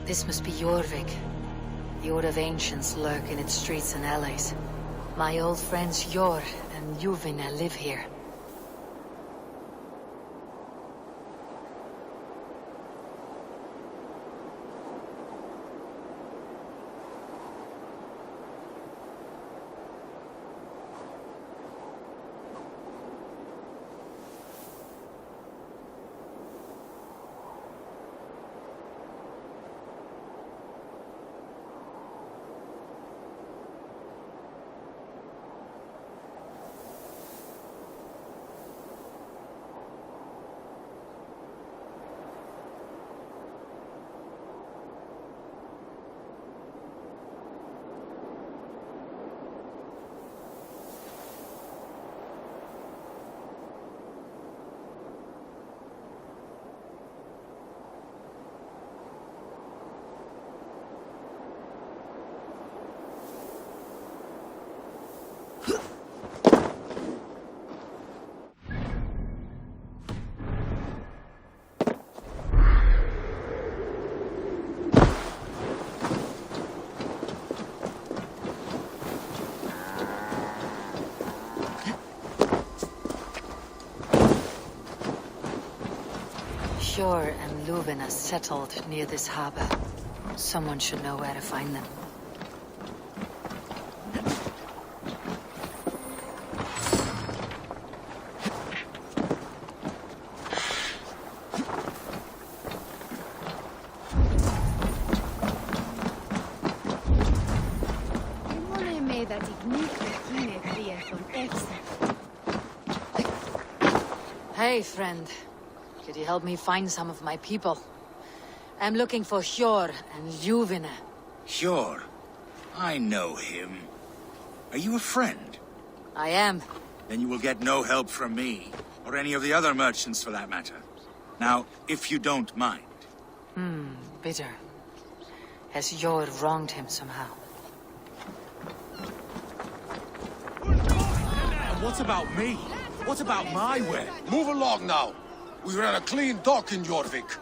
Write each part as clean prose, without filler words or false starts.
This must be Jorvik. The Old of Ancients lurk in its streets and alleys. My old friends Jor and Juvina live here. Jor and Luvina settled near this harbor. Someone should know where to find them. Hey, friend. Could you help me find some of my people? I'm looking for Hjor and Juvina. Hjor? I know him. Are you a friend? I am. Then you will get no help from me, or any of the other merchants for that matter. Now, if you don't mind. Bitter. Has Hjor wronged him somehow? And what about me? What about my way? Move along now. We ran a clean dock in Jorvik.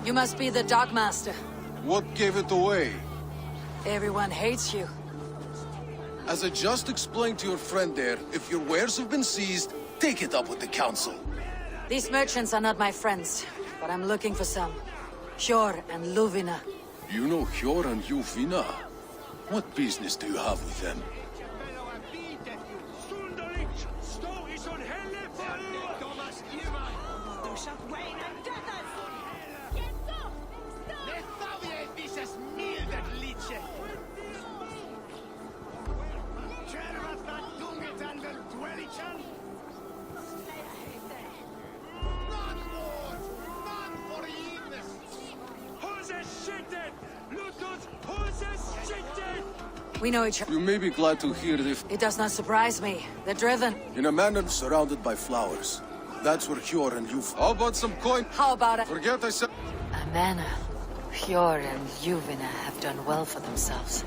You must be the Dockmaster. What gave it away? Everyone hates you. As I just explained to your friend there, if your wares have been seized, take it up with the council. These merchants are not my friends, but I'm looking for some. Hjor and Luvina. You know Hjor and Juvina? What business do you have with them? We know each other. You may be glad to hear this. It does not surprise me. They're driven. In a manor surrounded by flowers. That's where Hjor and Juv. How about some coin? How about it? Forget I said. A manor. Hjor and Juvina have done well for themselves.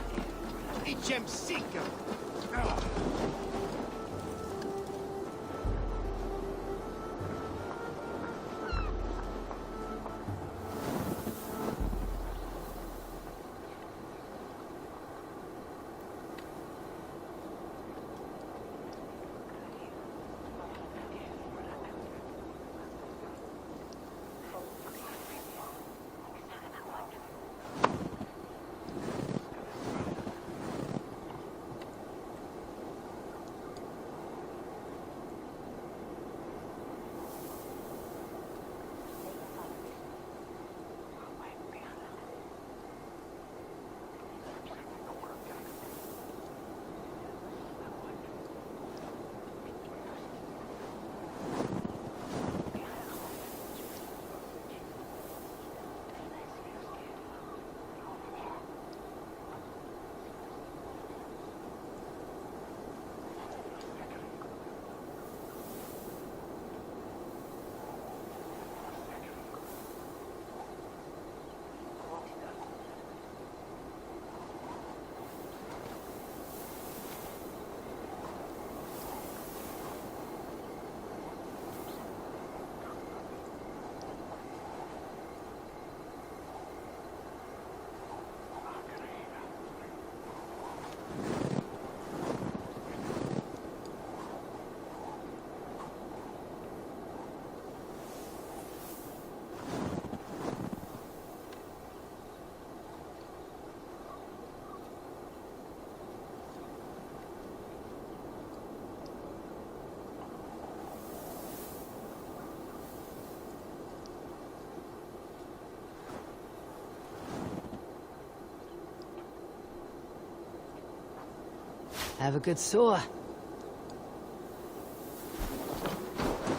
Have a good soar.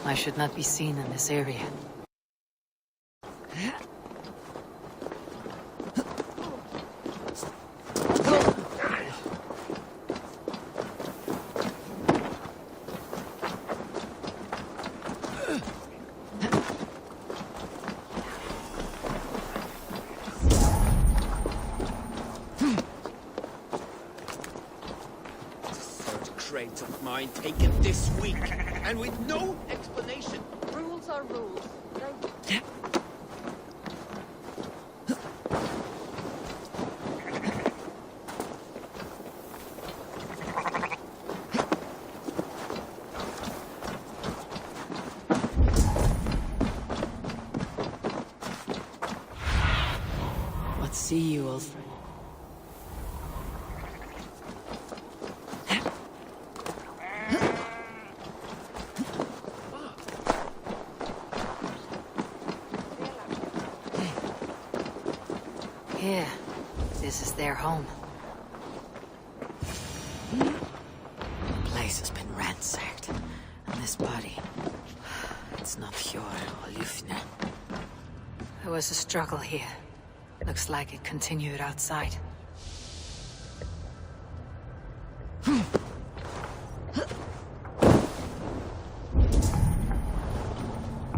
I should not be seen in this area. Crate of mine taken this week, and with no explanation. Rules are rules. Let's see you, old friend. Here, this is their home. The place has been ransacked, and this body, it's not Fjord or Lyfne. There was a struggle here. Looks like it continued outside.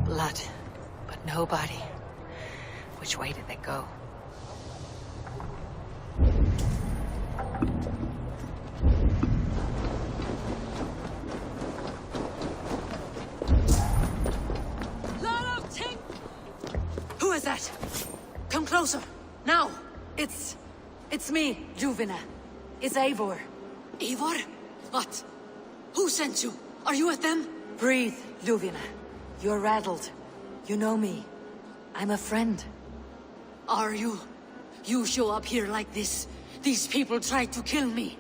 Blood, but no body. Which way did they go? Who is that? Come closer, now! It's me, Juvina. It's Eivor. Eivor? What? Who sent you? Are you with them? Breathe, Juvina. You're rattled. You know me. I'm a friend. Are you? You show up here like this. These people tried to kill me.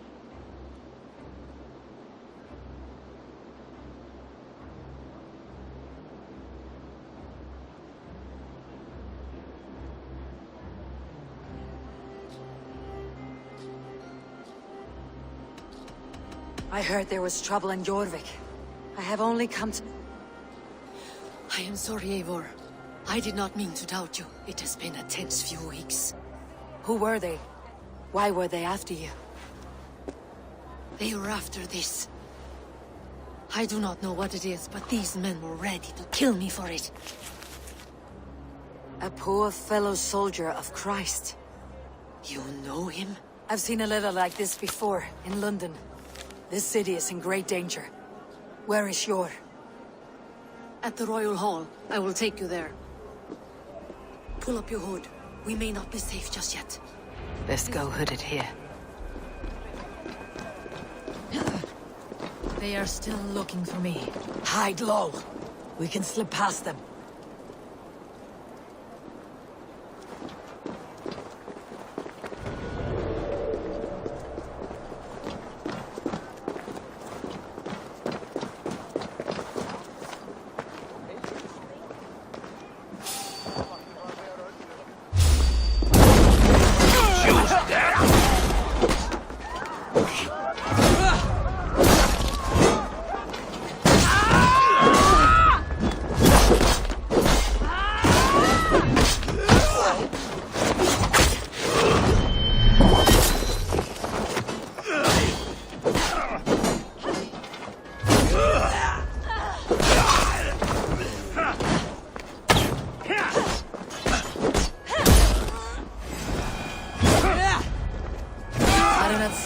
I heard there was trouble in Jorvik. I have only come to... I am sorry, Eivor. I did not mean to doubt you. It has been a tense few weeks. Who were they? Why were they after you? They were after this. I do not know what it is, but these men were ready to kill me for it. A poor fellow soldier of Christ. You know him? I've seen a letter like this before, in London. This city is in great danger. Where is Jor? At the Royal Hall. I will take you there. Pull up your hood. We may not be safe just yet. Best go hooded here. They are still looking for me. Hide low. We can slip past them.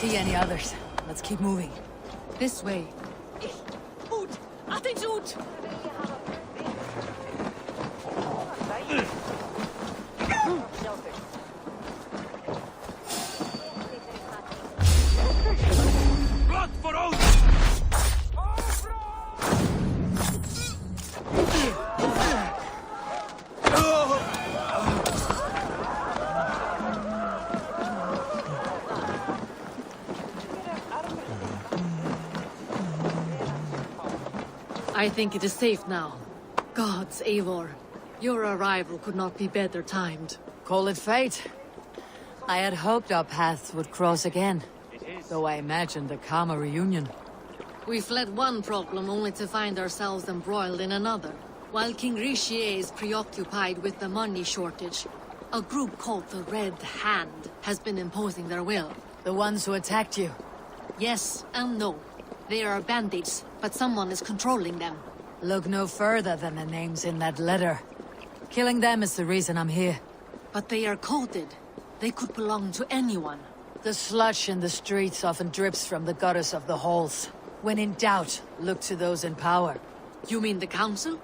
See any others. Let's keep moving. This way. Ut! Attitude! Blood for Odin! I think it is safe now. Gods, Eivor. Your arrival could not be better timed. Call it fate. I had hoped our paths would cross again. though I imagined a calmer reunion. We fled one problem only to find ourselves embroiled in another. While King Richier is preoccupied with the money shortage, a group called the Red Hand has been imposing their will. The ones who attacked you. Yes and no. They are bandits, but someone is controlling them. Look no further than the names in that letter. Killing them is the reason I'm here. But they are coded. They could belong to anyone. The sludge in the streets often drips from the gutters of the halls. When in doubt, look to those in power. You mean the council?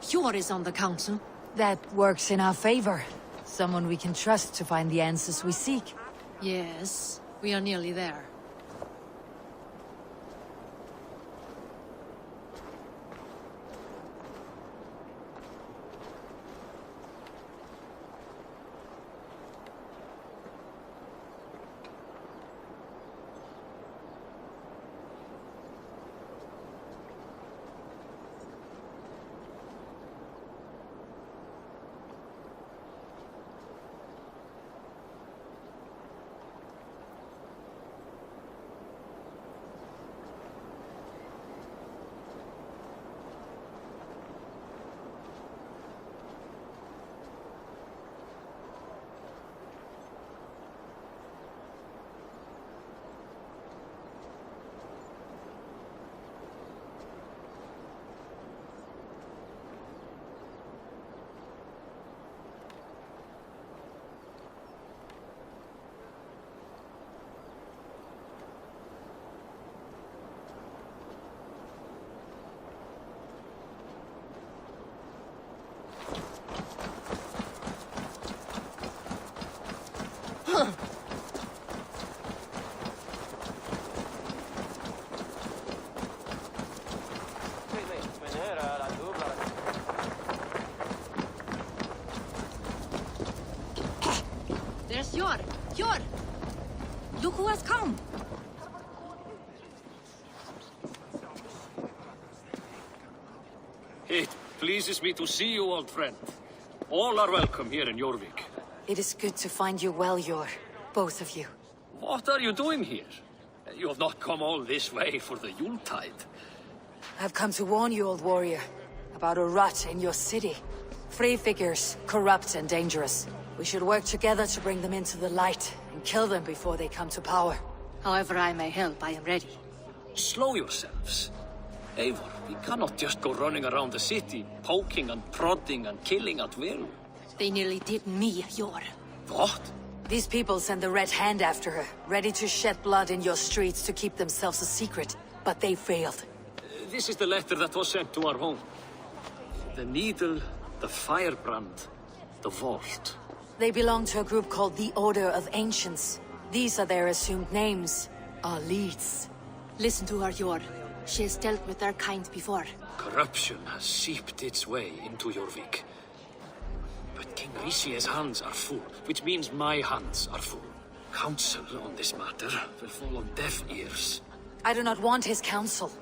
Hjor is on the council. That works in our favor. Someone we can trust to find the answers we seek. Yes, we are nearly there. There's Hjor! Hjor! Look who has come! It pleases me to see you, old friend. All are welcome here in Jorvik. It is good to find you well, Hjor. Both of you. What are you doing here? You have not come all this way for the Yuletide. I've come to warn you, old warrior, about a rot in your city. Free figures, corrupt and dangerous. We should work together to bring them into the light and kill them before they come to power. However I may help, I am ready. Slow yourselves. Eivor, we cannot just go running around the city, poking and prodding and killing at will. They nearly did me, Hjor. What? These people send the Red Hand after her, ready to shed blood in your streets to keep themselves a secret. But they failed. This is the letter that was sent to our home. The needle, the firebrand, the vault. They belong to a group called the Order of Ancients. These are their assumed names. Our leads. Listen to her, Hjor. She has dealt with their kind before. Corruption has seeped its way into Jorvik. But King Richier's hands are full, which means my hands are full. Counsel on this matter will fall on deaf ears. I do not want his counsel.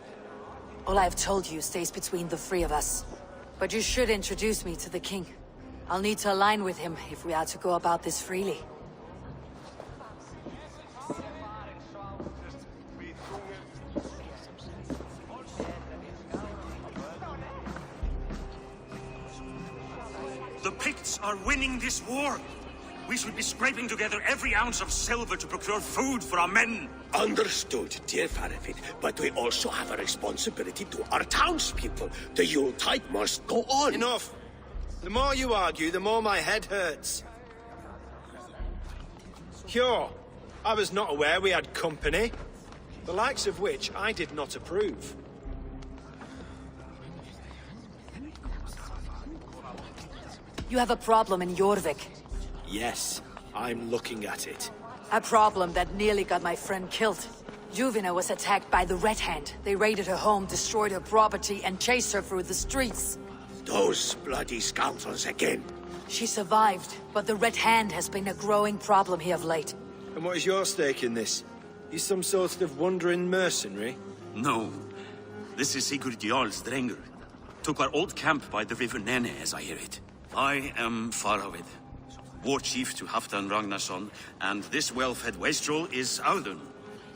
All I have told you stays between the three of us. But you should introduce me to the king. I'll need to align with him if we are to go about this freely. The Picts are winning this war. We should be scraping together every ounce of silver to procure food for our men. Understood, dear Farafit, but we also have a responsibility to our townspeople. The Yuletide must go on. Enough! The more you argue, the more my head hurts. Hjor, I was not aware we had company, the likes of which I did not approve. You have a problem in Jorvik. Yes, I'm looking at it. A problem that nearly got my friend killed. Juvina was attacked by the Red Hand. They raided her home, destroyed her property, and chased her through the streets. Those bloody scoundrels again. She survived, but the Red Hand has been a growing problem here of late. And what is your stake in this? You some sort of wandering mercenary? No. This is Sigurd Jarl's Drenger. Took our old camp by the river Nene, as I hear it. I am Faravid, war chief to Halfdan Ragnarsson, and this well-fed wastrel is Audun.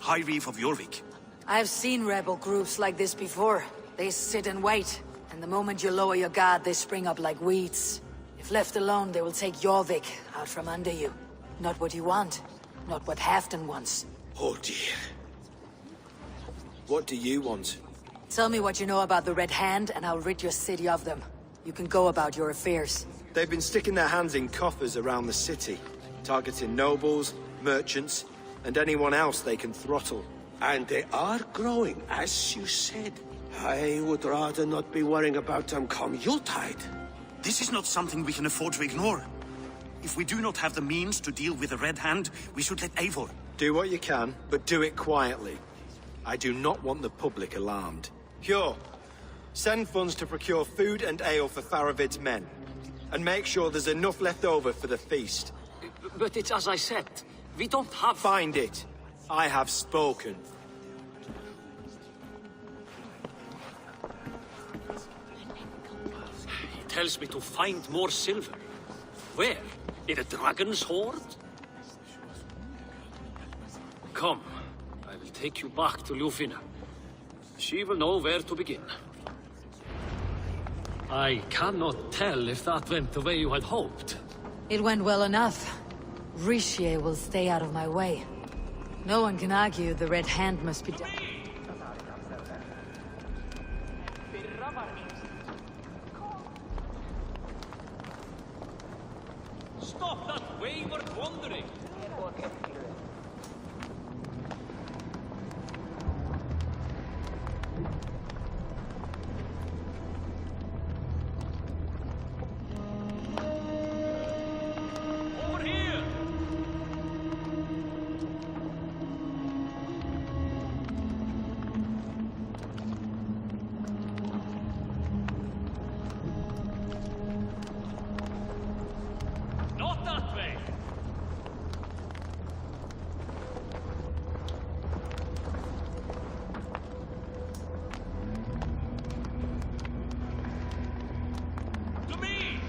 High Reef of Jorvik. I've seen rebel groups like this before. They sit and wait, and the moment you lower your guard, they spring up like weeds. If left alone, they will take Jorvik out from under you. Not what you want, not what Halfdan wants. Oh dear. What do you want? Tell me what you know about the Red Hand, and I'll rid your city of them. You can go about your affairs. They've been sticking their hands in coffers around the city, targeting nobles, merchants, and anyone else they can throttle. And they are growing, as you said. I would rather not be worrying about them come Yuletide. This is not something we can afford to ignore. If we do not have the means to deal with the Red Hand, we should let Eivor. Do what you can, but do it quietly. I do not want the public alarmed. Hjor, send funds to procure food and ale for Faravid's men. And make sure there's enough left over for the feast. But it's as I said, we don't have... Find it. I have spoken. He tells me to find more silver. Where? In a dragon's hoard? Come, I will take you back to Ljufina. She will know where to begin. I cannot tell if that went the way you had hoped. It went well enough. Rishi will stay out of my way. No one can argue the Red Hand must be done. Stop that wayward wandering! Over here! Not that way! To me!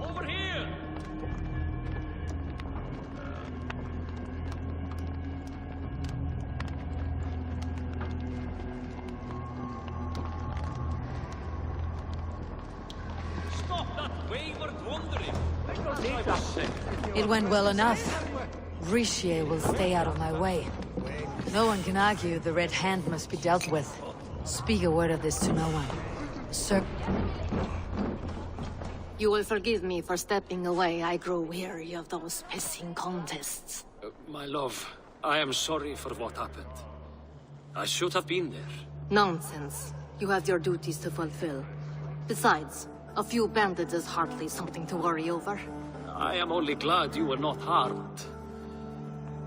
Over here! Stop that wayward wandering! It went well enough. Rishi will stay out of my way. No one can argue the Red Hand must be dealt with. Speak a word of this to no one. Sir... You will forgive me for stepping away. I grow weary of those pissing contests. My love, I am sorry for what happened. I should have been there. Nonsense. You have your duties to fulfill. Besides, a few bandits is hardly something to worry over. I am only glad you were not harmed.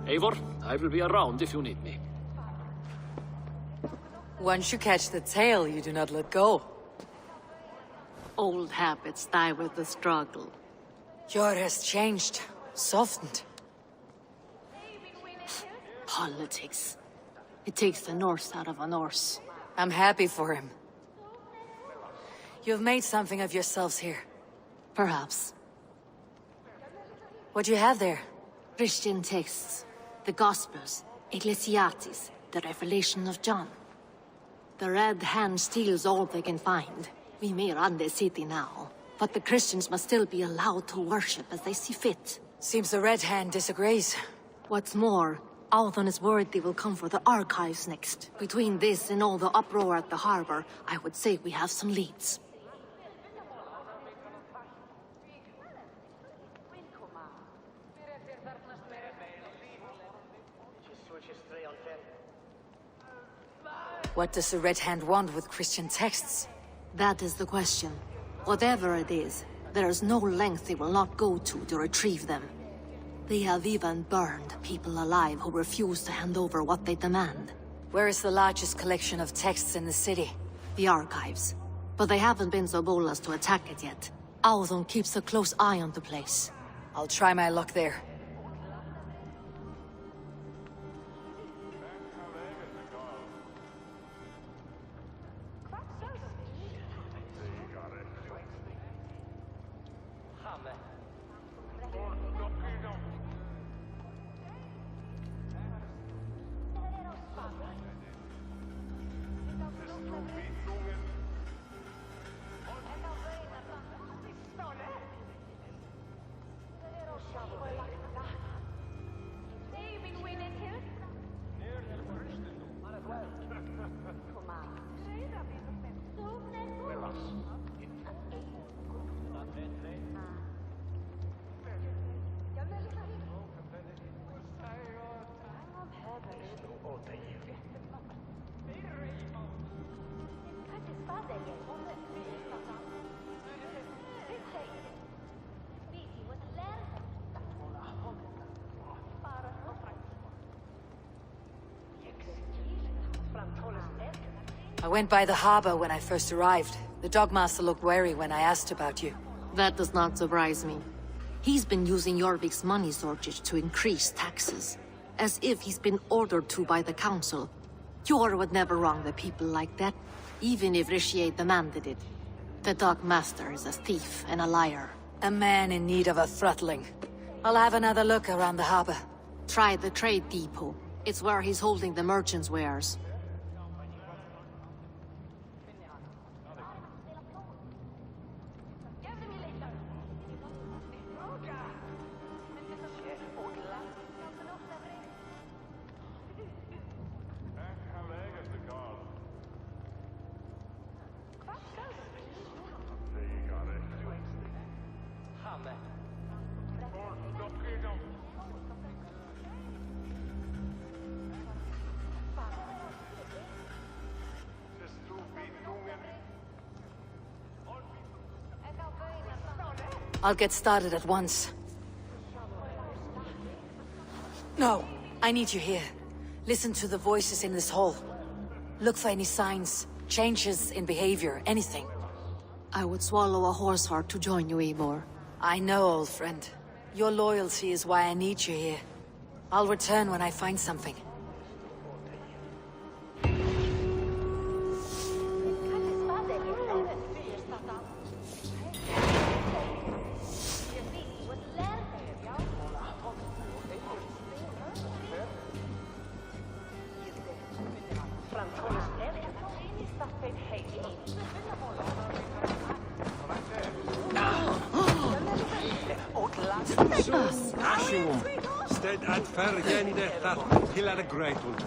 Eivor, I will be around if you need me. Once you catch the tail, you do not let go. Old habits die with the struggle. Jor has changed. Softened. Politics. It takes the Norse out of a Norse. I'm happy for him. You've made something of yourselves here. Perhaps. What do you have there? Christian texts. The Gospels. Ecclesiastes. The Revelation of John. The Red Hand steals all they can find. We may run the city now, but the Christians must still be allowed to worship as they see fit. Seems the Red Hand disagrees. What's more, Althon is worried they will come for the archives next. Between this and all the uproar at the harbor, I would say we have some leads. What does the Red Hand want with Christian texts? That is the question. Whatever it is, there is no length they will not go to retrieve them. They have even burned people alive who refuse to hand over what they demand. Where is the largest collection of texts in the city? The archives. But they haven't been so bold as to attack it yet. Althon keeps a close eye on the place. I'll try my luck there. I went by the harbor when I first arrived. The Dogmaster looked wary when I asked about you. That does not surprise me. He's been using Jorvik's money shortage to increase taxes, as if he's been ordered to by the council. Jor would never wrong the people like that, even if Richier demanded it. The Dogmaster is a thief and a liar. A man in need of a throttling. I'll have another look around the harbor. Try the trade depot. It's where he's holding the merchants' wares. I'll get started at once. No, I need you here. Listen to the voices in this hall. Look for any signs, changes in behavior, anything. I would swallow a horse heart to join you, Eivor. I know, old friend. Your loyalty is why I need you here. I'll return when I find something. Ashum, stead ad fergeni de that hilar a great one.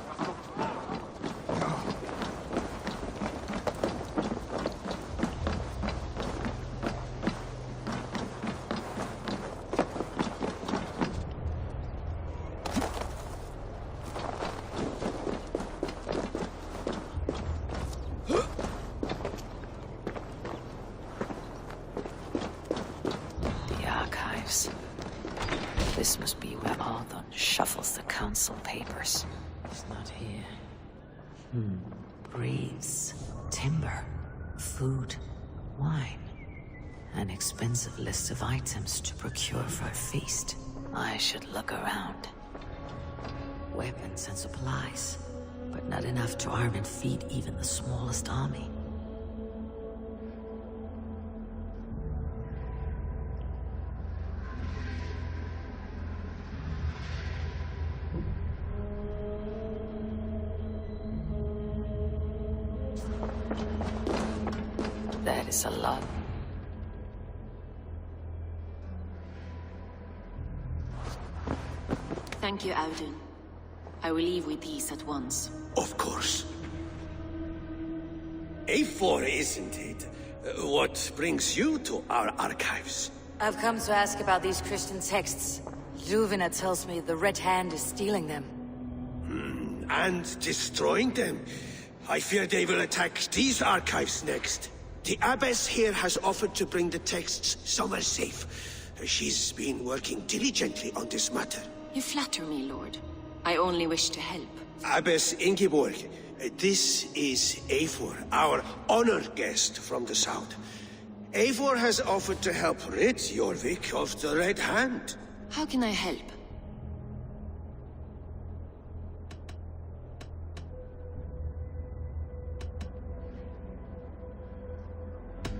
This must be where Arthur shuffles the council papers. It's not here. Breeds, timber, food, wine. An expensive list of items to procure for a feast. I should look around. Weapons and supplies, but not enough to arm and feed even the smallest army. That is a lot. Thank you, Audun. I will leave with these at once. Of course. A4, isn't it? What brings you to our archives? I've come to ask about these Christian texts. Juvena tells me the Red Hand is stealing them. And destroying them. I fear they will attack these archives next. The Abbess here has offered to bring the texts somewhere safe. She's been working diligently on this matter. You flatter me, Lord. I only wish to help. Abbess Ingeborg, this is Eivor, our honored guest from the south. Eivor has offered to help rid Jorvik of the Red Hand. How can I help?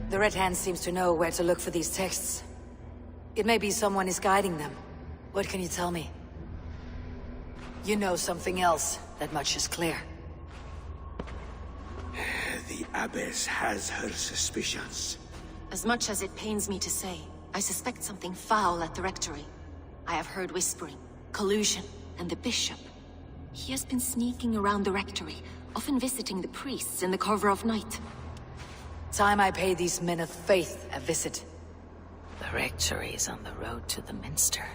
The Red Hand seems to know where to look for these texts. It may be someone is guiding them. What can you tell me? You know something else. That much is clear. The Abbess has her suspicions. As much as it pains me to say, I suspect something foul at the Rectory. I have heard whispering, collusion, and the Bishop. He has been sneaking around the Rectory, often visiting the priests in the cover of night. Time I pay these men of faith a visit. The Rectory is on the road to the Minster.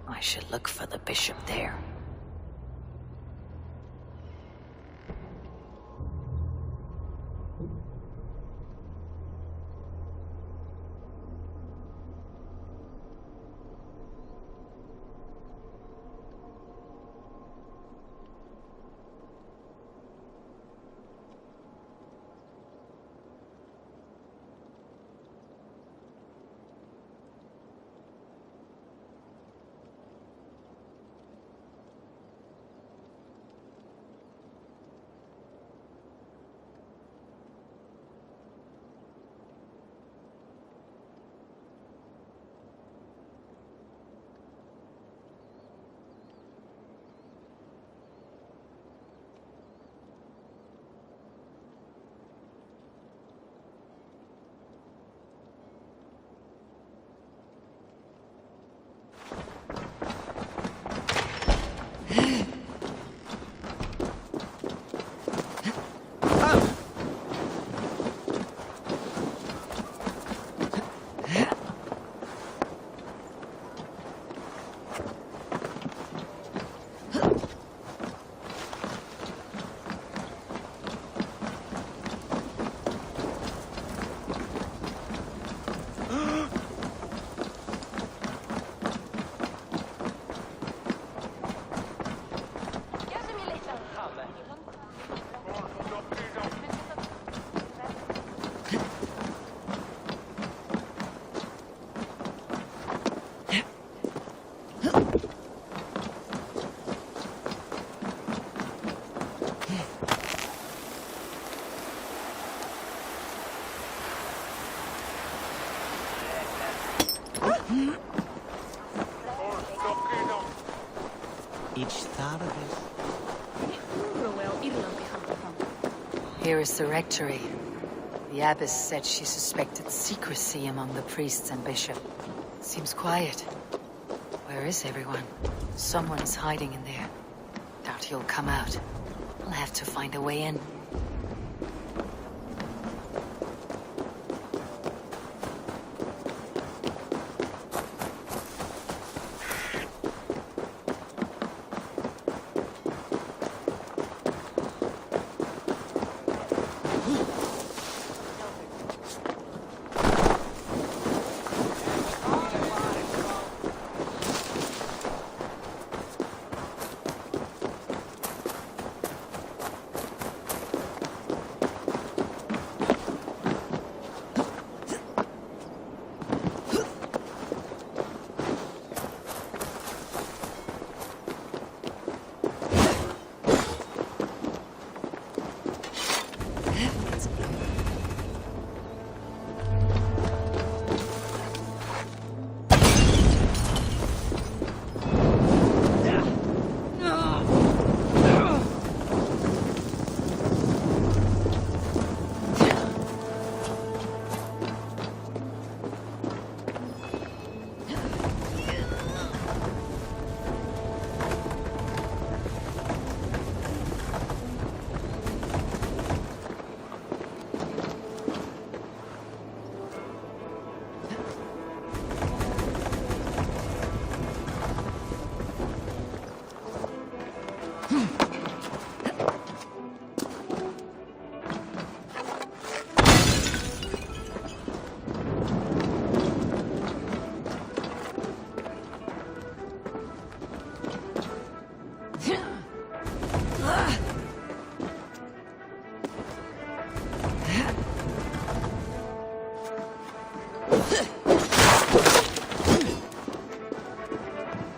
I should look for the Bishop there. Each thought of it. Here is the rectory. The abbess said she suspected secrecy among the priests and bishop. Seems quiet. Where is everyone? Someone is hiding in there. Doubt he'll come out. I'll have to find a way in.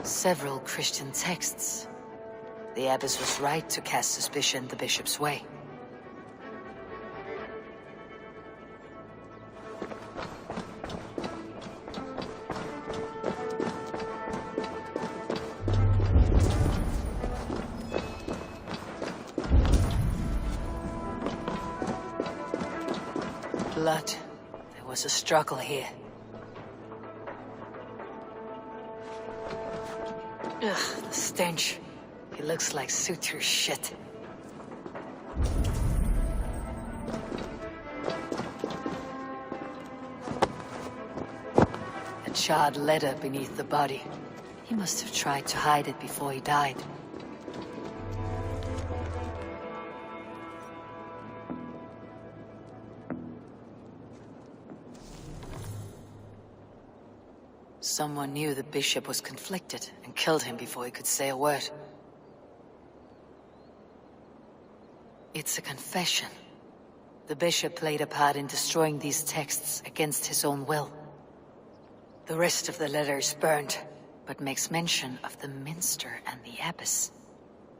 Several Christian texts. The abbess was right to cast suspicion the bishop's way. Blood. There was a struggle here. Ugh, the stench. It looks like suture shit. A charred letter beneath the body. He must have tried to hide it before he died. Someone knew the bishop was conflicted and killed him before he could say a word. It's a confession. The bishop played a part in destroying these texts against his own will. The rest of the letter is burned, but makes mention of the minster and the abbess.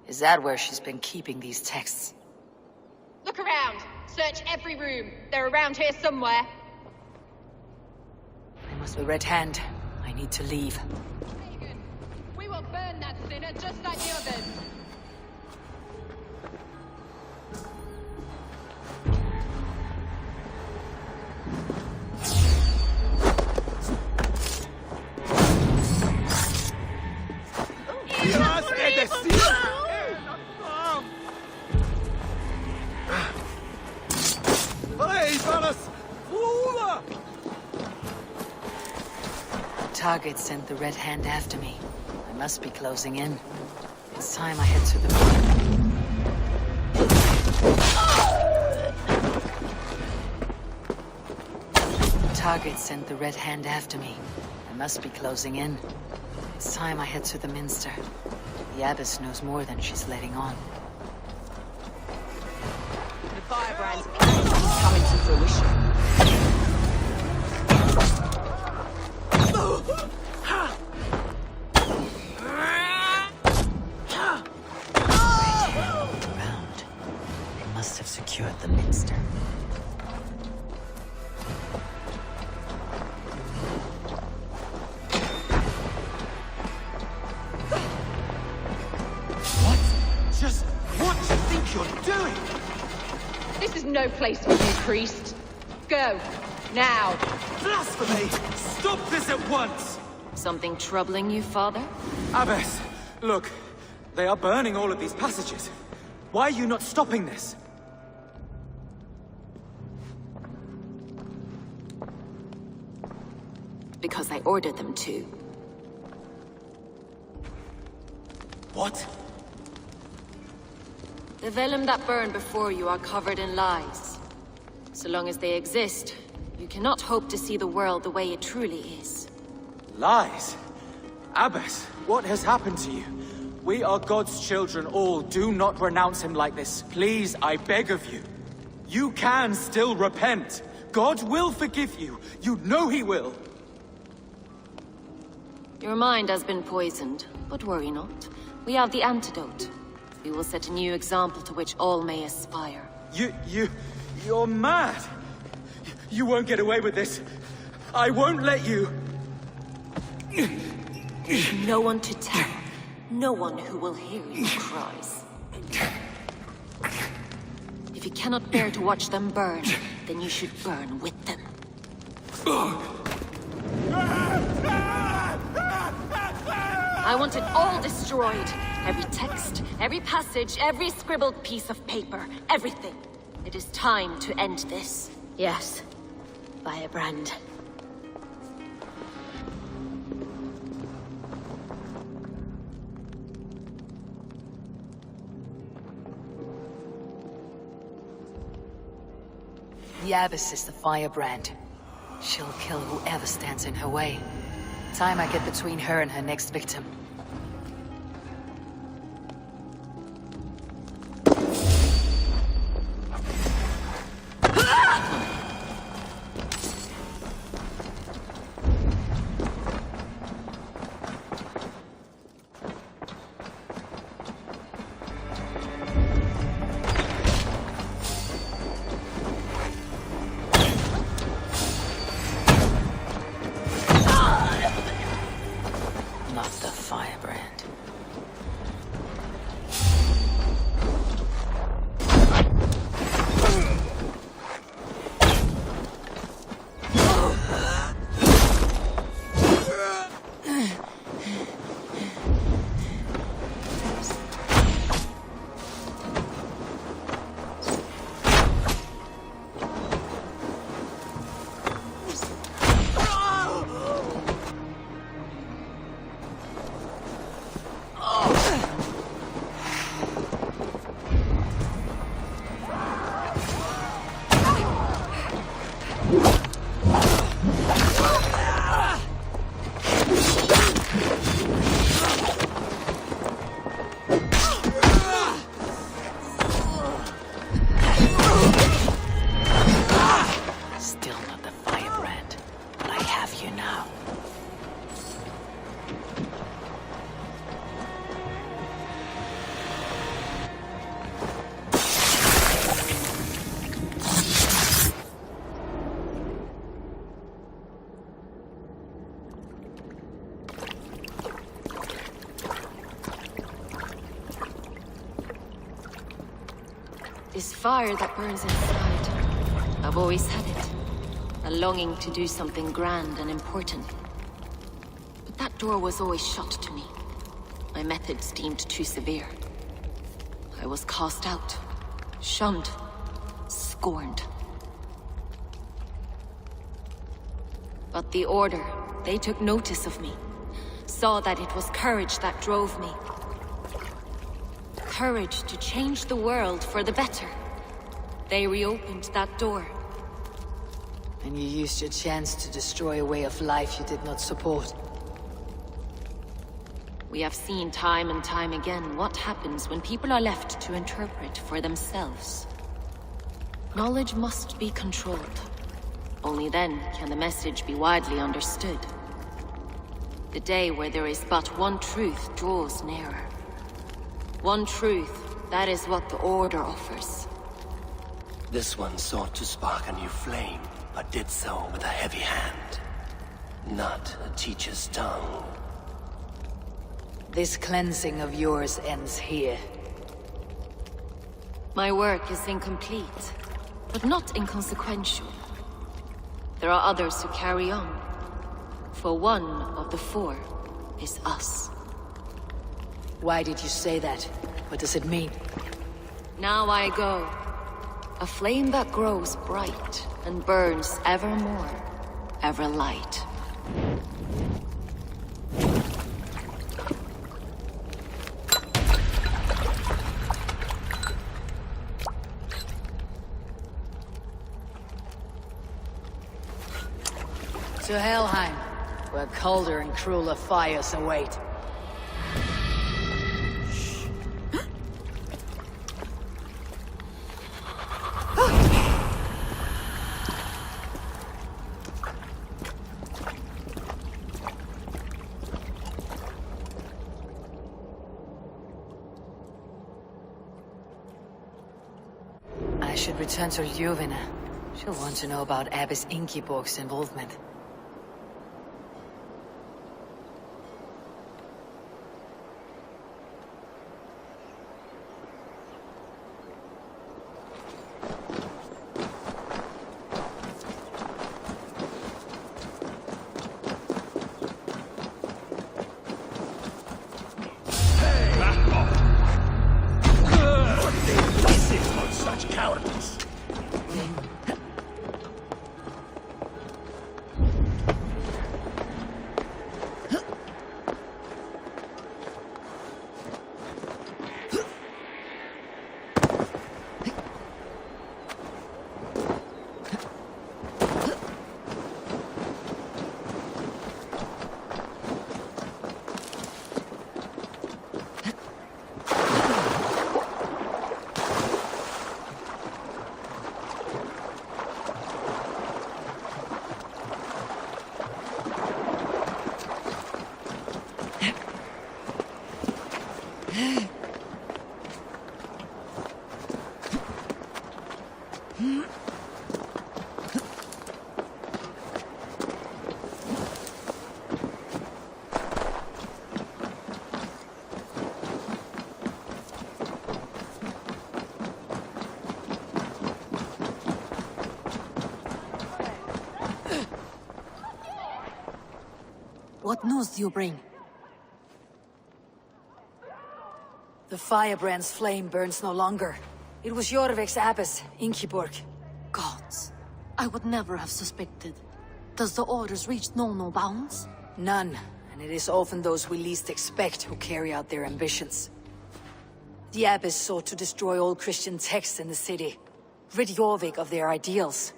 Is that where she's been keeping these texts? Look around! Search every room. They're around here somewhere. There must be Red Hand. I need to leave. Pagan, we will burn that sinner just like the others. Target sent the Red Hand after me. I must be closing in. It's time I head to the... Target sent the Red Hand after me. I must be closing in. It's time I head to the Minster. The abbess knows more than she's letting on. The firebrand's plan is coming to fruition. Around. They must have secured the Minster. This is no place for you, priest. Go. Now. Blasphemy! Stop this at once! Something troubling you, Father? Abbess, look. They are burning all of these passages. Why are you not stopping this? Because I ordered them to. What? The vellum that burn before you are covered in lies. So long as they exist, you cannot hope to see the world the way it truly is. Lies? Abbess, what has happened to you? We are God's children all. Do not renounce him like this. Please, I beg of you. You can still repent. God will forgive you. You know he will. Your mind has been poisoned, but worry not. We have the antidote. We will set a new example to which all may aspire. You're mad. You won't get away with this. I won't let you. No one to tell. No one who will hear your cries. If you cannot bear to watch them burn, then you should burn with them. I want it all destroyed. Every text, every passage, every scribbled piece of paper, everything. It is time to end this. Yes. Firebrand. The Abbess is the Firebrand. She'll kill whoever stands in her way. Time I get between her and her next victim. Not the Firebrand. This fire that burns inside. I've always had it. A longing to do something grand and important. But that door was always shut to me. My methods deemed too severe. I was cast out, shunned, scorned. But the Order, they took notice of me. Saw that it was courage that drove me. Courage to change the world for the better. They reopened that door. And you used your chance to destroy a way of life you did not support. We have seen time and time again what happens when people are left to interpret for themselves. Knowledge must be controlled. Only then can the message be widely understood. The day where there is but one truth draws nearer. One truth, that is what the Order offers. This one sought to spark a new flame, but did so with a heavy hand. Not a teacher's tongue. This cleansing of yours ends here. My work is incomplete. but not inconsequential. There are others who carry on. For one of the four is us. Why did you say that? What does it mean? Now I go. A flame that grows bright and burns ever more, ever light. To Helheim, where colder and crueler fires await. I should return to Ljuvina. She'll want to know about Abbess Ingeborg's involvement. What news do you bring? The firebrand's flame burns no longer. It was Jorvik's abbess, Ingeborg. Gods, I would never have suspected. Does the orders reach no bounds? None, and it is often those we least expect who carry out their ambitions. The abbess sought to destroy all Christian texts in the city, rid Jorvik of their ideals.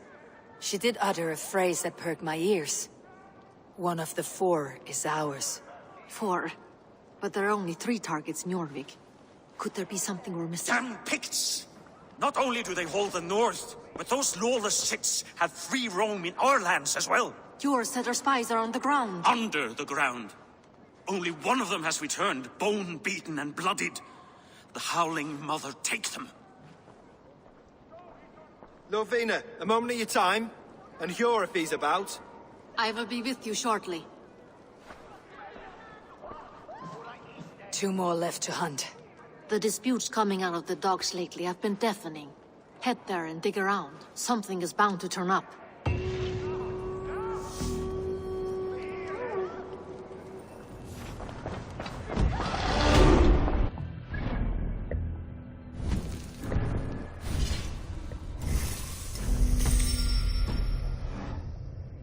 She did utter a phrase that perked my ears. One of the four is ours. 4? But there are only 3 targets in Jorvik. Could there be something we're missing? Damn Picts! Not only do they hold the north, but those lawless Siths have free roam in our lands as well. Yours said our spies are on the ground. Under the ground. Only one of them has returned, bone-beaten and bloodied. The Howling Mother take them. Lovina, a moment of your time. And Hjor if he's about. I will be with you shortly. 2 more left to hunt. The disputes coming out of the docks lately have been deafening. Head there and dig around. Something is bound to turn up.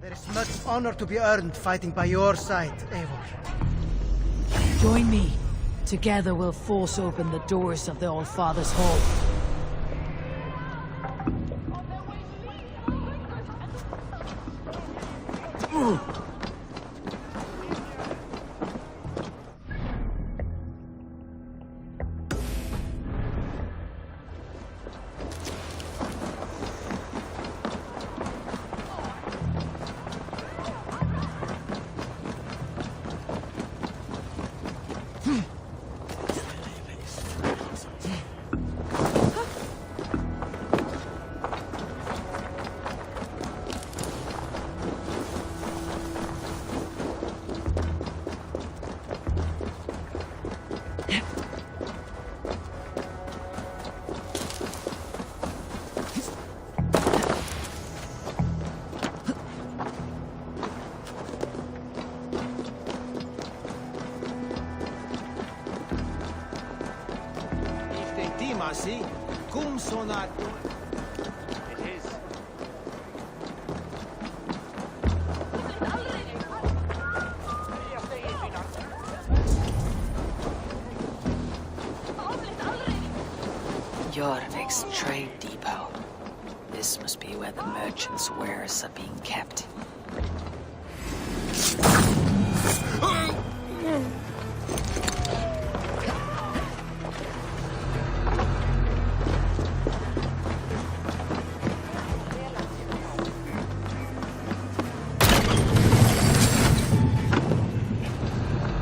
There is much honor to be earned fighting by your side, Eivor. Join me. Together we'll force open the doors of the All-Father's Hall. Masi. Cum sonat. It is. Jorvik's trade depot. This must be where the merchants' wares are being kept.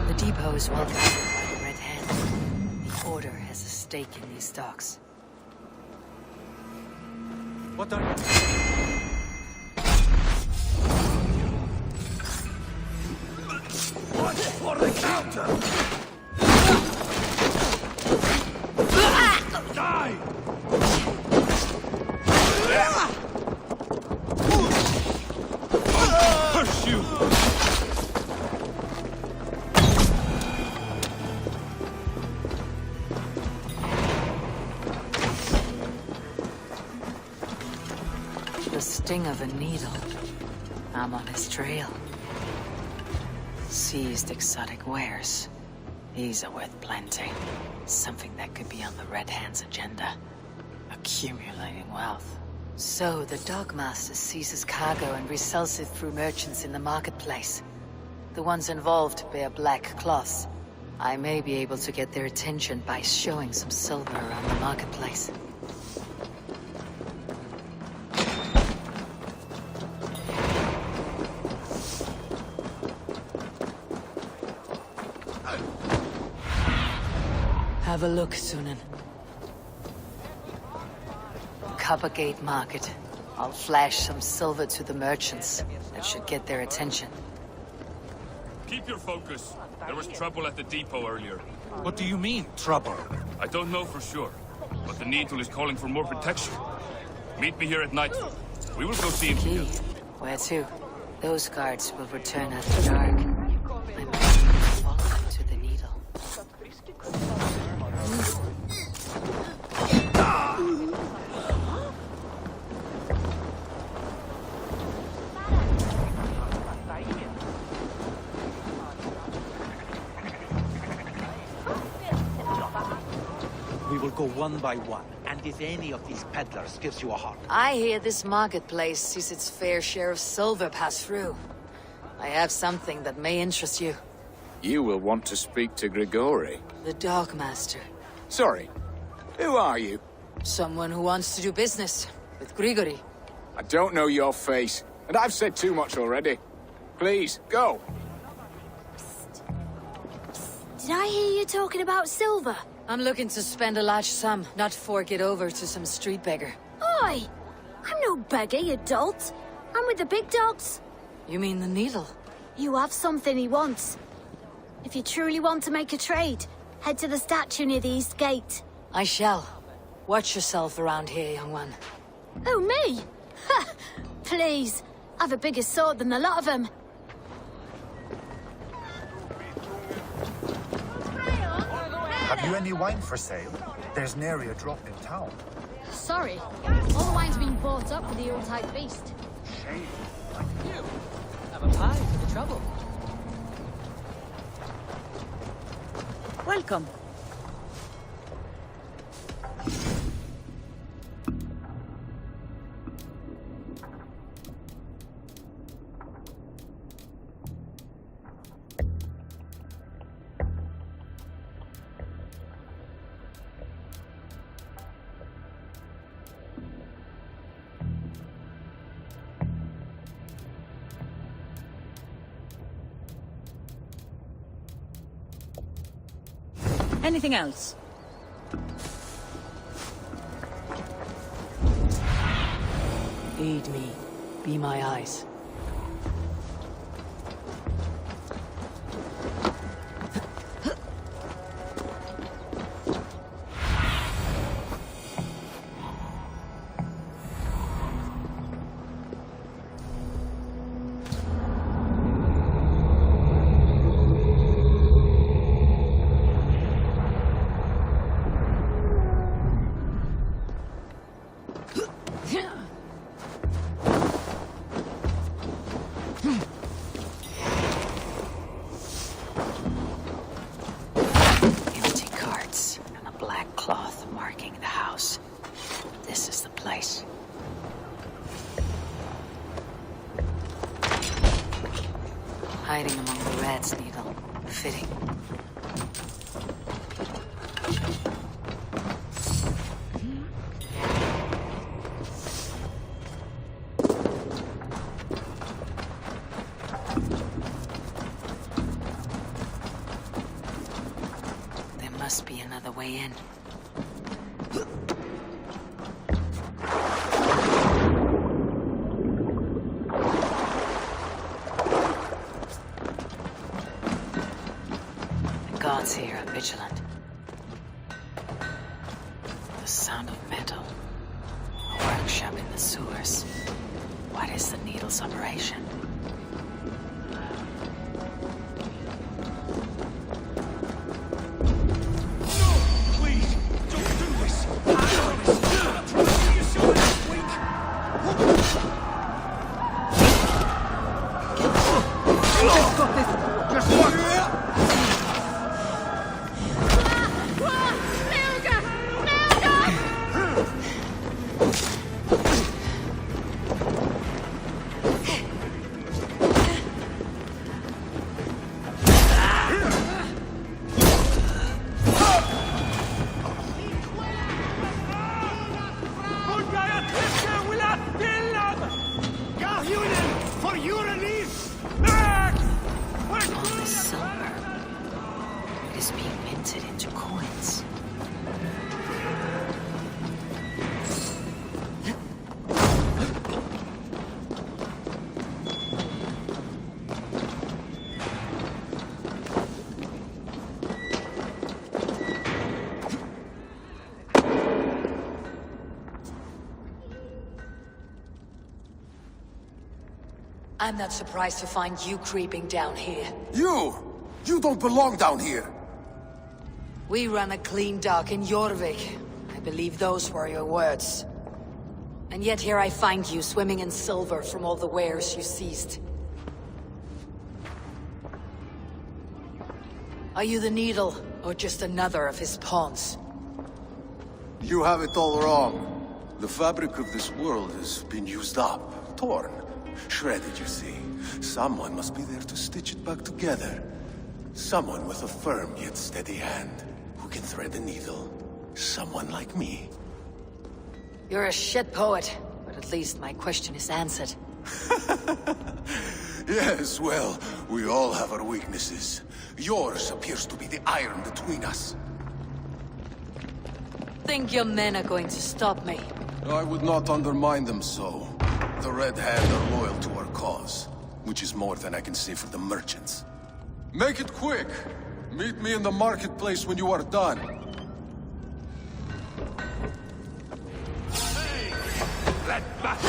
The depot is well guarded by the Red Hand. The Order has a stake in these stocks. What are you? Watch for the counter! Die! Push you! The sting of a needle. I'm on his trail. Seized exotic wares. These are worth plenty. Something that could be on the Red Hand's agenda. Accumulating wealth. So, the Dogmaster seizes cargo and resells it through merchants in the marketplace. The ones involved bear black cloths. I may be able to get their attention by showing some silver around the marketplace. Have a look, Sunan. Coppergate Market. I'll flash some silver to the merchants. That should get their attention. Keep your focus. There was trouble at the depot earlier. What do you mean, trouble? I don't know for sure, but the Needle is calling for more protection. Meet me here at nightfall. We will go see him Key. together. Where to? Those guards will return after dark. I must follow them to the Needle. We will go one by one, and if any of these peddlers gives you a hard I hear this marketplace sees its fair share of silver pass through. I have something that may interest you. You will want to speak to Grigori. The Dogmaster. Sorry, who are you? Someone who wants to do business with Grigori. I don't know your face, and I've said too much already. Please, go. Did I hear you talking about silver? I'm looking to spend a large sum, not fork it over to some street beggar. Oi! I'm no beggar, you dolt. I'm with the big dogs. You mean the Needle? You have something he wants. If you truly want to make a trade, head to the statue near the East Gate. I shall. Watch yourself around here, young one. Oh, me? Ha! Please. I've a bigger sword than the lot of them. Have you any wine for sale? There's nary a drop in town. Sorry. All the wine's been bought up for the old-type beast. Shame. You have a pie for the trouble. Welcome. Anything else? Aid me. Be my eyes. marking the house. This is the place. Hiding among the rat's needle. Fitting. There must be another way in. The guards here are vigilant. The sound of metal. A workshop in the sewers. What is the needle's operation? All this silver. It is being minted into coins. I'm not surprised to find you creeping down here. You! You don't belong down here! We run a clean dock in Jorvik. I believe those were your words. And yet here I find you swimming in silver from all the wares you seized. Are you the Needle, or just another of his pawns? You have it all wrong. The fabric of this world has been used up, torn, shredded, you see. Someone must be there to stitch it back together. Someone with a firm yet steady hand, who can thread the needle. Someone like me. You're a shit poet, but at least my question is answered. Yes, well, we all have our weaknesses. Yours appears to be the iron between us. Think your men are going to stop me? I would not undermine them so. The Red Hand are loyal to our cause, which is more than I can say for the merchants. Make it quick! Meet me in the marketplace when you are done. Let back!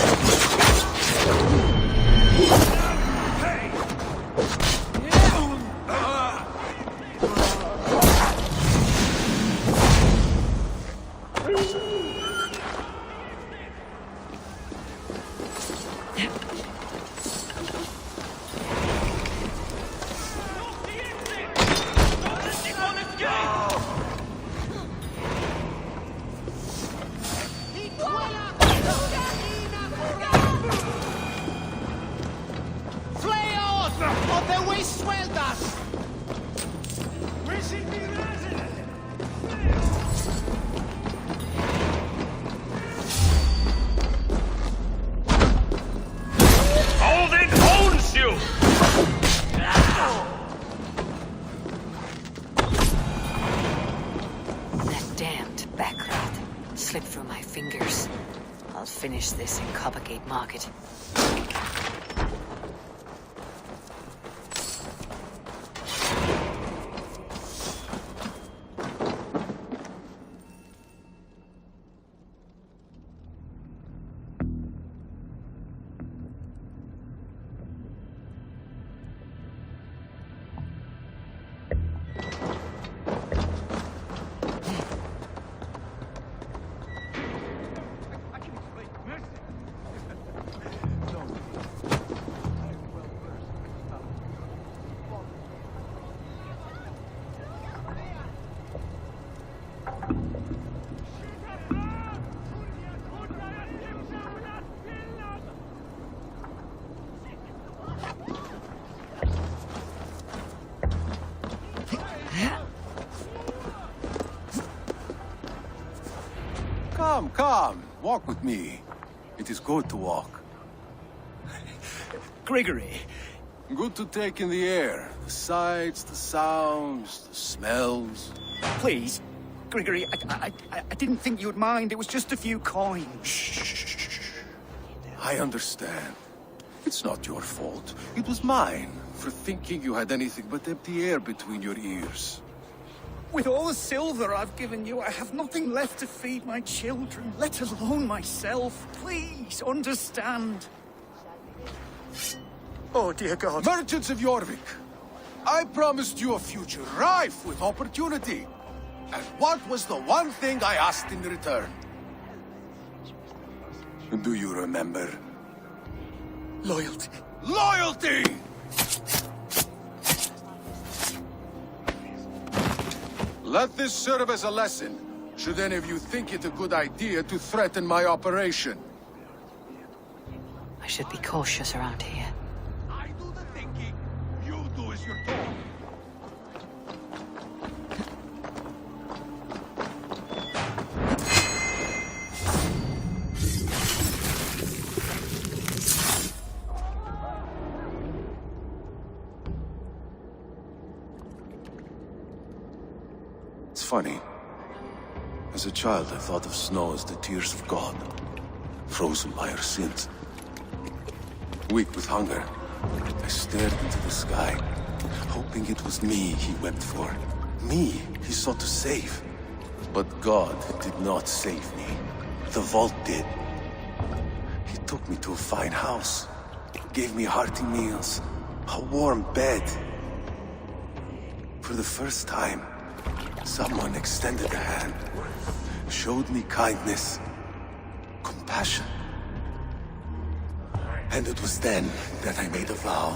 Slip through my fingers. I'll finish this in Coppergate Market. Come, come. Walk with me. It is good to walk. Grigory. Good to take in the air. The sights, the sounds, the smells. Please, Grigory, I didn't think you'd mind. It was just a few coins. Shh. I understand. It's not your fault. It was mine, for thinking you had anything but empty air between your ears. With all the silver I've given you, I have nothing left to feed my children, let alone myself. Please, understand. Oh, dear God. Merchants of Jorvik, I promised you a future rife with opportunity. And what was the one thing I asked in return? Do you remember? Loyalty. Loyalty! Let this serve as a lesson, should any of you think it a good idea to threaten my operation. I should be cautious around here. I do the thinking, you do as you're told. It's funny. As a child, I thought of snow as the tears of God, frozen by our sins. Weak with hunger, I stared into the sky, hoping it was me he wept for. Me he sought to save. But God did not save me. The vault did. He took me to a fine house, gave me hearty meals, a warm bed. For the first time, someone extended a hand, showed me kindness, compassion. And it was then that I made a vow.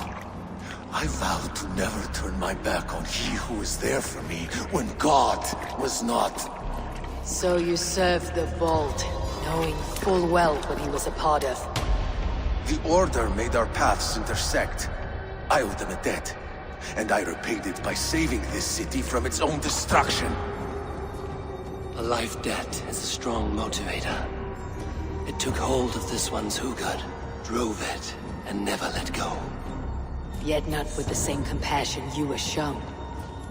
I vowed to never turn my back on he who was there for me when God was not. So you served the Vault, knowing full well what he was a part of. The Order made our paths intersect. I owed them a debt, and I repaid it by saving this city from its own destruction. A life debt is a strong motivator. It took hold of this one's Hugad, drove it, and never let go. Yet not with the same compassion you were shown.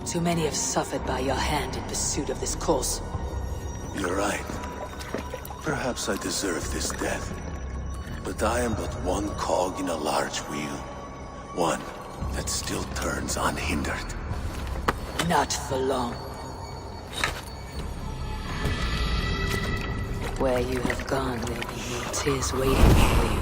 Too many have suffered by your hand in pursuit of this cause. You're right. Perhaps I deserve this death. But I am but one cog in a large wheel. One that still turns unhindered. Not for long. Where you have gone, there be no tears waiting for you.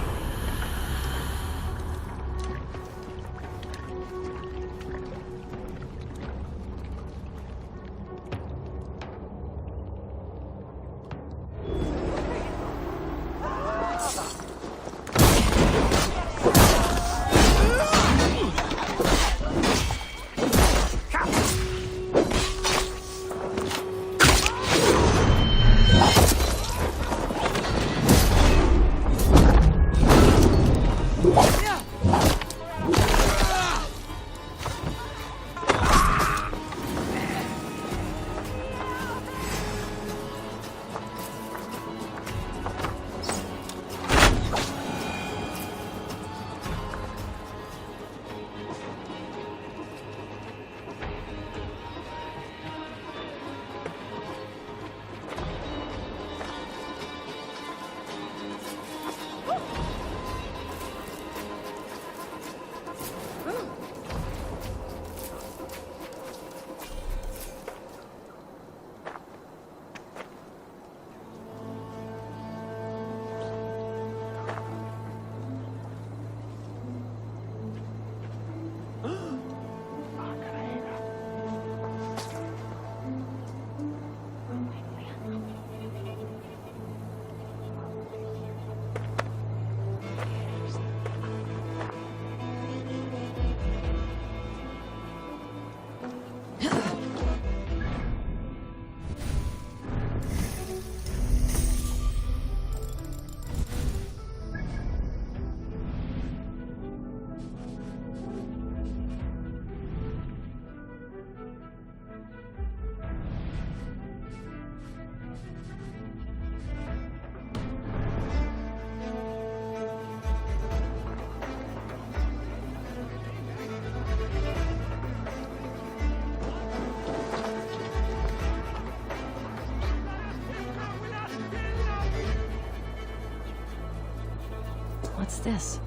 What's this?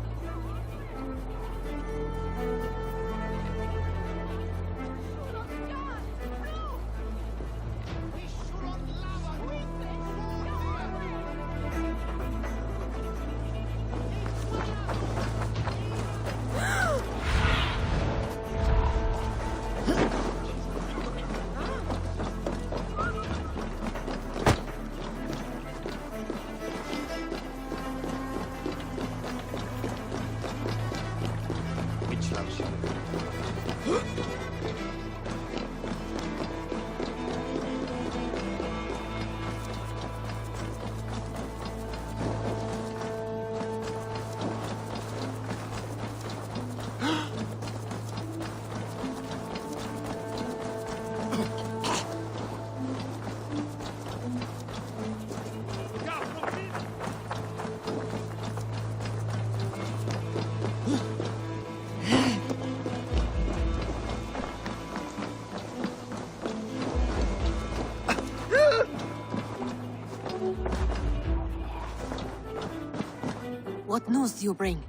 What news do you bring?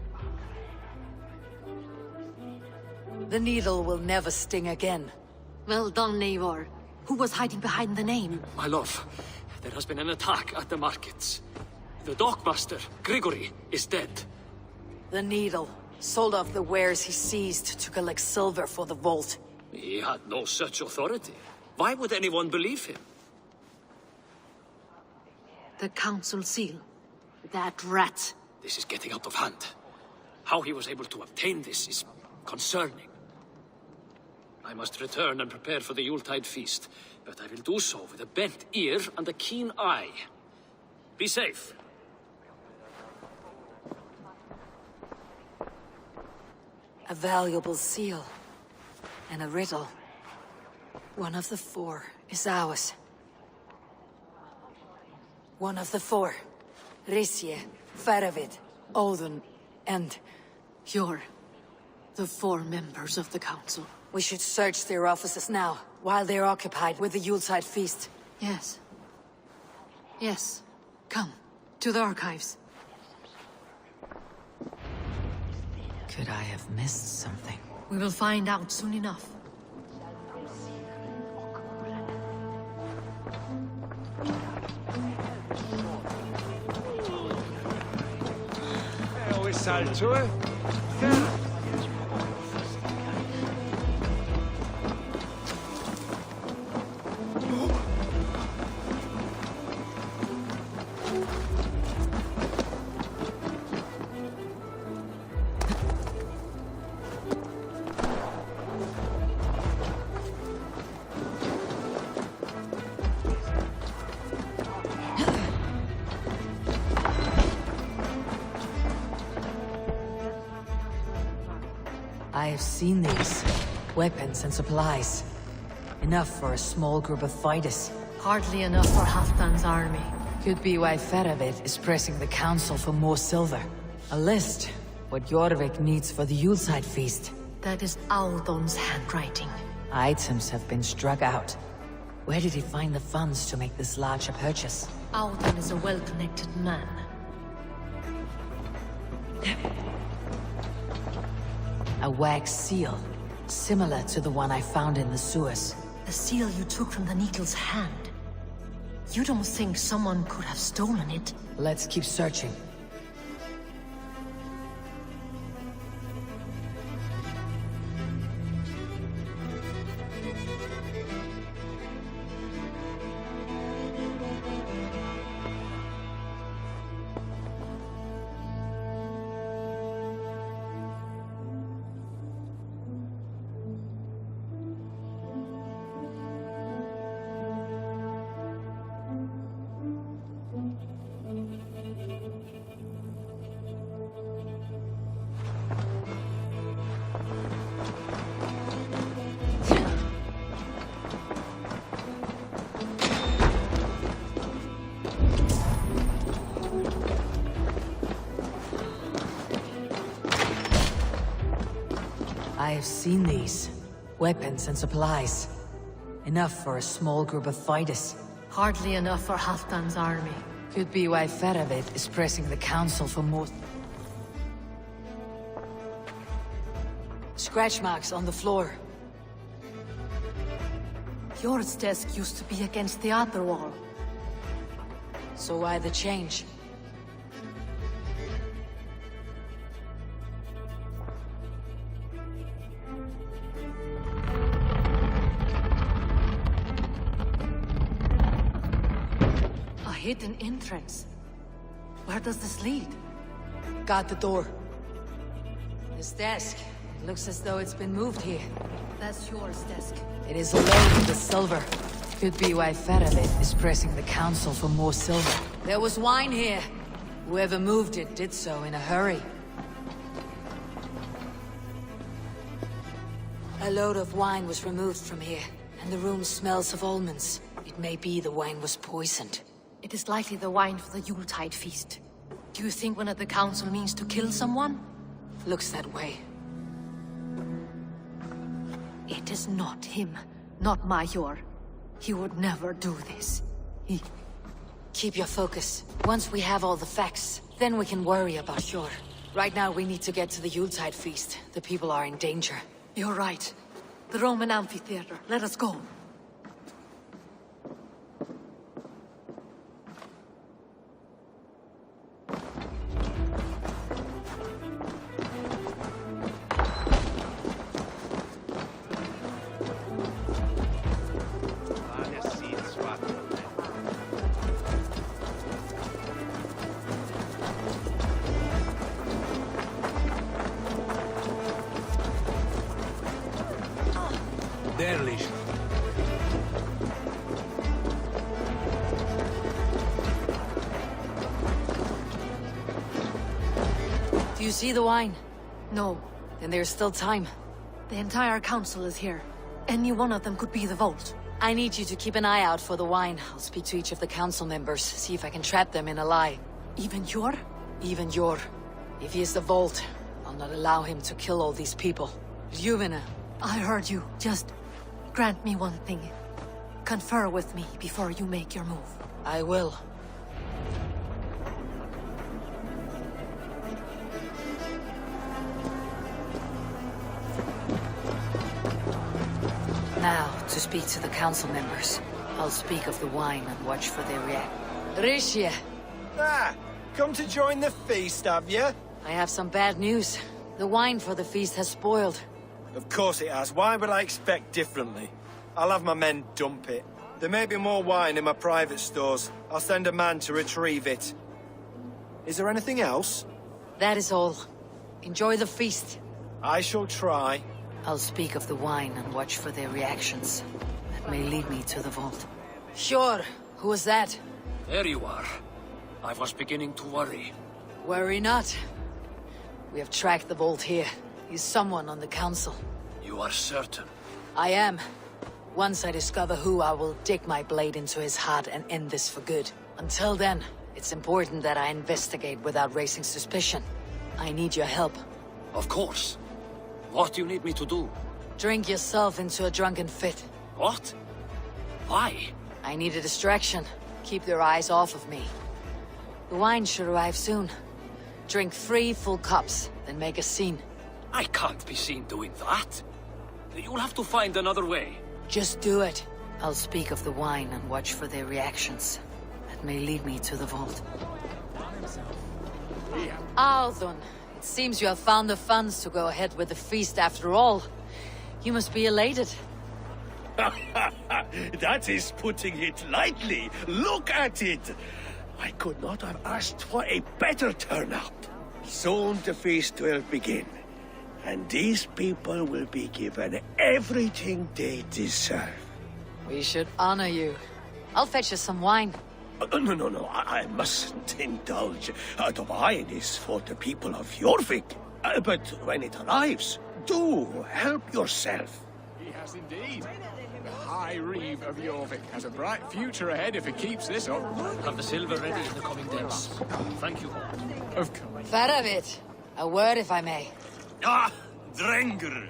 The needle will never sting again. Well done, Eivor. Who was hiding behind the name? My love, there has been an attack at the markets. The dockmaster, Grigory, is dead. The needle sold off the wares he seized to collect silver for the vault. He had no such authority. Why would anyone believe him? The council seal. That rat. This is getting out of hand. How he was able to obtain this is concerning. I must return and prepare for the Yuletide feast, but I will do so with a bent ear and a keen eye. Be safe. A valuable seal. And a riddle. One of the four is ours. One of the four. Risie, Faravid, Odin, and... You're the four members of the council. We should search their offices now, while they're occupied with the Yuletide feast. Yes. Yes. Come, to the archives. Could I have missed something? We will find out soon enough. Salto, eh? I have seen these. Weapons and supplies. Enough for a small group of fighters. Hardly enough for Halfdan's army. Could be why Faravid is pressing the council for more silver. A list. What Jorvik needs for the Yuletide feast. That is Aldon's handwriting. Items have been struck out. Where did he find the funds to make this larger purchase? Aldon is a well-connected man. A wax seal. Similar to the one I found in the sewers. The seal you took from the needle's hand. You don't think someone could have stolen it? Let's keep searching. I have seen these. Weapons and supplies. Enough for a small group of fighters. Hardly enough for Halfdan's army. Could be why Faravid is pressing the council for more... Scratch marks on the floor. Yours desk used to be against the other wall. So why the change? A hidden entrance. Where does this lead? Guard the door. This desk. It looks as though it's been moved here. That's yours desk. It is loaded with silver. Could be why Faravid is pressing the council for more silver. There was wine here. Whoever moved it did so in a hurry. A load of wine was removed from here, and the room smells of almonds. It may be the wine was poisoned. It is likely the wine for the Yuletide feast. Do you think one of the council means to kill someone? Looks that way. It is not him, not Major. He would never do this. Keep your focus. Once we have all the facts, then we can worry about Hjor. Right now we need to get to the Yuletide feast. The people are in danger. You're right. The Roman amphitheater. Let us go. Do you see the wine? No. Then there's still time. The entire council is here. Any one of them could be the vault. I need you to keep an eye out for the wine. I'll speak to each of the council members, see if I can trap them in a lie. Even Hjor? Even Hjor. If he is the vault, I'll not allow him to kill all these people. Juvena. I heard you. Just grant me one thing. Confer with me before you make your move. I will. Now, to speak to the council members. I'll speak of the wine and watch for their reaction. Rishia! Ah! Come to join the feast, have you? I have some bad news. The wine for the feast has spoiled. Of course it has. Why would I expect differently? I'll have my men dump it. There may be more wine in my private stores. I'll send a man to retrieve it. Is there anything else? That is all. Enjoy the feast. I shall try. I'll speak of the wine and watch for their reactions. That may lead me to the vault. Sure. Who was that? There you are. I was beginning to worry. Worry not. We have tracked the vault here. He's someone on the council. You are certain? I am. Once I discover who, I will dig my blade into his heart and end this for good. Until then, it's important that I investigate without raising suspicion. I need your help. Of course. What do you need me to do? Drink yourself into a drunken fit. What? Why? I need a distraction. Keep their eyes off of me. The wine should arrive soon. Drink 3 full cups, then make a scene. I can't be seen doing that. You'll have to find another way. Just do it. I'll speak of the wine and watch for their reactions. That may lead me to the vault. Althun, it seems you have found the funds to go ahead with the feast after all. You must be elated. That is putting it lightly. Look at it. I could not have asked for a better turnout. Soon the feast will begin. And these people will be given everything they deserve. We should honor you. I'll fetch you some wine. No, I mustn't indulge. The wine is for the people of Jorvik. But when it arrives, do help yourself. He has indeed. The High Reeve of Jorvik has a bright future ahead if it keeps this up. Have the silver ready in the coming days. Thank you. Of course. Faravit, a word if I may. Ah, Drenger.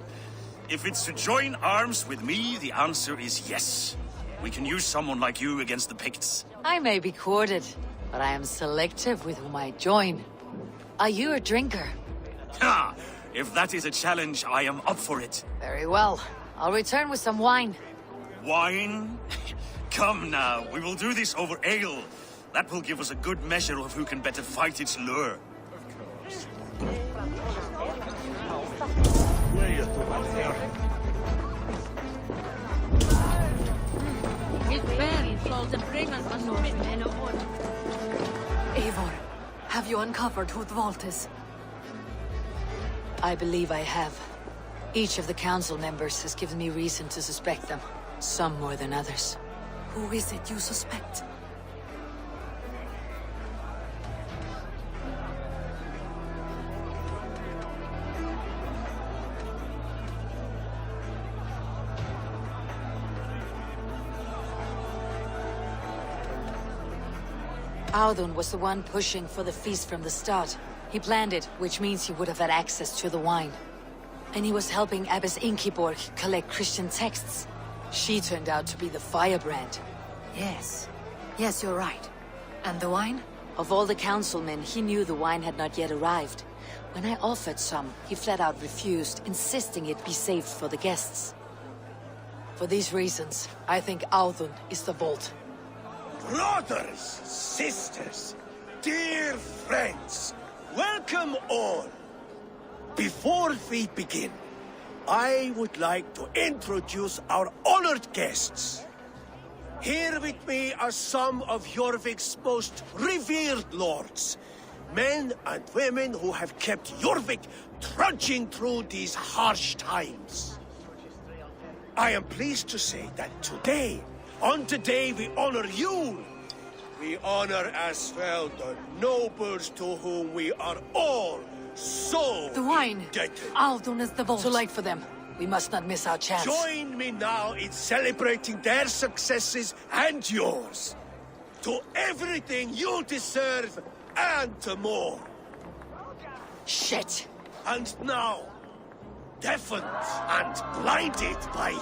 If it's to join arms with me, the answer is yes. We can use someone like you against the Picts. I may be courted, but I am selective with whom I join. Are you a drinker? Ha! If that is a challenge, I am up for it. Very well. I'll return with some wine. Wine? Come now, we will do this over ale. That will give us a good measure of who can better fight its lure. Eivor, have you uncovered who the vault is? I believe I have. Each of the council members has given me reason to suspect them. Some more than others. Who is it you suspect? Audun was the one pushing for the feast from the start. He planned it, which means he would have had access to the wine. And he was helping Abbess Ingeborg collect Christian texts. She turned out to be the firebrand. Yes. Yes, you're right. And the wine? Of all the councilmen, he knew the wine had not yet arrived. When I offered some, he flat out refused, insisting it be saved for the guests. For these reasons, I think Audun is the vault. Brothers, sisters, dear friends, welcome all. Before we begin, I would like to introduce our honored guests. Here with me are some of Jorvik's most revered lords. Men and women who have kept Jorvik trudging through these harsh times. I am pleased to say that today, on today we honor you. We honor as well the nobles to whom we are all so The wine! indebted. Audun is the vault. Too late for them. We must not miss our chance. Join me now in celebrating their successes and yours. To everything you deserve and more. Shit! And now, deafened and blinded by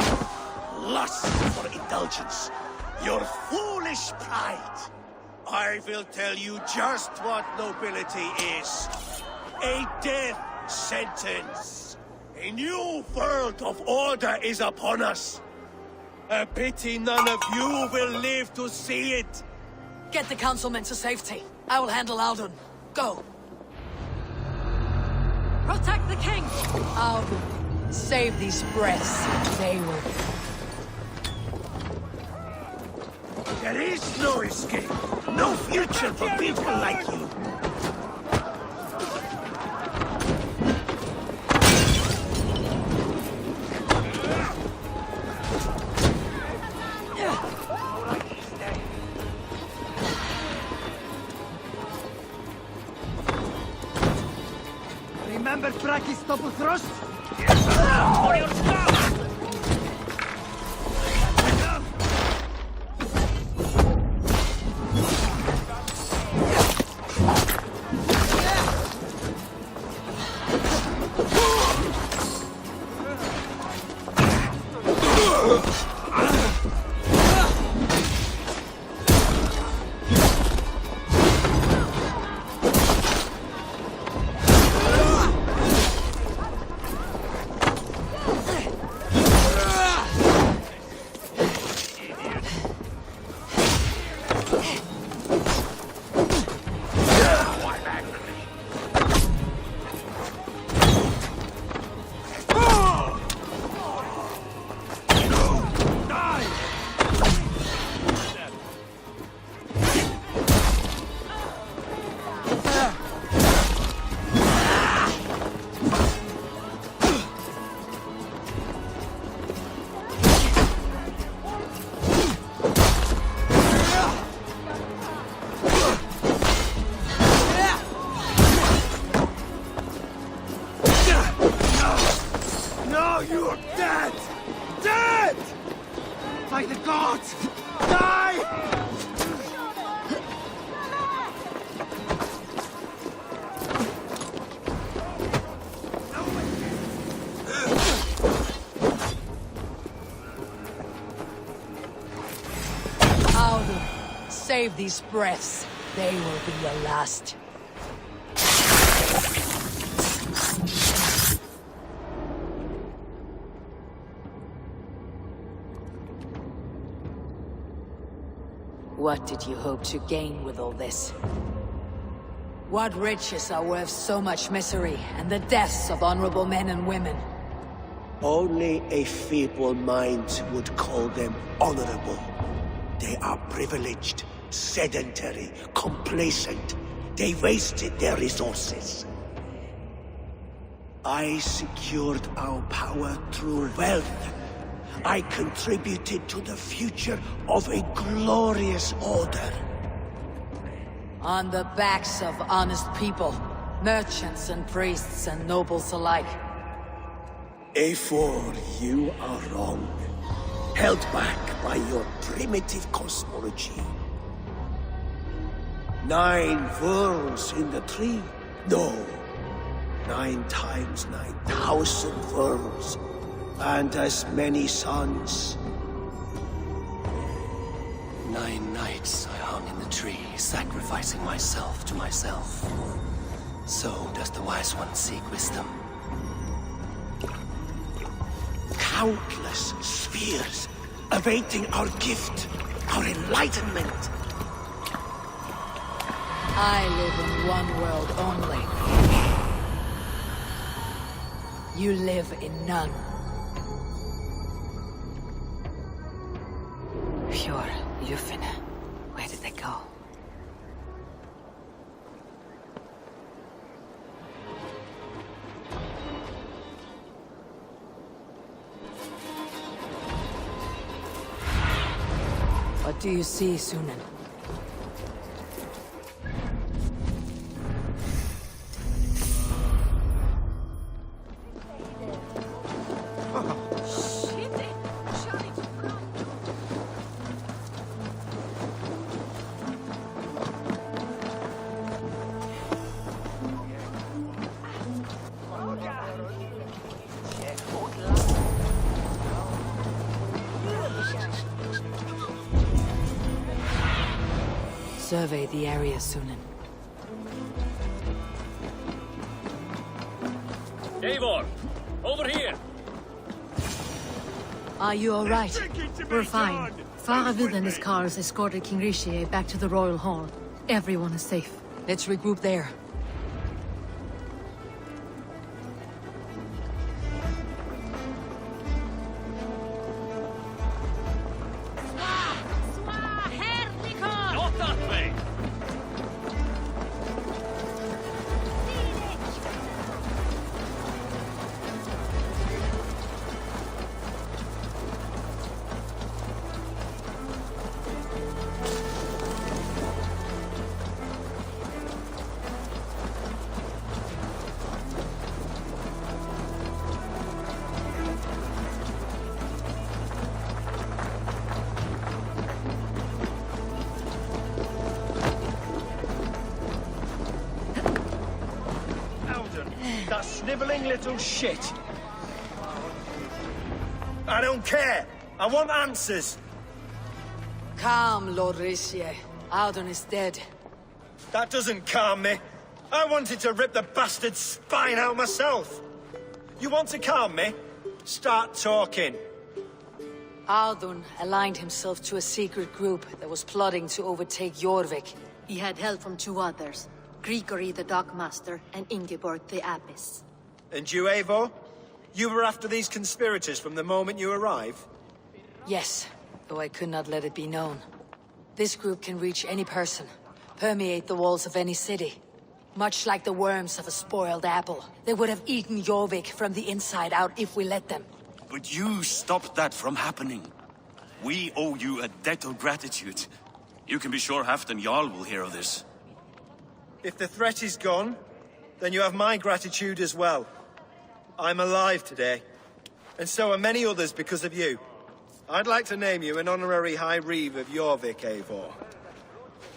lust for indulgence, your foolish pride, I will tell you just what nobility is. A death sentence. A new world of order is upon us. A pity none of you will live to see it. Get the councilmen to safety. I will handle Audun. Go! Protect the king! Audun, save these breaths. They will... There is no escape. No future for people like you. Remember Fraki's double thrust? For your stuff! You're dead! Dead! By the gods! Die! Audun, save these breaths. They will be your last. What did you hope to gain with all this? What riches are worth so much misery and the deaths of honorable men and women? Only a feeble mind would call them honorable. They are privileged, sedentary, complacent. They wasted their resources. I secured our power through wealth. I contributed to the future of a glorious order. On the backs of honest people, merchants and priests and nobles alike. Eivor, you are wrong. Held back by your primitive cosmology. 9 worlds in the tree? No. 9 times 9,000 worlds. And as many suns. 9 nights I hung in the tree, sacrificing myself to myself. So does the Wise One seek wisdom. Countless spheres, awaiting our gift, our enlightenment. I live in one world only. You live in none. Pure, Lufin. Where did they go? What do you see, Sunan? Survey the area, Sunan. Eivor! Over here! Are you all right? We're fine. Faravid and his cars escorted King Rishi back to the Royal Hall. Everyone is safe. Let's regroup there. Not that way! That sniveling little shit. I don't care. I want answers. Calm, Lord Rishi. Audun is dead. That doesn't calm me. I wanted to rip the bastard's spine out myself. You want to calm me? Start talking. Audun aligned himself to a secret group that was plotting to overtake Jorvik. He had help from 2 others. Grigory the Dockmaster and Ingeborg the Abbess. And you, Eivor? You were after these conspirators from the moment you arrived? Yes, though I could not let it be known. This group can reach any person, permeate the walls of any city. Much like the worms of a spoiled apple, they would have eaten Jorvik from the inside out if we let them. But you stopped that from happening. We owe you a debt of gratitude. You can be sure Halfdan Jarl will hear of this. If the threat is gone, then you have my gratitude as well. I'm alive today, and so are many others because of you. I'd like to name you an honorary High Reeve of Jorvik, Eivor.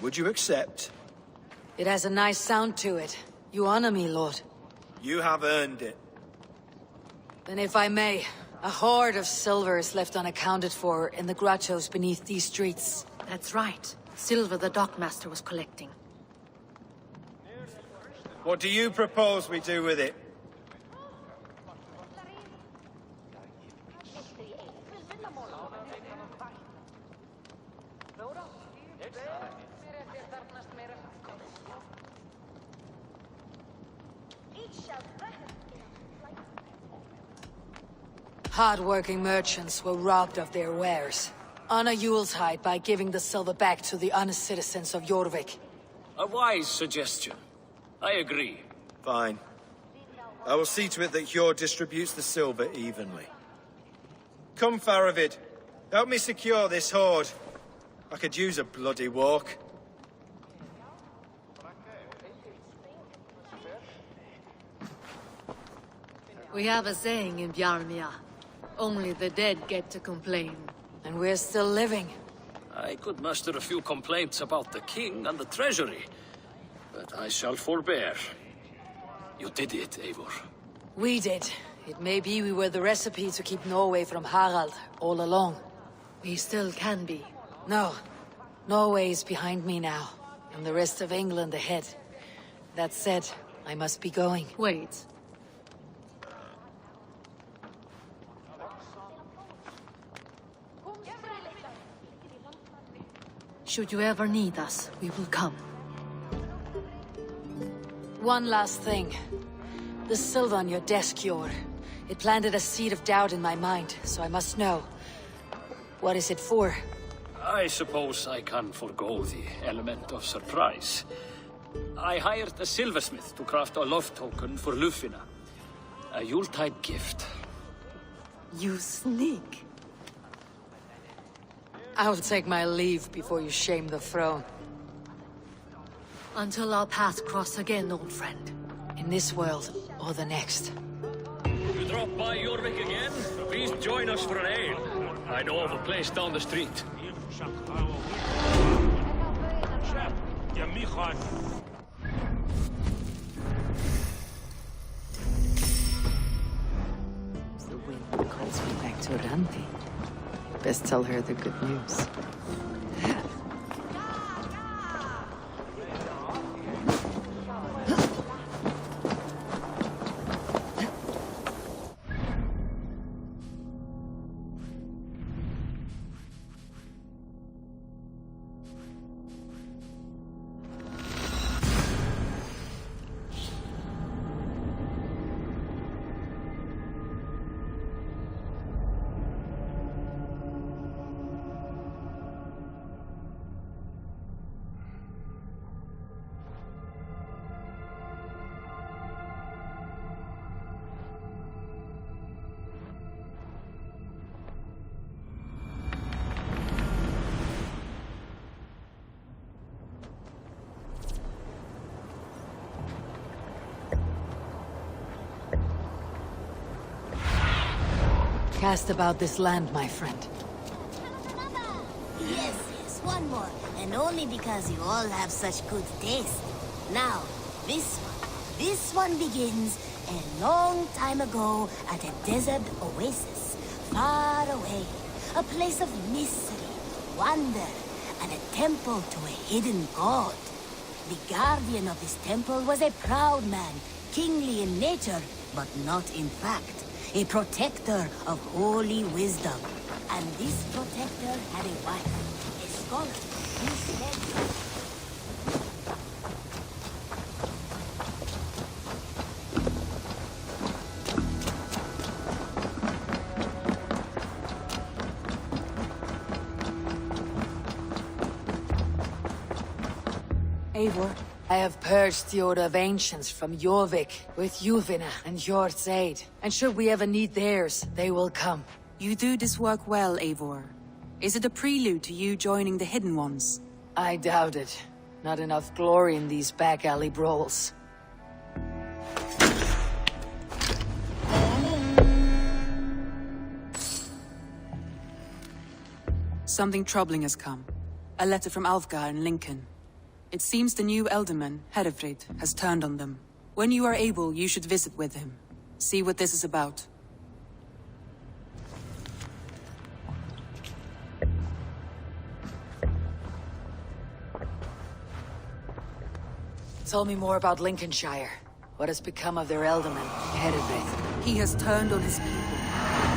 Would you accept? It has a nice sound to it. You honor me, Lord. You have earned it. Then if I may, a hoard of silver is left unaccounted for in the grottos beneath these streets. That's right. Silver the Dockmaster was collecting. What do you propose we do with it? Hard-working merchants were robbed of their wares. Honor Yuletide by giving the silver back to the honest citizens of Jorvik. A wise suggestion. I agree. Fine. I will see to it that Hjord distributes the silver evenly. Come, Faravid. Help me secure this hoard. I could use a bloody walk. We have a saying in Bjarmia. Only the dead get to complain. And we're still living. I could muster a few complaints about the king and the treasury, but I shall forbear. You did it, Eivor. We did. It may be we were the recipe to keep Norway from Harald all along. We still can be. No. Norway is behind me now, and the rest of England ahead. That said, I must be going. Wait. Should you ever need us, we will come. One last thing. The silver on your desk, Hjord. It planted a seed of doubt in my mind, so I must know. What is it for? I suppose I can forgo the element of surprise. I hired a silversmith to craft a love token for Lufina. A Yuletide gift. You sneak. I'll take my leave before you shame the throne. Until our paths cross again, old friend. In this world, or the next. You drop by Jorvik again? Please join us for an ale. I know of a place down the street. The wind calls me back to Randi. Best tell her the good news. Cast about this land, my friend. Yes, yes, one more. And only because you all have such good taste. Now, this one begins a long time ago at a desert oasis, far away. A place of mystery, wonder, and a temple to a hidden god. The guardian of this temple was a proud man, kingly in nature, but not in fact. A protector of holy wisdom. And this protector had a wife, a scholar, who said... Eivor, I have purged the Order of Ancients from Jorvik with Yuvina and Hjord's aid. And should we ever need theirs, they will come. You do this work well, Eivor. Is it a prelude to you joining the Hidden Ones? I doubt it. Not enough glory in these back alley brawls. Something troubling has come. A letter from Alfgar in Lincoln. It seems the new Elderman, Herefrid, has turned on them. When you are able, you should visit with him. See what this is about. Tell me more about Lincolnshire. What has become of their Elderman, Herefrid? He has turned on his people.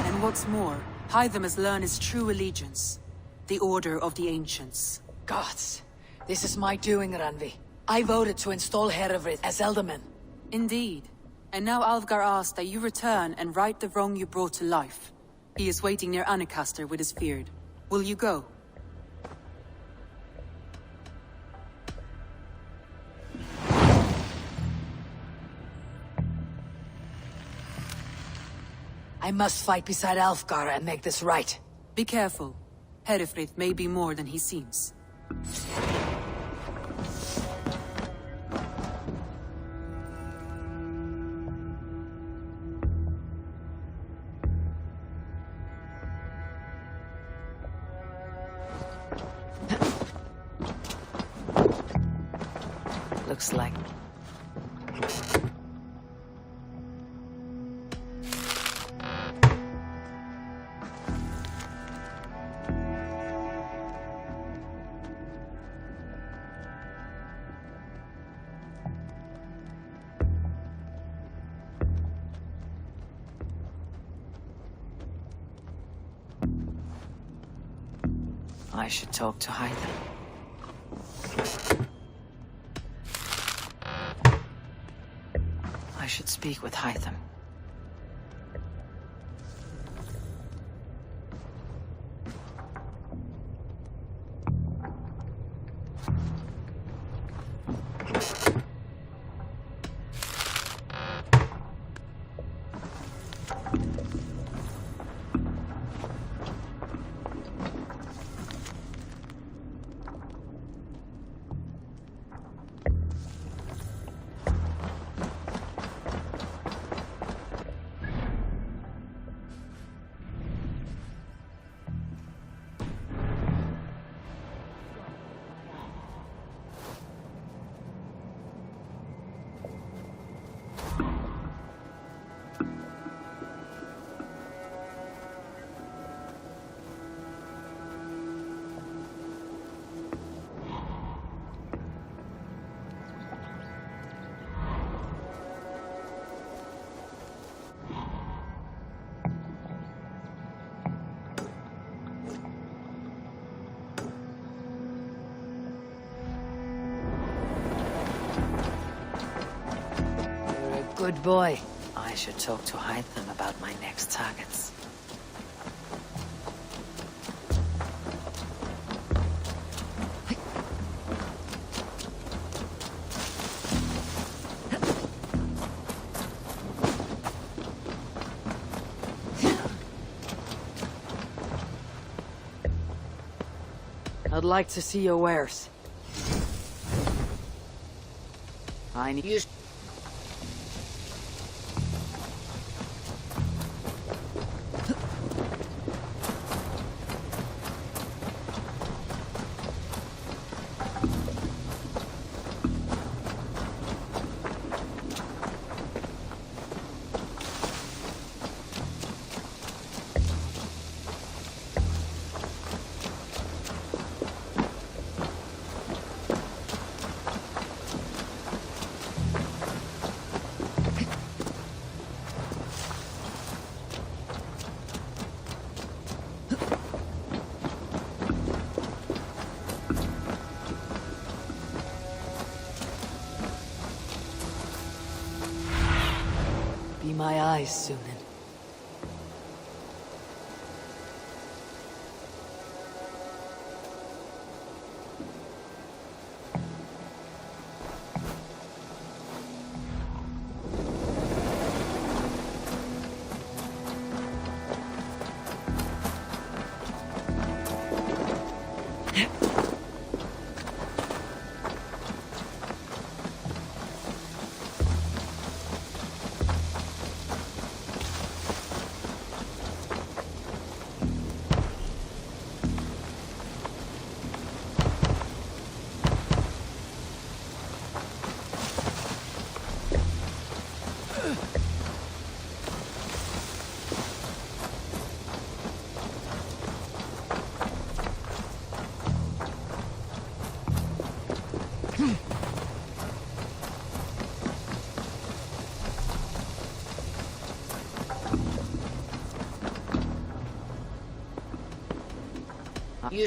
And what's more, Hytham has learned his true allegiance. The Order of the Ancients. Gods. This is my doing, Ranvi. I voted to install Herefrid as Elderman. Indeed. And now Alfgar asks that you return and right the wrong you brought to life. He is waiting near Ancaster with his beard. Will you go? I must fight beside Alfgar and make this right. Be careful. Herefrith may be more than he seems. Looks like... I should talk to Hytham. I should speak with Hytham. Good boy. I should talk to Hytham about my next targets. I'd like to see your wares. I need you. Be my eyes, Sunan. You...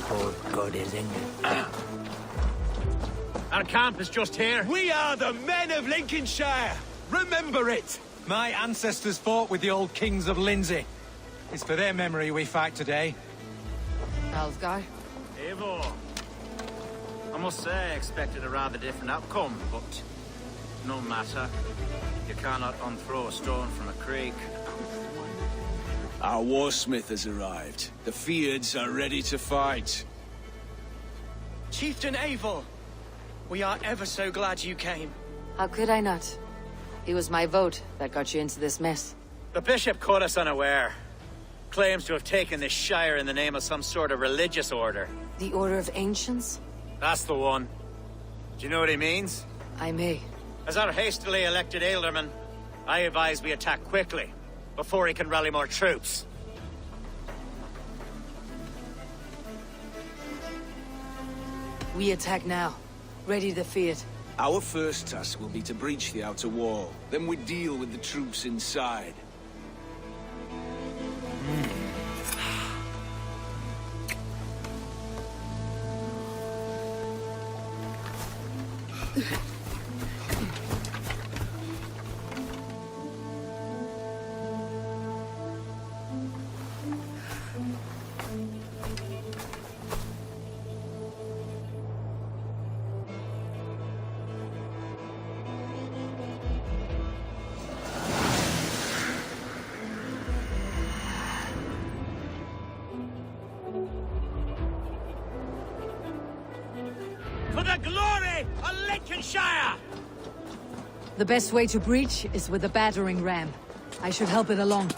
poor god is England. Our camp is just here. We are the men of Lincolnshire! Remember it! My ancestors fought with the old kings of Lindsey. It's for their memory we fight today. Alfgar? Eivor. I must say I expected a rather different outcome, but no matter. You cannot unthrow a stone from a creek. Our warsmith has arrived. The Feards are ready to fight. Chieftain Eivor, we are ever so glad you came. How could I not? It was my vote that got you into this mess. The bishop caught us unaware. Claims to have taken this shire in the name of some sort of religious order. The Order of Ancients? That's the one. Do you know what he means? I may. As our hastily elected alderman, I advise we attack quickly, before he can rally more troops. We attack now. Ready to defeat. Our first task will be to breach the outer wall. Then we deal with the troops inside. For the glory of Lincolnshire! The best way to breach is with a battering ram. I should help it along.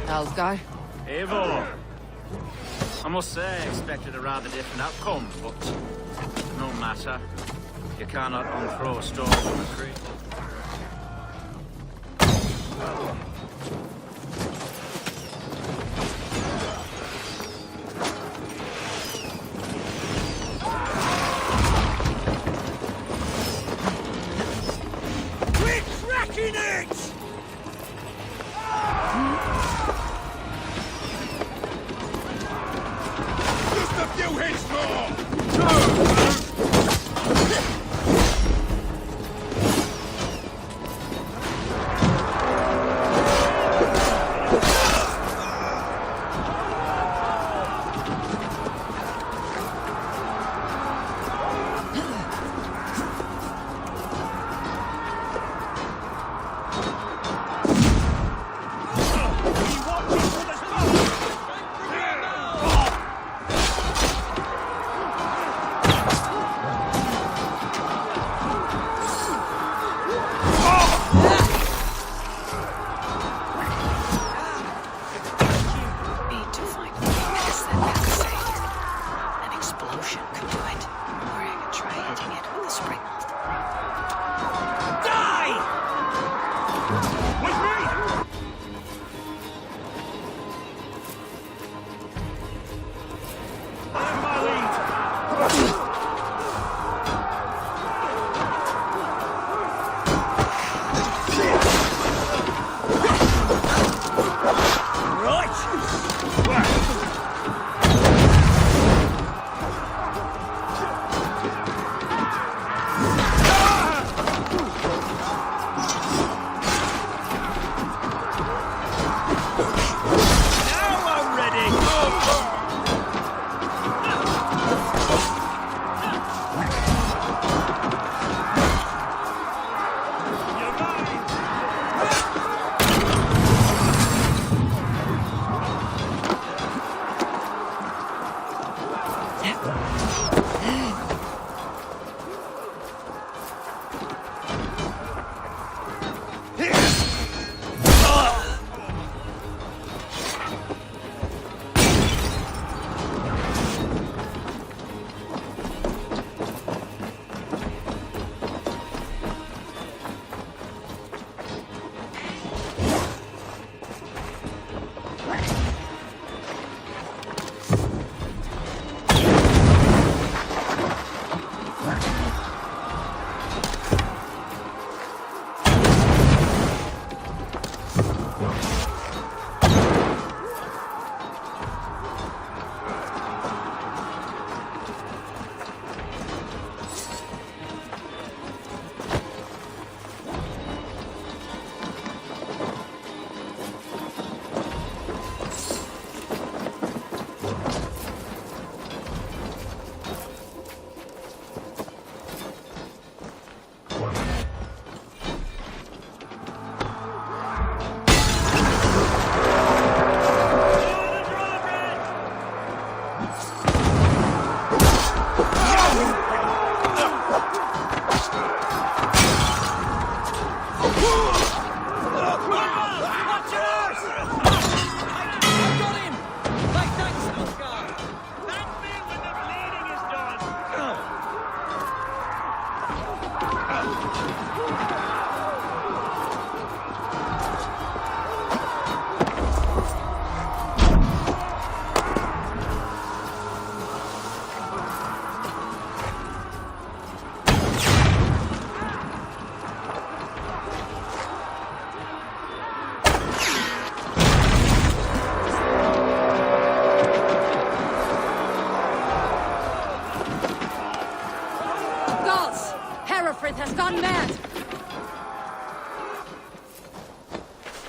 Alfgar? Eivor. I must say I expected a rather different outcome, but no matter. You cannot unthrow a stone from a creek. We're cracking it! Just a few hits more!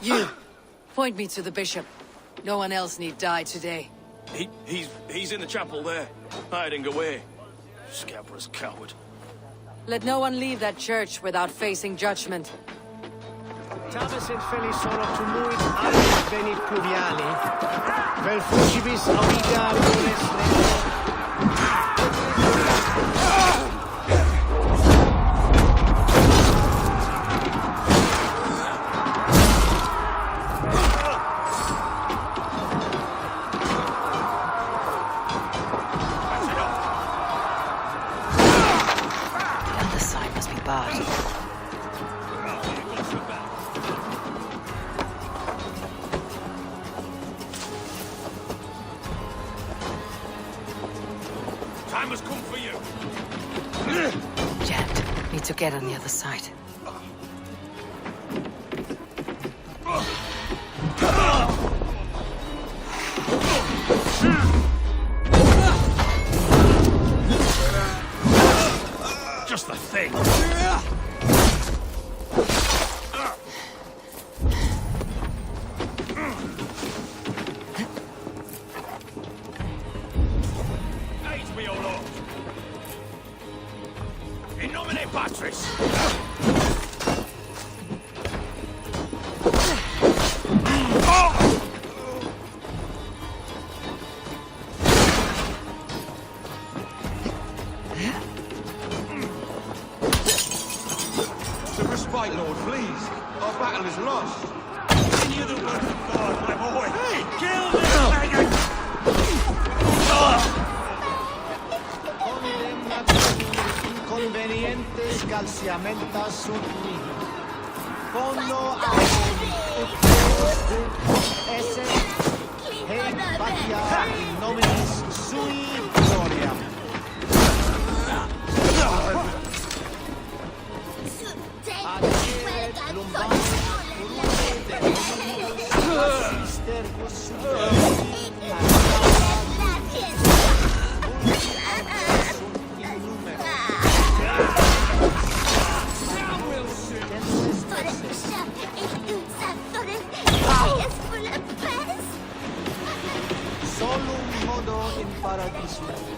You! Point me to the bishop. No one else need die today. He's in the chapel there, hiding away. Scabrous coward. Let no one leave that church without facing judgment. Tavis et felisoro tumuit alis venit pluviali, vel fugibis auiga mures The other side must be barred. Time has come for you. Jet, need to get on the other side. Just the thing. Aid me, O Lord. In nomine Patris. The respite, Lord, please. Our battle is lost. Continue the work of God, my boy. Hey, kill this faggot! inconvenientes calciamentas sunt mihi. Fondo esse hei patia in nominis sui gloriam. Solum modo in paradisum.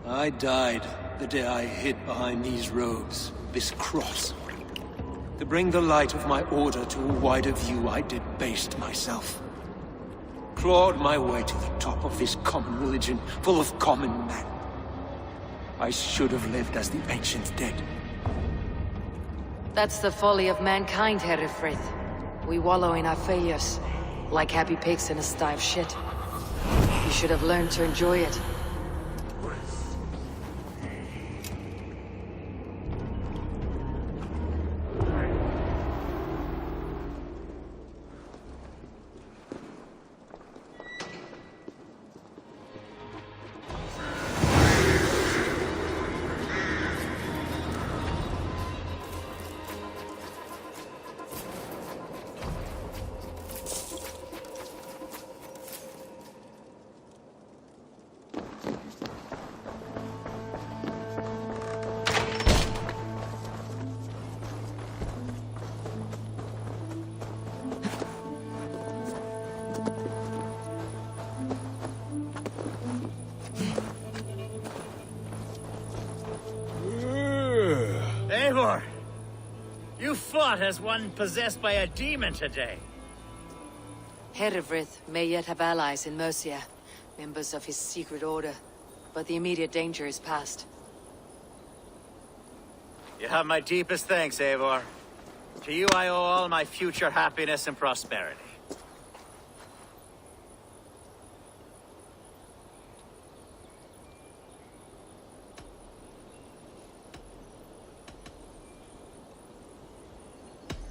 I died the day I hid behind these robes, this cross. To bring the light of my order to a wider view, I debased myself. Clawed my way to the top of this common religion, full of common men. I should have lived as the ancient did. That's the folly of mankind, Herefrith. We wallow in our failures, like happy pigs in a sty of shit. You should have learned to enjoy it. Eivor! You fought as one possessed by a demon today. Herefrith may yet have allies in Mercia, members of his secret order, but the immediate danger is past. You have my deepest thanks, Eivor. To you I owe all my future happiness and prosperity.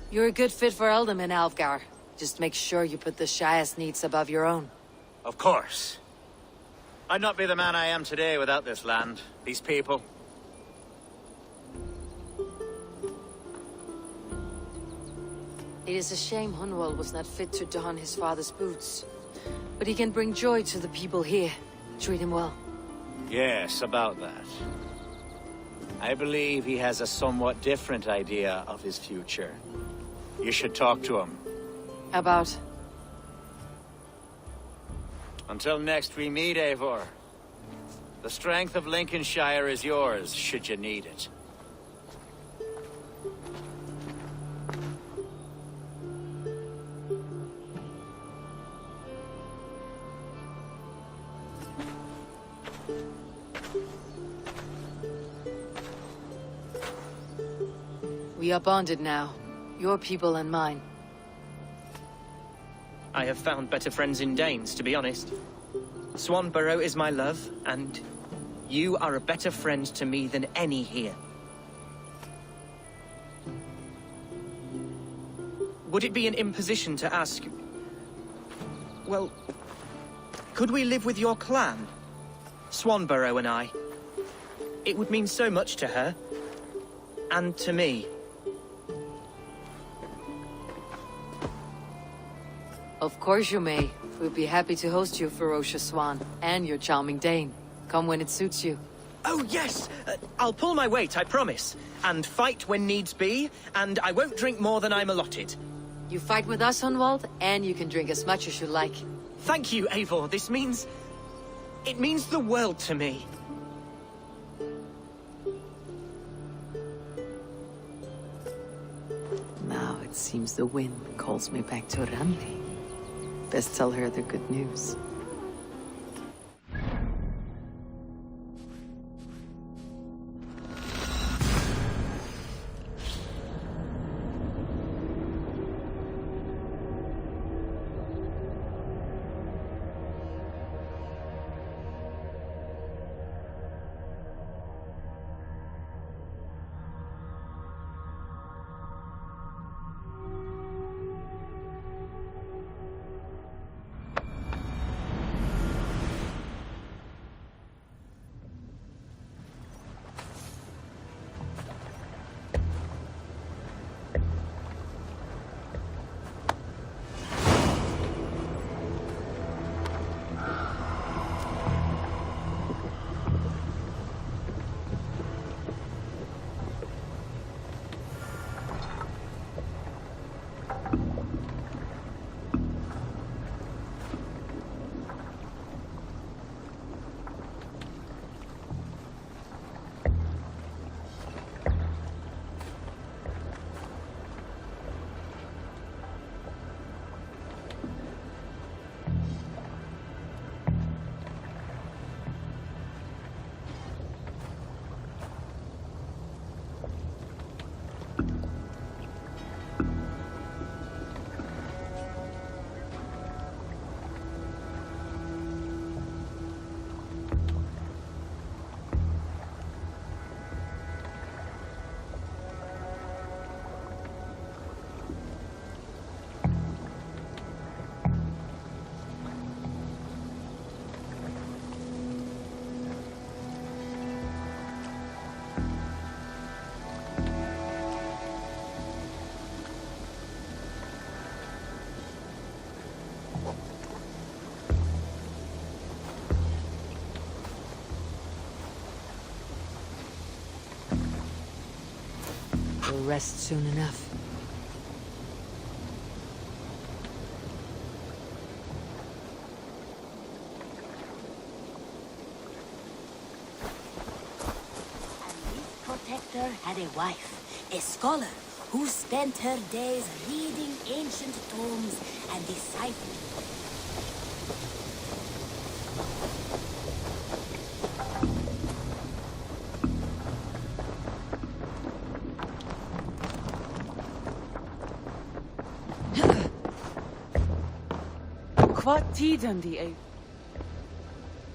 You're a good fit for Ealdorman, Alfgar. Just make sure you put the Shire's needs above your own. Of course. I'd not be the man I am today without this land, these people. It is a shame Hunwald was not fit to don his father's boots. But he can bring joy to the people here. Treat him well. Yes, about that. I believe he has a somewhat different idea of his future. You should talk to him. About? Until next we meet, Eivor. The strength of Lincolnshire is yours, should you need it. We are bonded now. Your people and mine. I have found better friends in Danes, to be honest. Swanborough is my love, and you are a better friend to me than any here. Would it be an imposition to ask... Well, could we live with your clan? Swanborough and I. It would mean so much to her. And to me. Of course you may. We'd be happy to host you, ferocious Swan, and your charming Dane. Come when it suits you. Oh, yes! I'll pull my weight, I promise. And fight when needs be, and I won't drink more than I'm allotted. You fight with us, Hunwald, and you can drink as much as you like. Thank you, Eivor. This means... it means the world to me. Now it seems the wind calls me back to Randi. Best tell her the good news. We'll rest soon enough. Protector had a wife, a scholar, who spent her days reading ancient tomes and deciphering. What tiden die?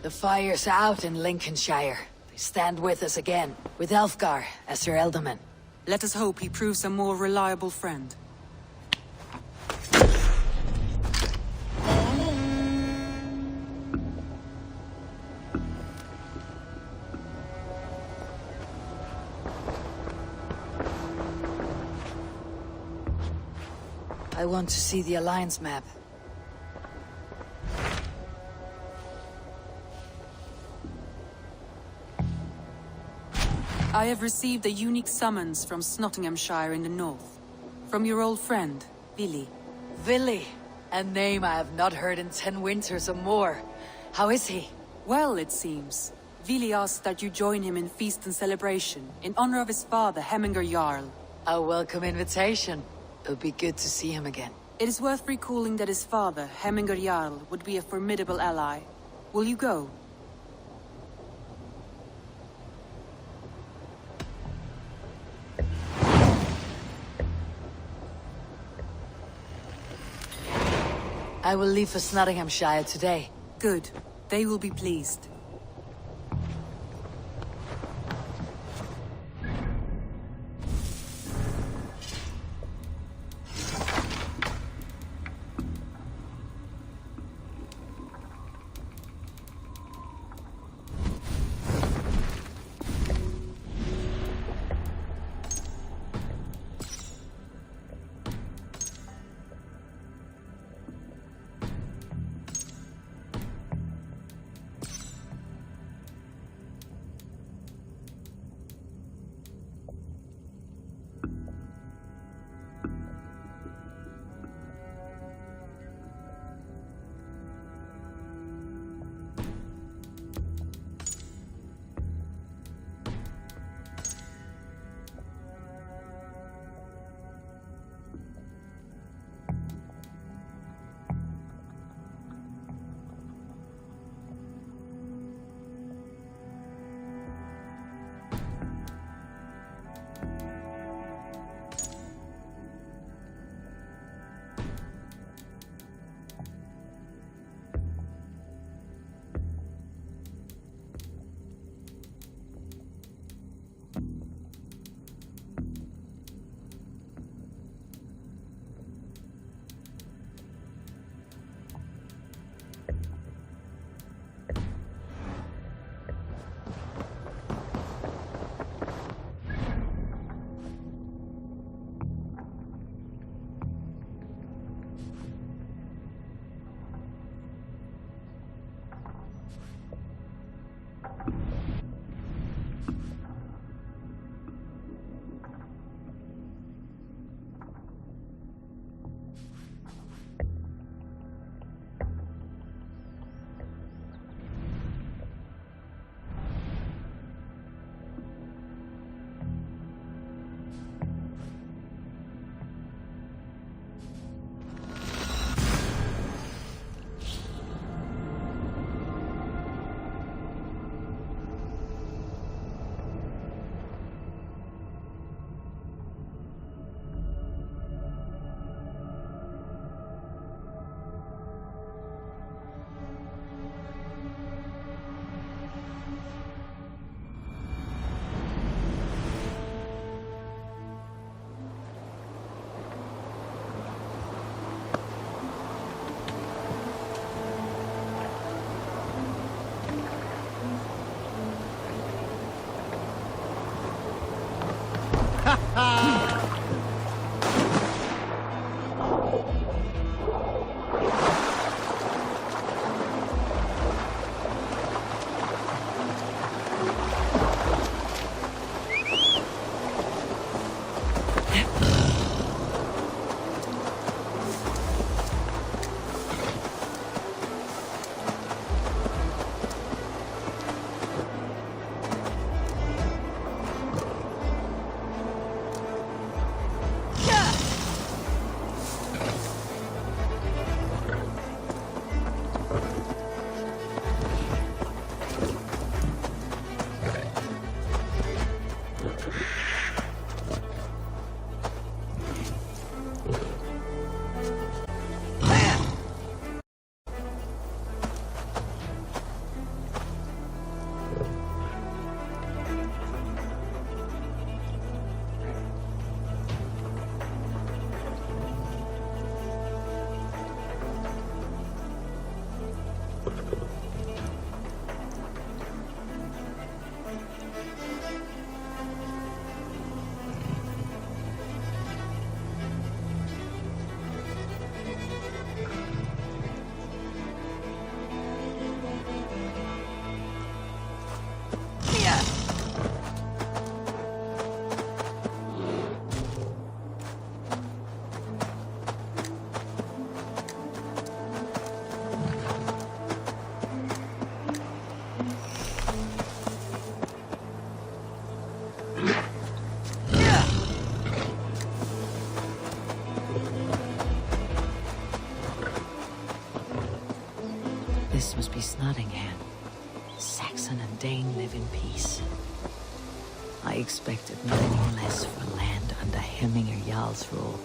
The fire's out in Lincolnshire. They stand with us again, with Elfgar as their ealdorman. Let us hope he proves a more reliable friend. I want to see the Alliance map. I have received a unique summons from Nottinghamshire in the north. From your old friend, Vili. Vili? A name I have not heard in 10 winters or more. How is he? Well, it seems. Vili asked that you join him in feast and celebration, in honor of his father, Hemminger Jarl. A welcome invitation. It'll be good to see him again. It is worth recalling that his father, Hemminger Jarl, would be a formidable ally. Will you go? I will leave for Nottinghamshire today. Good. They will be pleased. must be Snottingham. Saxon and Dane live in peace. I expected nothing less for land under Hemminger Jarl's rule.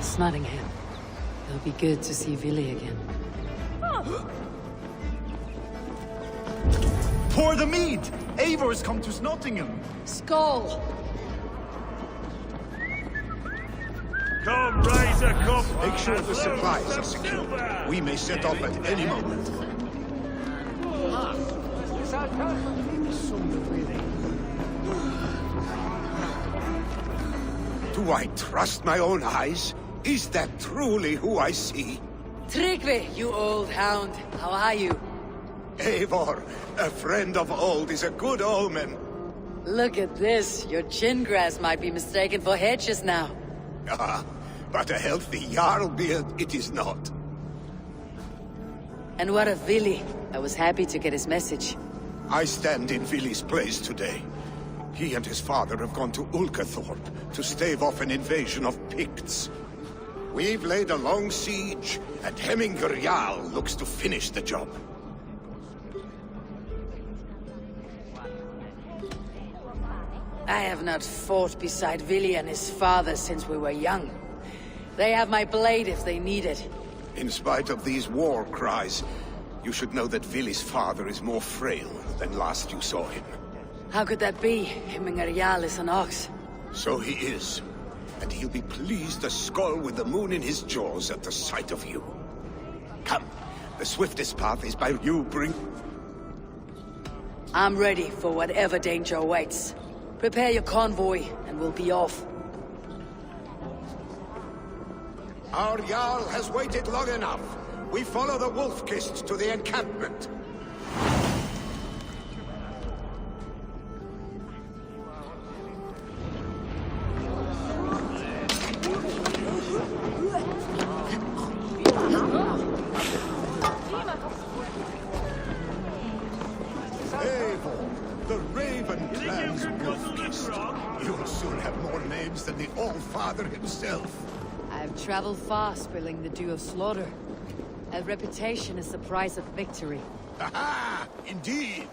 Snottingham. It'll be good to see Vili again. Pour the mead! Eivor's come to Snottingham. Skull! Come, raise a cup. Make sure the supplies are secure. We may set off at any moment. Do I trust my own eyes? Is that truly who I see? Tryggvi, you old hound. How are you? Eivor, a friend of old is a good omen. Look at this. Your chin grass might be mistaken for hedges now. Ah, but a healthy Jarl beard it is not. And what of Vili? I was happy to get his message. I stand in Vili's place today. He and his father have gone to Ulkathorpe to stave off an invasion of Picts. We've laid a long siege, and Hemminger Jarl looks to finish the job. I have not fought beside Vili and his father since we were young. They have my blade if they need it. In spite of these war cries, you should know that Vili's father is more frail than last you saw him. How could that be? Hemminger Jarl is an ox. So he is. And he'll be pleased as Skull with the moon in his jaws at the sight of you. Come, the swiftest path is by you bring... I'm ready for whatever danger awaits. Prepare your convoy, and we'll be off. Our Jarl has waited long enough. We follow the Wolf-Kist to the encampment. The Raven Clan's Wolf-Kist. You'll soon have more names than the All-Father himself. I've traveled far, spilling the dew of slaughter. A reputation is the price of victory. Aha! Indeed!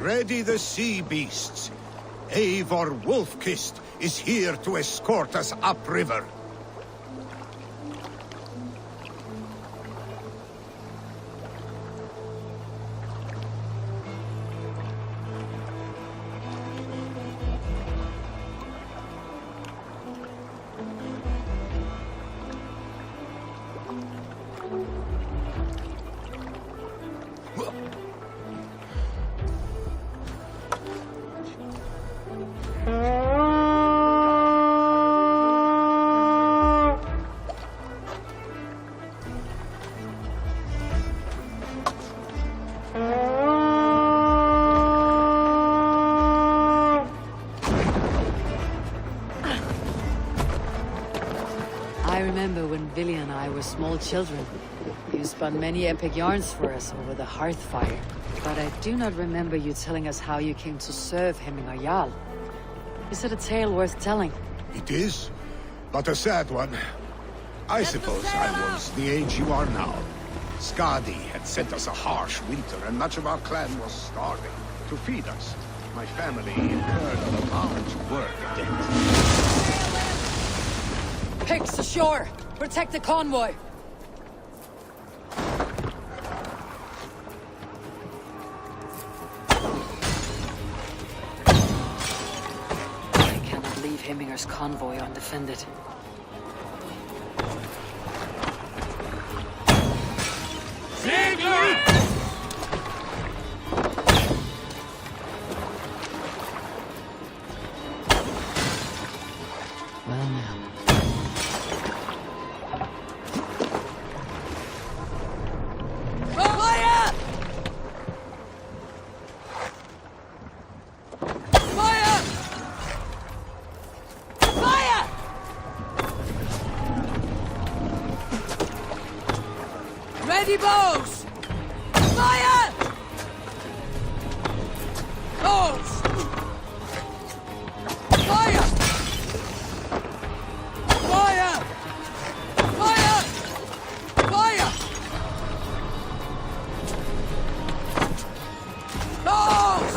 Ready the sea beasts. Eivor Wolf-Kist is here to escort us upriver. I remember when Vili and I were small children. You spun many epic yarns for us over the hearth fire. But I do not remember you telling us how you came to serve Hemminger Jarl. Is it a tale worth telling? It is, but a sad one. I suppose I was the age you are now. Skadi had sent us a harsh winter, and much of our clan was starving. To feed us, my family incurred a large work debt. Picts ashore! Protect the convoy! I cannot leave Hemminger's convoy undefended. Well now, Ready, bows! Fire! Bows! Fire! Fire! Fire! Fire! Bows!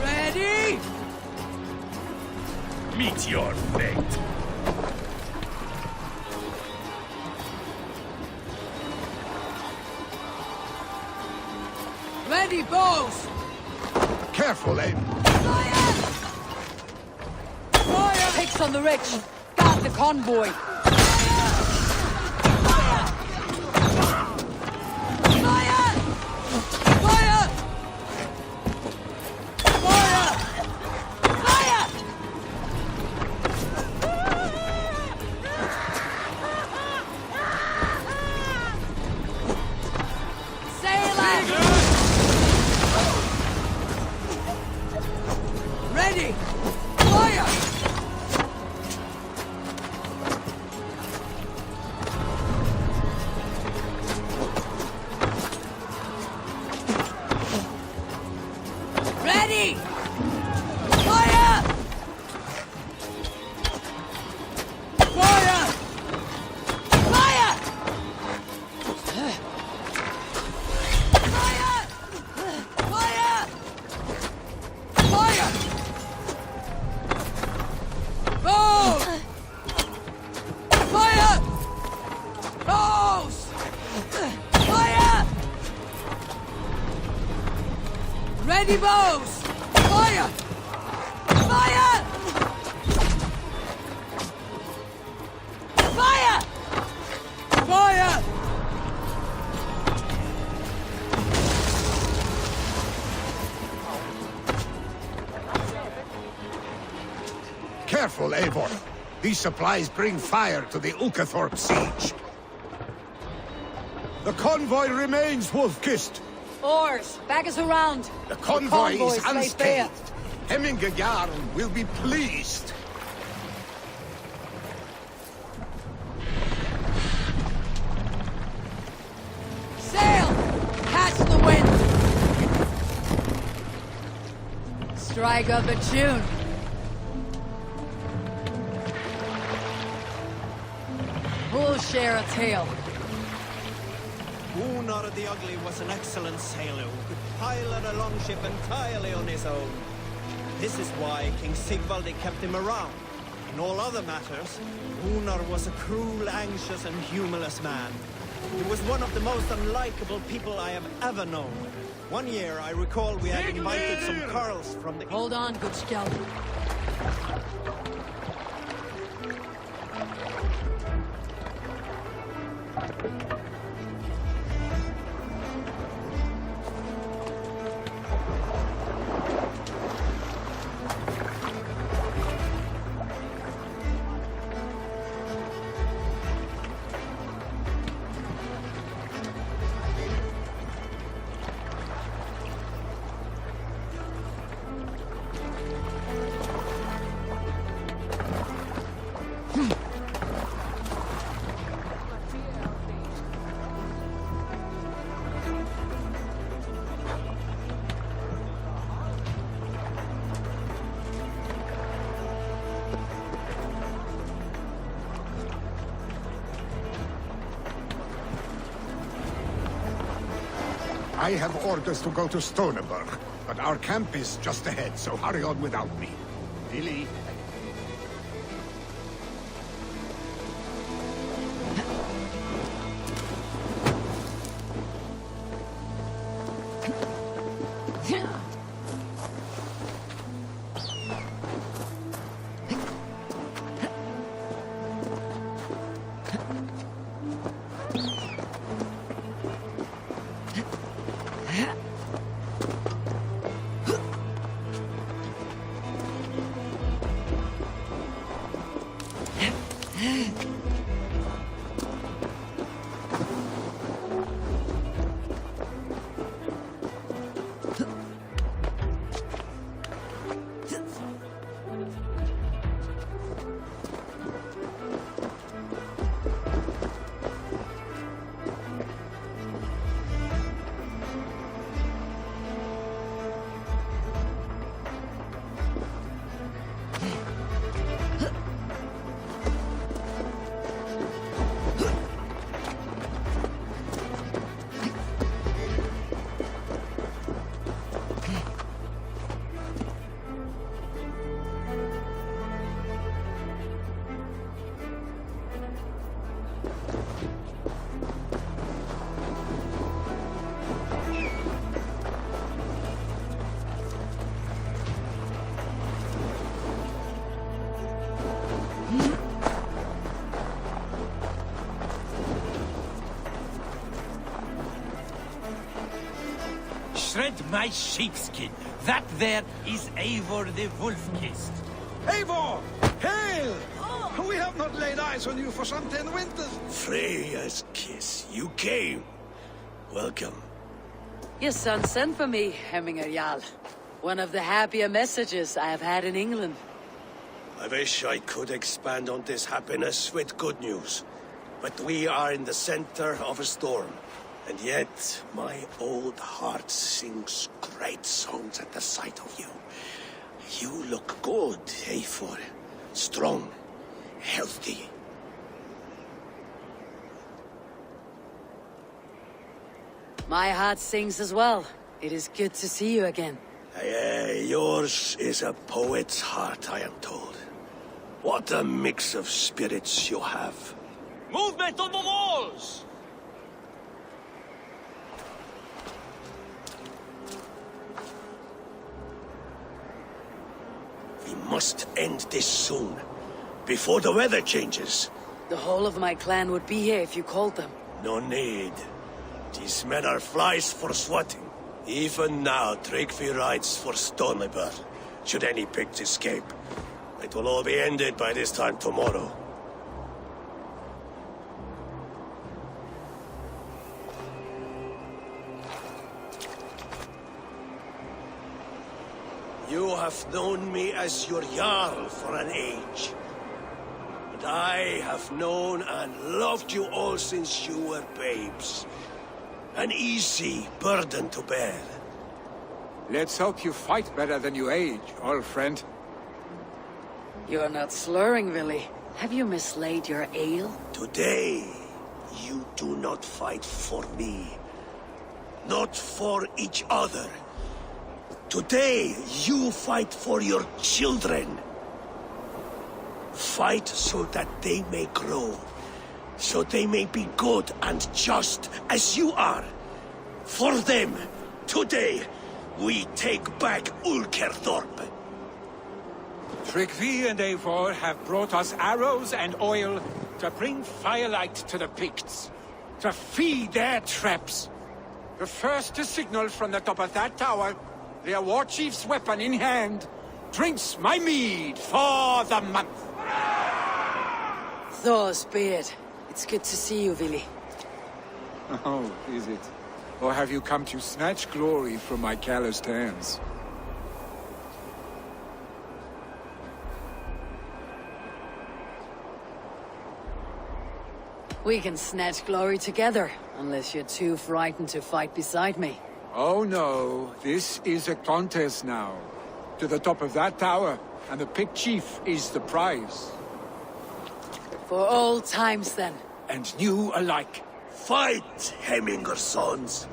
Ready? Meet your fate. Ready, bows! Careful, aim. Fire! Fire! Picks on the rich. Guard the convoy. Fire! Fire! Fire! Sail out! Ready! Fire! Ready! Fire! Fire! Fire! Fire! Fire! Fire! Bows! Fire! Bows! Fire! Ready, bows! Fire! Fire! Fire! Fire! Careful, Eivor. These supplies bring fire to the Ulkathorpe siege. The convoy remains, Wolf-Kissed. Oars, back us around. The convoy is lay fair. unscathed. Hemmingajarl will be pleased. Sail! Catch the wind! Strike up a tune. Who'll share a tale? Gunnar the Ugly was an excellent sailor who could pilot a longship entirely on his own. This is why King Sigvaldi kept him around. In all other matters, Gunnar was a cruel, anxious, and humorless man. He was one of the most unlikable people I have ever known. One year, I recall we had invited some carls from the... Hold on, good scout. I have orders to go to Stoneberg, but our camp is just ahead, so hurry on without me. Billy. my sheepskin. That there is Eivor the Wolf-Kissed. Eivor! Hail! We have not laid eyes on you for some 10 winters. Freya's kiss. You came. Welcome. Your son sent for me, Hemminger Jarl. One of the happier messages I have had in England. I wish I could expand on this happiness with good news. But we are in the center of a storm. And yet, my old heart sings great songs at the sight of you. You look good, Eivor. Strong, healthy. My heart sings as well. It is good to see you again. Yours is a poet's heart, I am told. What a mix of spirits you have. Movement on the walls! We must end this soon, before the weather changes. The whole of my clan would be here if you called them. No need. These men are flies for swatting. Even now, Tryggvi rides for Stonebur, should any picts escape. It will all be ended by this time tomorrow. You have known me as your Jarl for an age. But I have known and loved you all since you were babes. An easy burden to bear. Let's hope you fight better than you age, old friend. You're not slurring, Willy. Have you mislaid your ale? Today, you do not fight for me. Not for each other. Today, you fight for your children. Fight so that they may grow. So they may be good and just as you are. For them, today, we take back Ulkerthorpe. Tryggvi and Eivor have brought us arrows and oil to bring firelight to the Picts, to feed their traps. The first to signal from the top of that tower, their war chief's weapon in hand, drinks my mead for the month. Thor's beard. It's good to see you, Willy. Oh, is it? Or have you come to snatch glory from my calloused hands? We can snatch glory together, unless you're too frightened to fight beside me. Oh no, this is a contest now. To the top of that tower, and the Pict Chief is the prize. For old times, then. And new alike. Fight, Hemminger sons.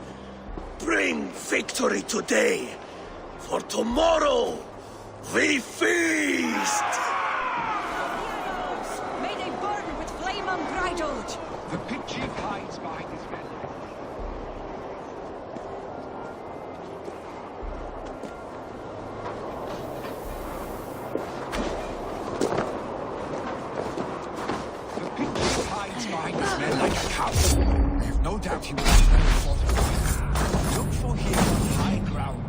Bring victory today. For tomorrow, we feast! May they burn with flame unbridled! The Pict Chief hides behind his men. The Pict Chief hides behind his men like a cow. I have no doubt he will stand before the fire. Look for him on high ground.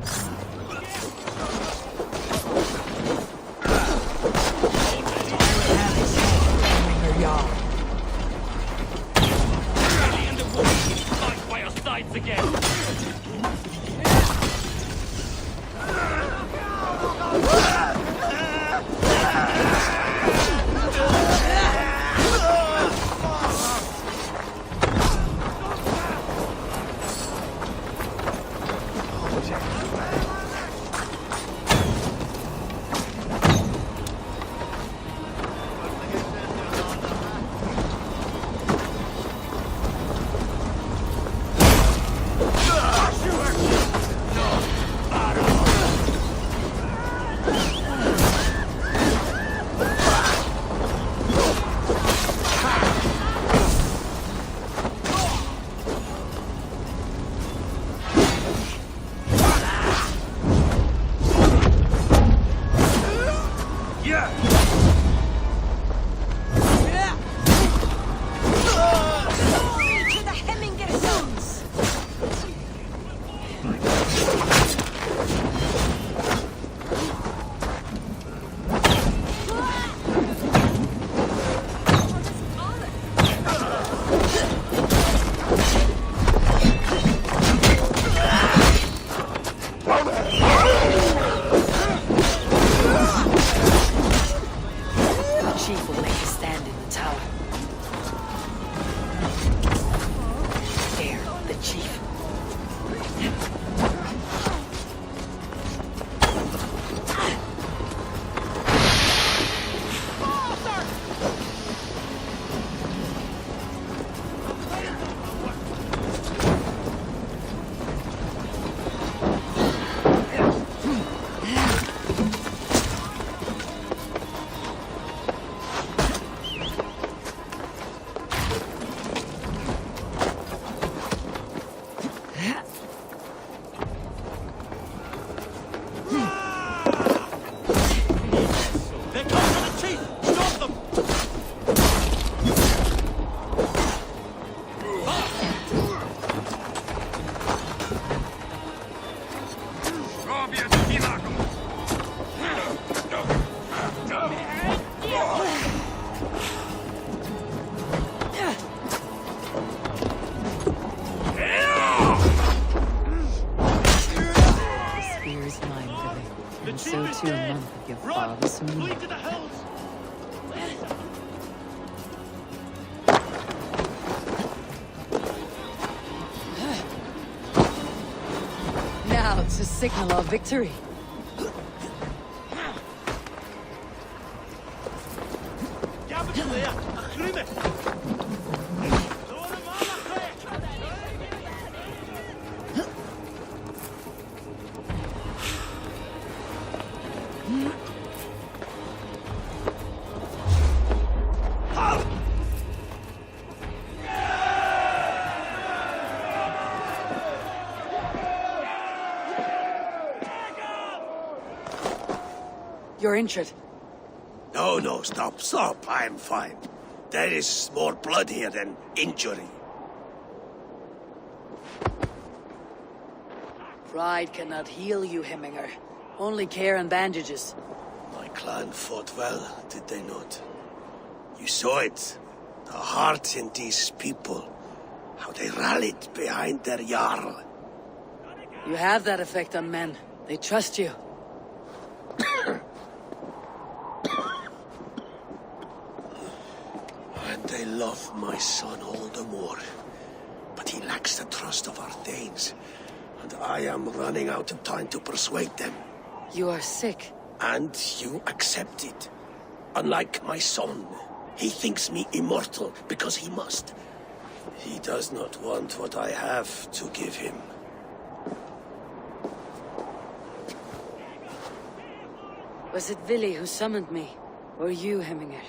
Again. mine, Billy. And so too a month of your father's moon. To the hills! Now to signal our victory. You're injured. No, stop. I'm fine. There is more blood here than injury. Pride cannot heal you, Hemminger. Only care and bandages. My clan fought well, did they not? You saw it. The heart in these people. How they rallied behind their Jarl. You have that effect on men. They trust you. And they love my son all the more. But he lacks the trust of our Thanes. And I am running out of time to persuade them. You are sick. And you accept it. Unlike my son, he thinks me immortal because he must. He does not want what I have to give him. Was it Vili who summoned me? Or you, Hemminger?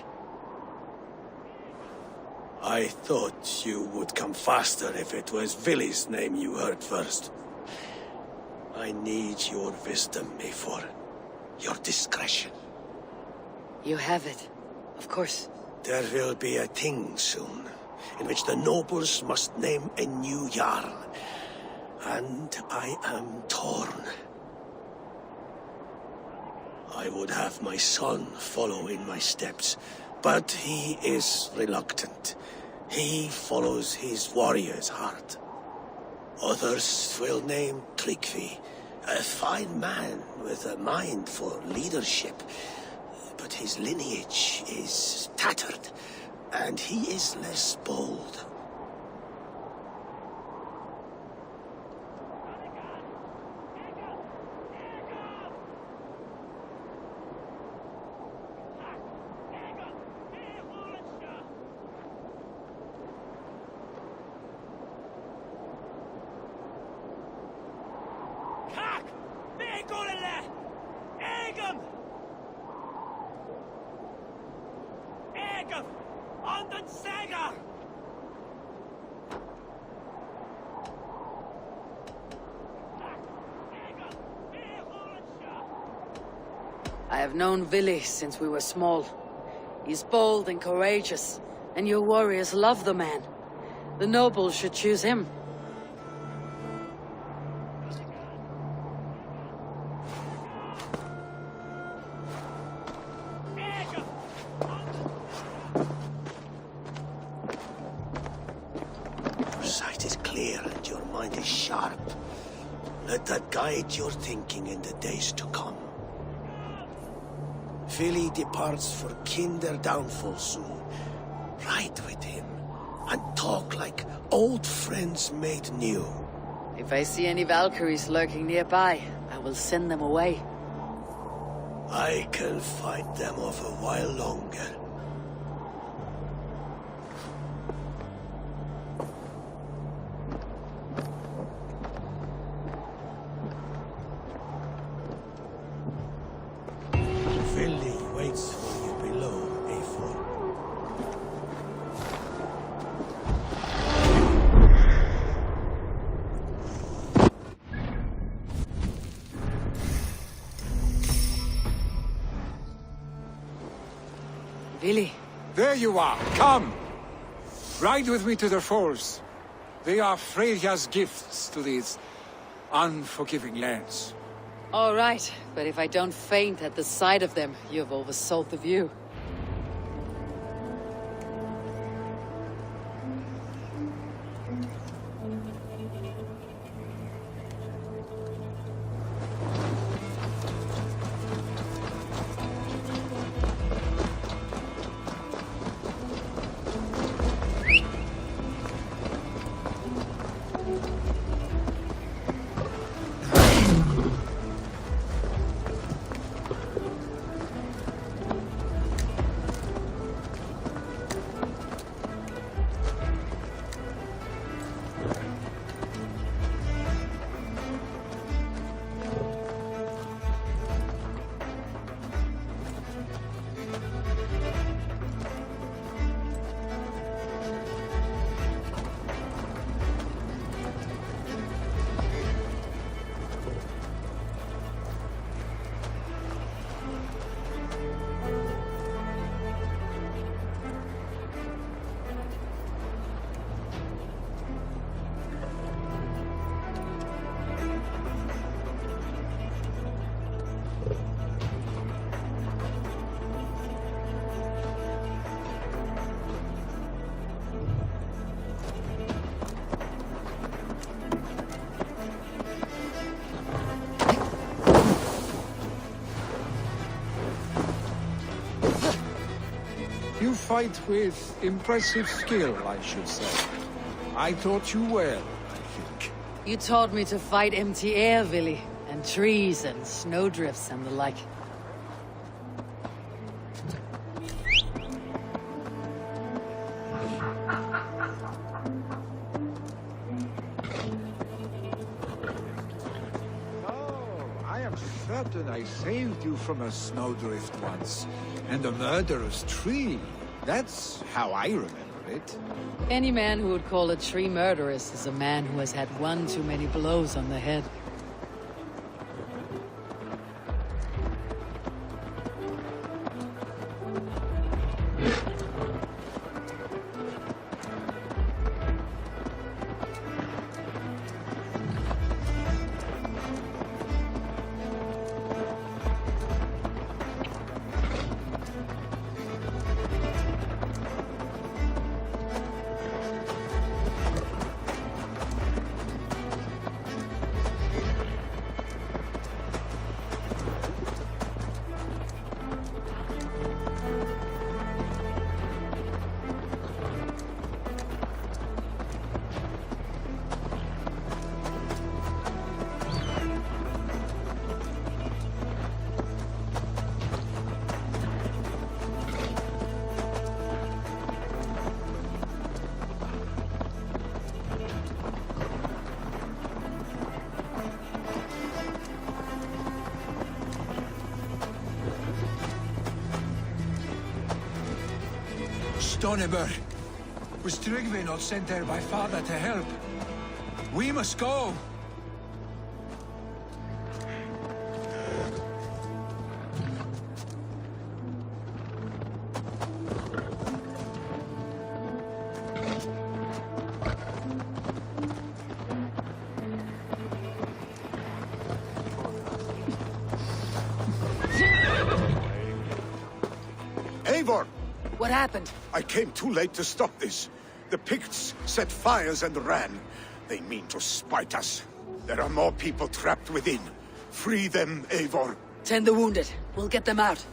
I thought you would come faster if it was Vili's name you heard first. I need your wisdom, Eivor. Your discretion. You have it. Of course. There will be a thing soon, in which the nobles must name a new Jarl. And I am torn. I would have my son follow in my steps, but he is reluctant. He follows his warrior's heart. Others will name Tryggvi, a fine man with a mind for leadership. But his lineage is tattered, and he is less bold. I have known Vili since we were small. He's bold and courageous, and your warriors love the man. The nobles should choose him. Your sight is clear and your mind is sharp. Let that guide your thinking in the days to come. Vili departs for Kinder downfall soon. Ride with him, and talk like old friends made new. If I see any Valkyries lurking nearby, I will send them away. I can fight them off a while longer. Vili waits for you below, Eivor. Vili. There you are. Come! Ride with me to the falls. They are Freya's gifts to these unforgiving lands. All right, but if I don't faint at the sight of them, you've oversold the view. You fight with impressive skill, I should say. I taught you well, I think. You taught me to fight empty air, Villy, and trees and snowdrifts and the like. Certain I saved you from a snowdrift once, and a murderous tree. That's how I remember it. Any man who would call a tree murderous is a man who has had one too many blows on the head. Stoneberg, was Tryggvi not sent there by father to help? We must go! Eivor! What happened? I came too late to stop this. The Picts set fires and ran. They mean to spite us. There are more people trapped within. Free them, Eivor. Tend the wounded. We'll get them out.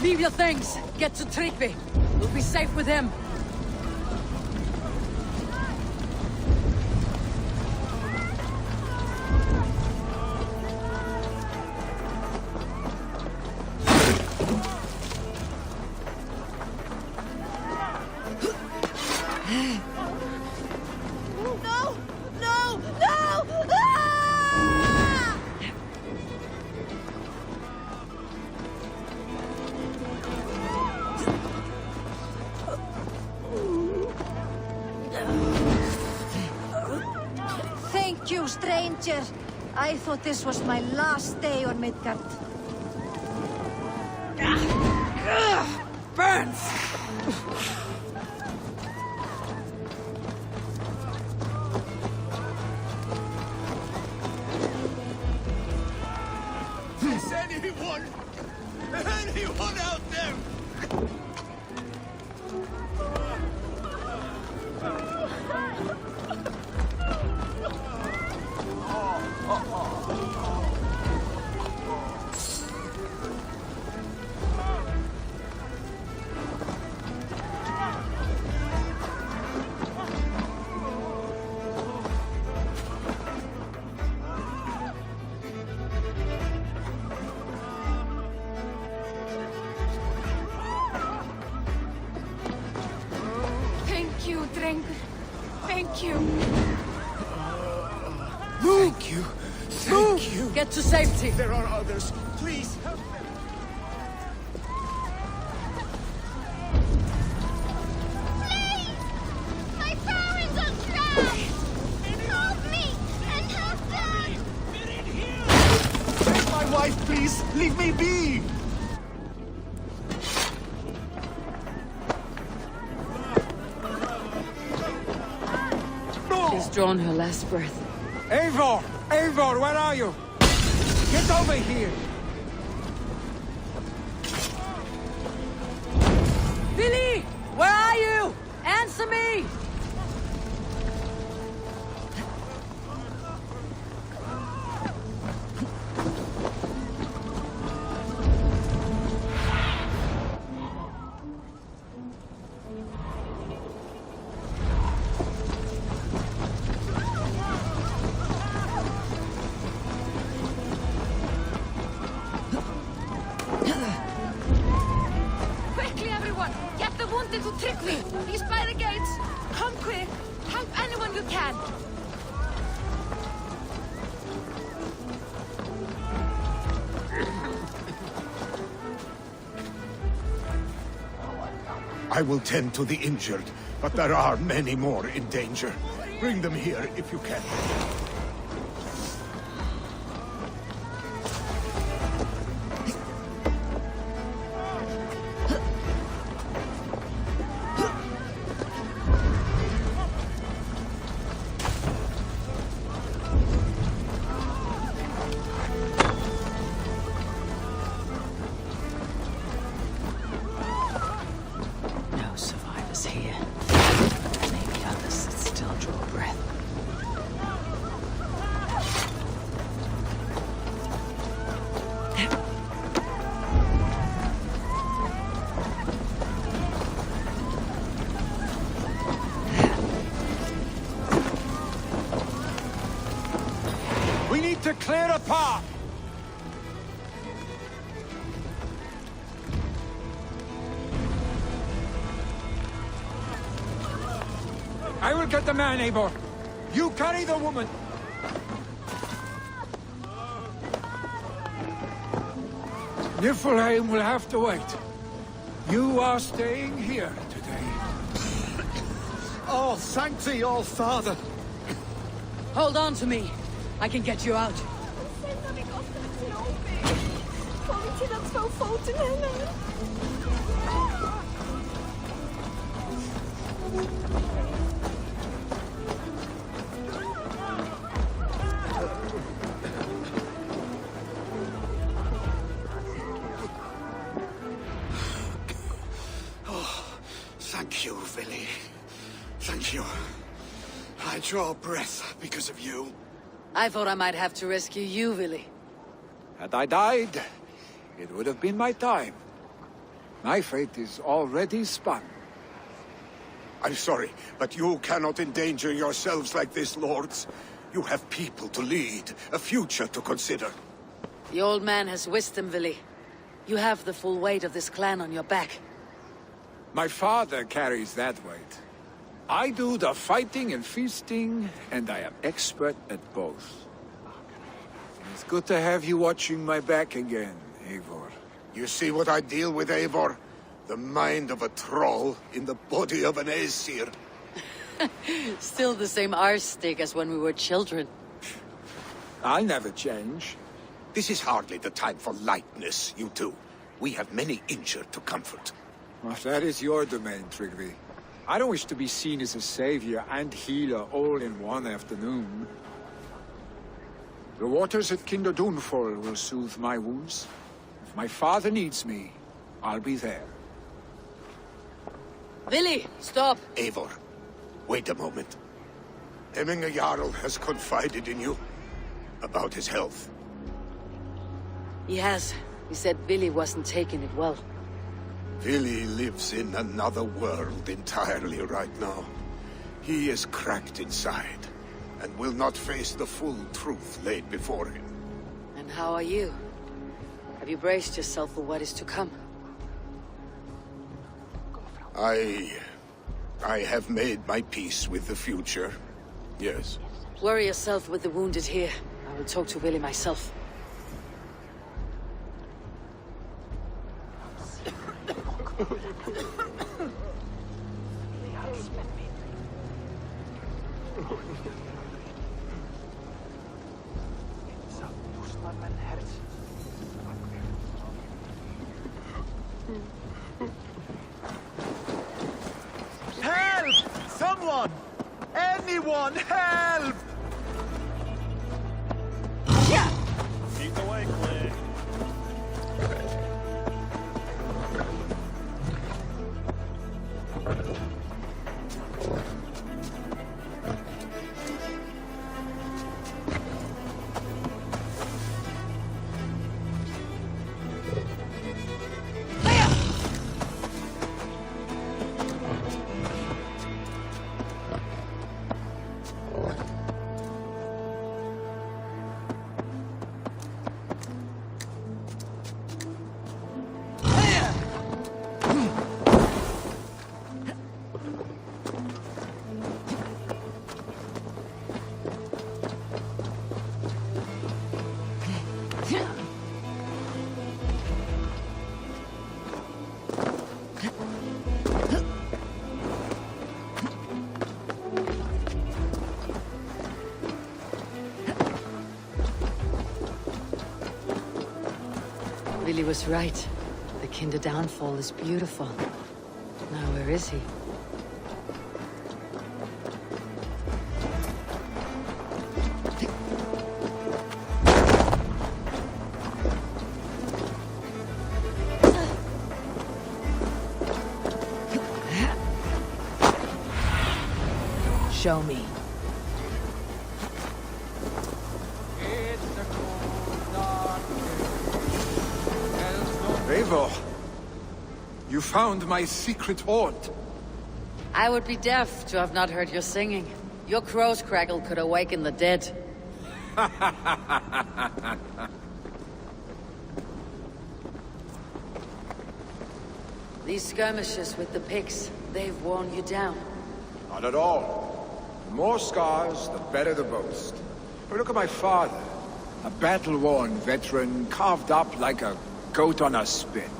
Leave your things. Get to Tryggvi. We'll be safe with him. No! No! No! Ah! Thank you, stranger. I thought this was my last day on Midgard. Burns! Is anyone out there? Thank you, Drengur. Thank you. Thank you. Thank you. Get to safety. There are others. Please help them. My parents are trapped! Help me! And help them! Please, leave me be! She's drawn her last breath. Eivor! Eivor, where are you? Get over here! Billy! Where are you? Answer me! Quickly, everyone! Get the wounded to Tryggvi! He's by the gates! Come quick! Help anyone you can! I will tend to the injured, but there are many more in danger. Bring them here if you can. No survivors here. Maybe others that still draw breath. We need to clear a path! I will get the man, Eivor. You carry the woman. Niflheim will have to wait. You are staying here today. Oh, thank thee, All-Father! Hold on to me. I can get you out. Thank you, Vili. Thank you. I draw breath because of you. I thought I might have to rescue you, Willy. Had I died, it would have been my time. My fate is already spun. I'm sorry, but you cannot endanger yourselves like this, lords. You have people to lead, a future to consider. The old man has wisdom, Willy. You have the full weight of this clan on your back. My father carries that weight. I do the fighting and feasting, and I am expert at both. It's good to have you watching my back again, Eivor. You see what I deal with, Eivor? The mind of a troll in the body of an Aesir. Still the same arse stick as when we were children. I'll never change. This is hardly the time for lightness, you two. We have many injured to comfort. Well, that is your domain, Tryggvi. I don't wish to be seen as a savior and healer all in one afternoon. The waters at Kinderdunfol will soothe my wounds. If my father needs me, I'll be there. Willy, stop! Eivor, wait a moment. Hemminga Jarl has confided in you about his health. He has. He said Willy wasn't taking it well. Vili lives in another world entirely right now. He is cracked inside, and will not face the full truth laid before him. And how are you? Have you braced yourself for what is to come? I have made my peace with the future. Yes. Worry yourself with the wounded here. I will talk to Willy myself. Help! Someone! Anyone, help! Lead the way, Clay. Billy was right. The Kinder downfall is beautiful. Now where is he? Show me. Eivor, you found my secret haunt. I would be deaf to have not heard your singing. Your crow's crackle could awaken the dead. These skirmishes with the pigs, they've worn you down. Not at all. The more scars, the better the boast. But look at my father. A battle-worn veteran, carved up like a goat on a spit.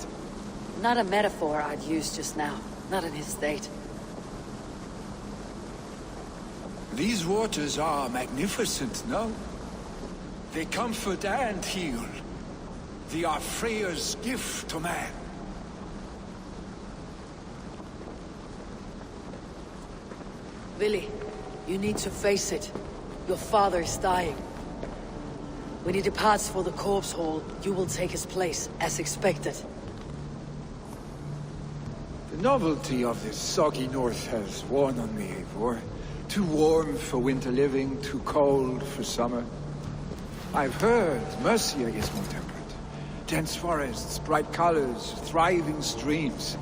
Not a metaphor I'd use just now. Not in his state. These waters are magnificent, no? They comfort and heal. They are Freya's gift to man. Billy, you need to face it. Your father is dying. When he departs for the corpse hall, you will take his place, as expected. The novelty of this soggy north has worn on me, Eivor. Too warm for winter living, too cold for summer. I've heard Mercia is more temperate. Dense forests, bright colors, thriving streams.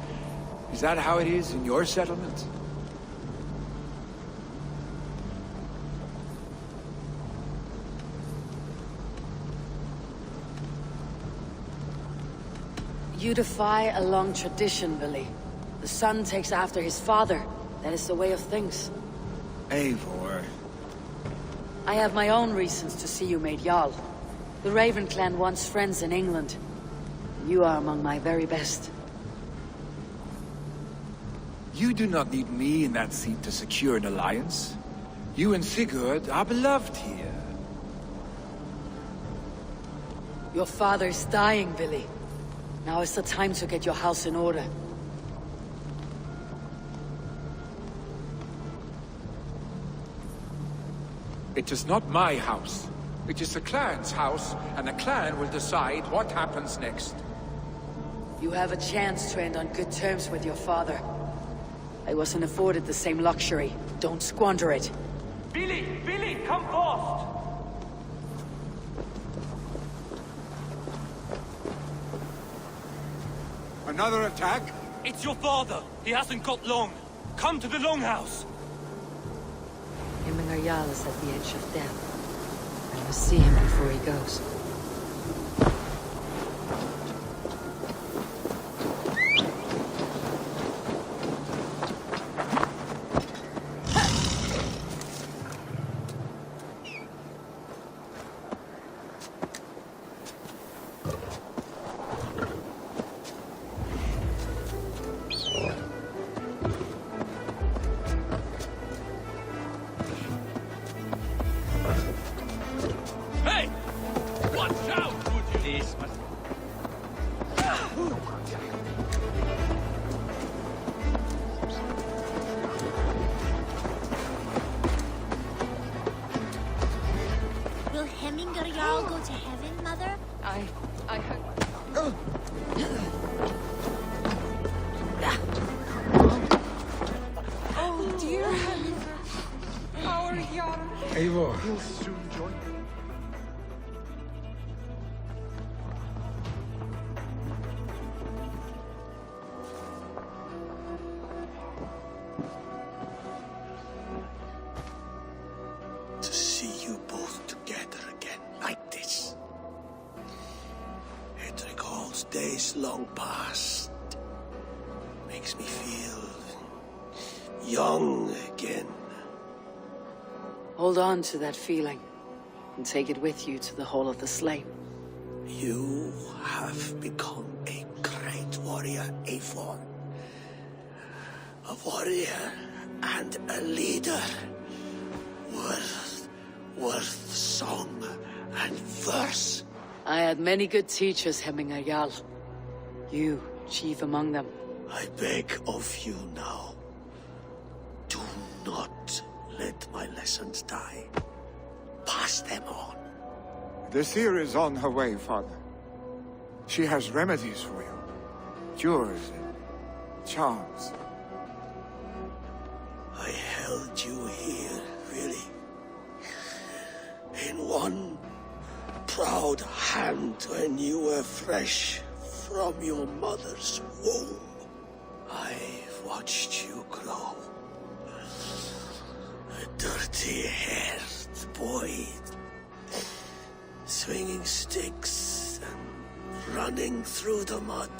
Is that how it is in your settlement? You defy a long tradition, Billy. The son takes after his father. That is the way of things. Eivor. I have my own reasons to see you made Jarl. The Raven clan wants friends in England. You are among my very best. You do not need me in that seat to secure an alliance. You and Sigurd are beloved here. Your father is dying, Billy. Now is the time to get your house in order. It is not my house. It is the clan's house, and the clan will decide what happens next. You have a chance to end on good terms with your father. I wasn't afforded the same luxury. Don't squander it. Billy! Billy, come fast! Another attack? It's your father. He hasn't got long. Come to the longhouse. Himmingar Jarl is at the edge of death. I must see him before he goes. Anger Jarl go to heaven, Mother? I heard... Oh, dear heaven. Our Jarl. Eivor. He'll soon join me. To see you both together again like this. It recalls days long past. Makes me feel young again. Hold on to that feeling, and take it with you to the Hall of the Slain. You have become a great warrior, Eivor. A warrior and a leader. Worth song and verse. I had many good teachers, Hemminger Jarl. You, chief among them. I beg of you now, do not let my lessons die. Pass them on. The seer is on her way, Father. She has remedies for you. Cures and charms. I held you here, really. In one proud hand when you were fresh from your mother's womb. I've watched you grow. A dirty-haired boy, swinging sticks and running through the mud,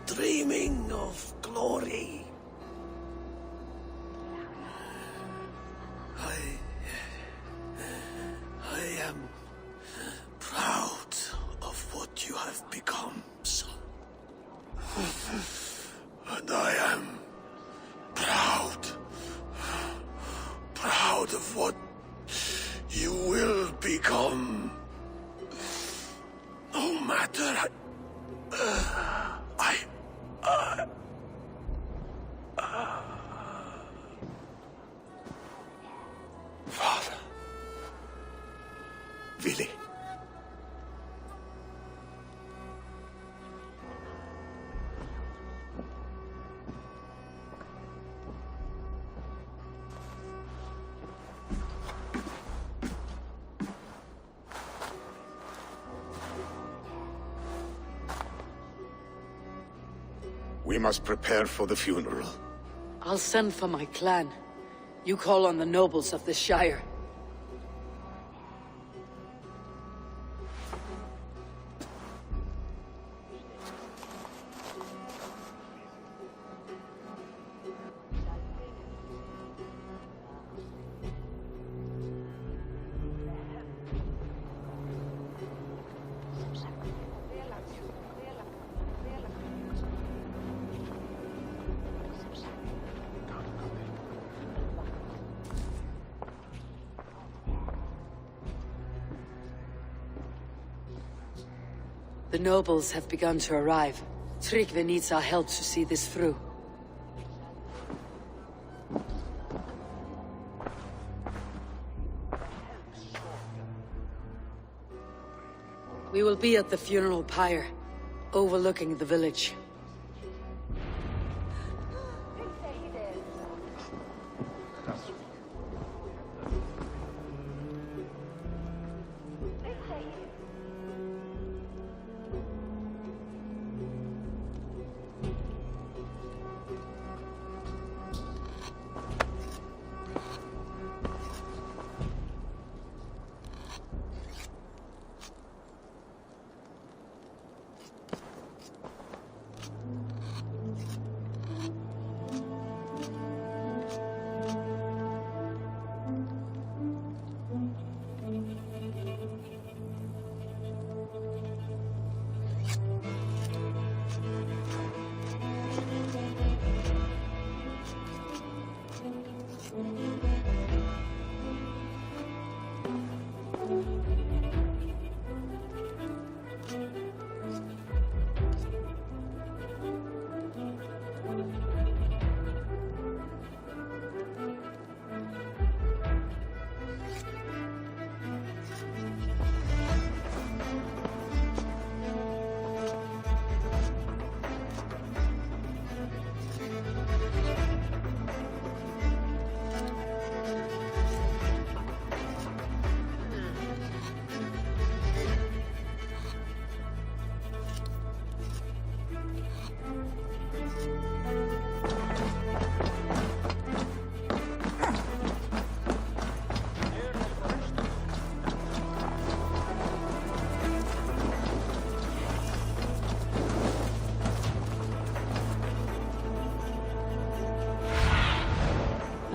dreaming of glory. I am proud of what you have become, son. And I am proud of what you will become. No matter Father. Willi. We must prepare for the funeral. I'll send for my clan. You call on the nobles of the Shire. The nobles have begun to arrive. Tryggvi needs our help to see this through. We will be at the funeral pyre, overlooking the village.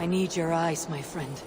need your eyes, my friend.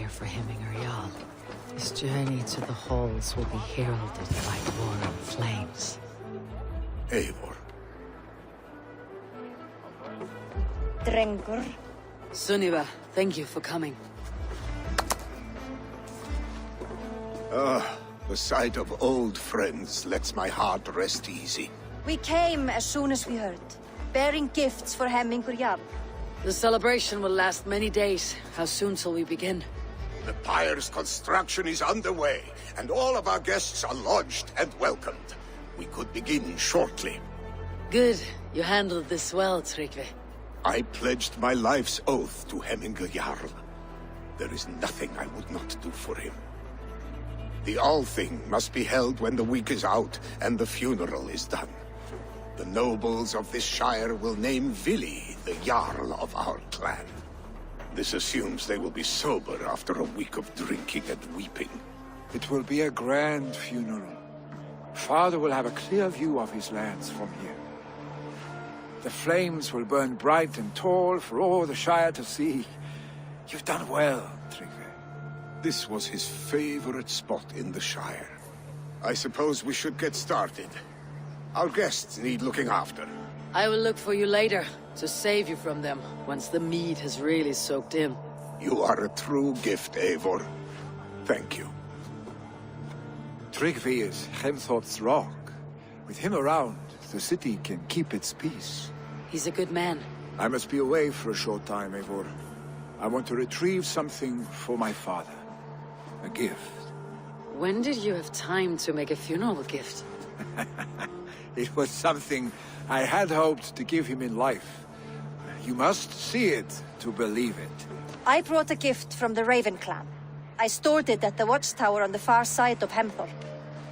For Hemminger Jarl. His journey to the halls will be heralded by roaring flames. Eivor. Drengur. Sunniva, thank you for coming. The sight of old friends lets my heart rest easy. We came as soon as we heard, bearing gifts for Hemminger Jarl. The celebration will last many days. How soon shall we begin? The pyre's construction is underway, and all of our guests are lodged and welcomed. We could begin shortly. Good. You handled this well, Tryggvi. I pledged my life's oath to Hemminger Jarl. There is nothing I would not do for him. The Althing must be held when the week is out and the funeral is done. The nobles of this shire will name Vili the Jarl of our clan. This assumes they will be sober after a week of drinking and weeping. It will be a grand funeral. Father will have a clear view of his lands from here. The flames will burn bright and tall for all the Shire to see. You've done well, Tryggvi. This was his favorite spot in the Shire. I suppose we should get started. Our guests need looking after. I will look for you later, to save you from them, once the mead has really soaked in. You are a true gift, Eivor. Thank you. Tryggvi is Hemthorp's rock. With him around, the city can keep its peace. He's a good man. I must be away for a short time, Eivor. I want to retrieve something for my father. A gift. When did you have time to make a funeral gift? It was something I had hoped to give him in life. You must see it to believe it. I brought a gift from the Raven clan. I stored it at the watchtower on the far side of Hemthorp.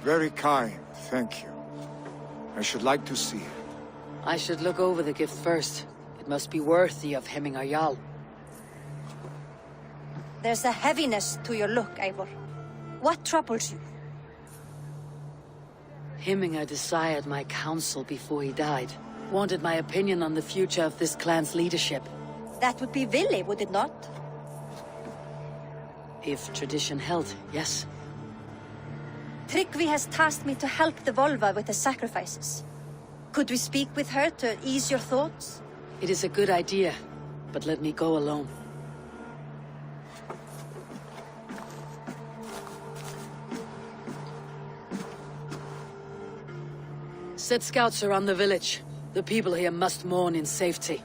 Very kind, thank you. I should like to see it. I should look over the gift first. It must be worthy of Hemminger Jarl. There's a heaviness to your look, Eivor. What troubles you? Hemminger desired my counsel before he died. Wanted my opinion on the future of this clan's leadership. That would be Vili, would it not? If tradition held, yes. Tryggvi has tasked me to help the Volva with the sacrifices. Could we speak with her to ease your thoughts? It is a good idea, but let me go alone. Set scouts around the village. The people here must mourn in safety.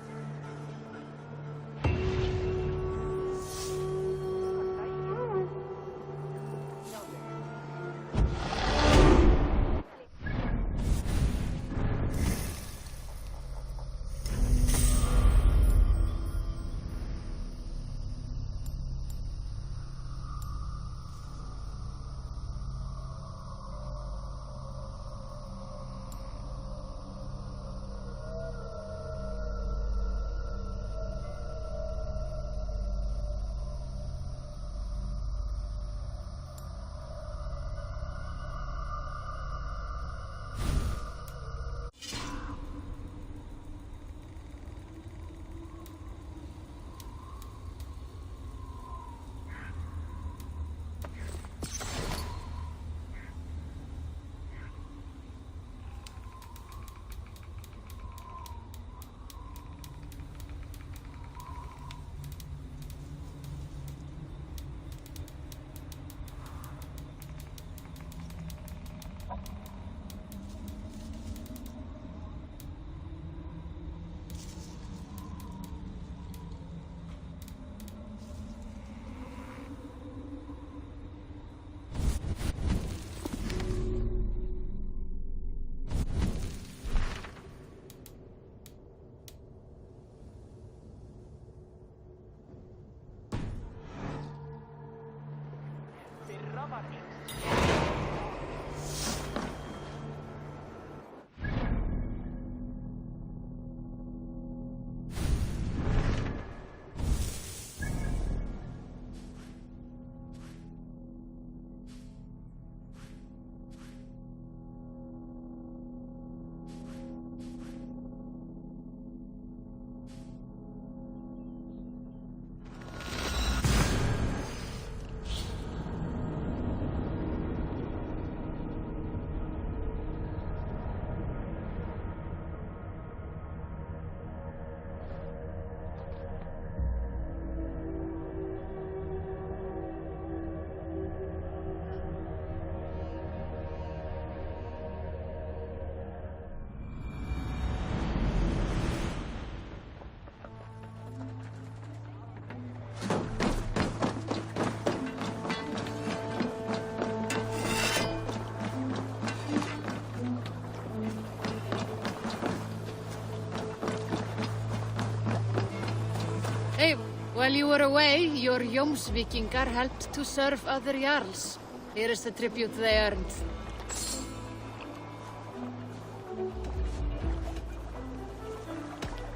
Hey, while you were away, your Jómsvíkingar helped to serve other Jarls. Here is the tribute they earned.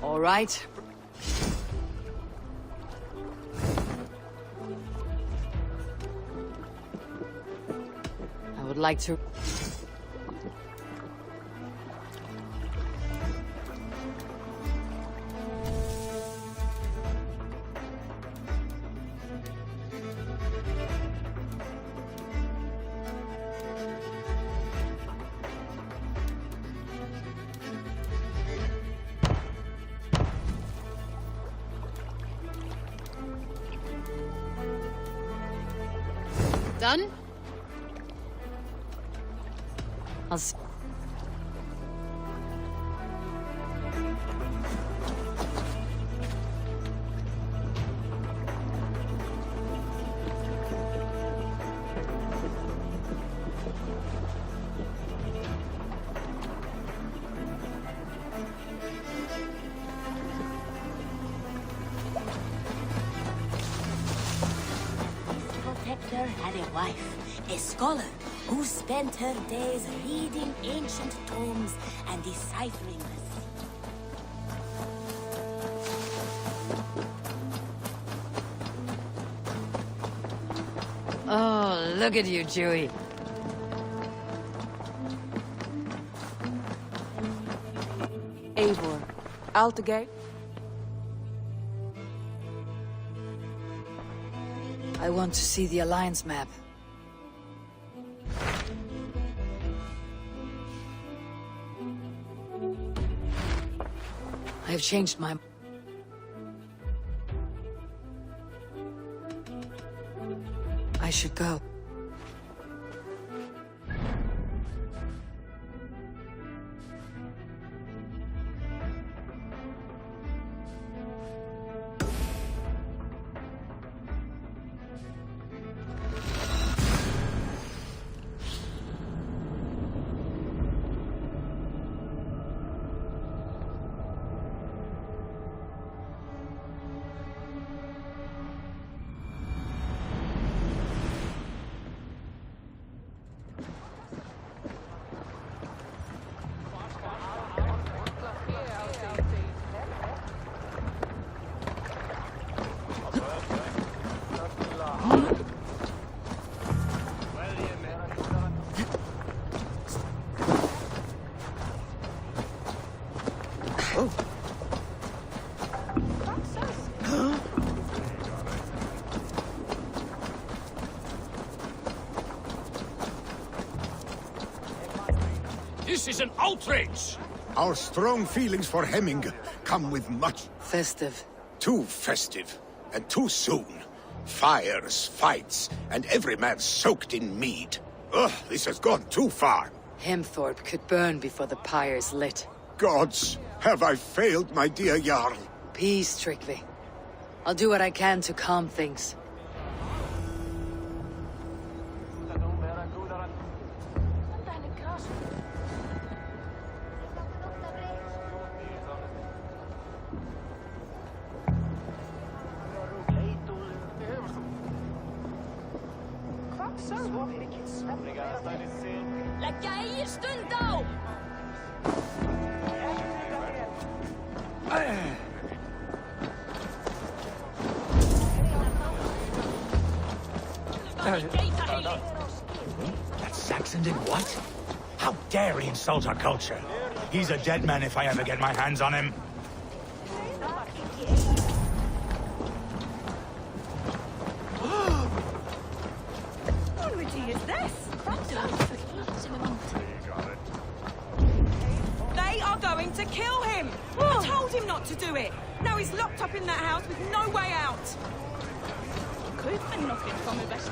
All right. I would like to... Done? I'll see. Protector had a wife, a scholar, who spent her days reading ancient tomes and deciphering the Oh, look at you, Chewie. Eivor, Altegate. I want to see the Alliance map. I have changed my... I should go. This is an outrage! Our strong feelings for Hemming come with much... Festive. Too festive, and too soon. Fires, fights, and every man soaked in mead. Ugh, this has gone too far. Hemthorpe could burn before the pyre's lit. Gods, have I failed my dear Jarl? Peace, Tryggvi. I'll do what I can to calm things. Leggja eigin stund á! That Saxon did what? How dare he insult our culture? He's a dead man if I ever get my hands on him. What is this? They are going to kill him! I told him not to do it! Now he's locked up in that house with no way out!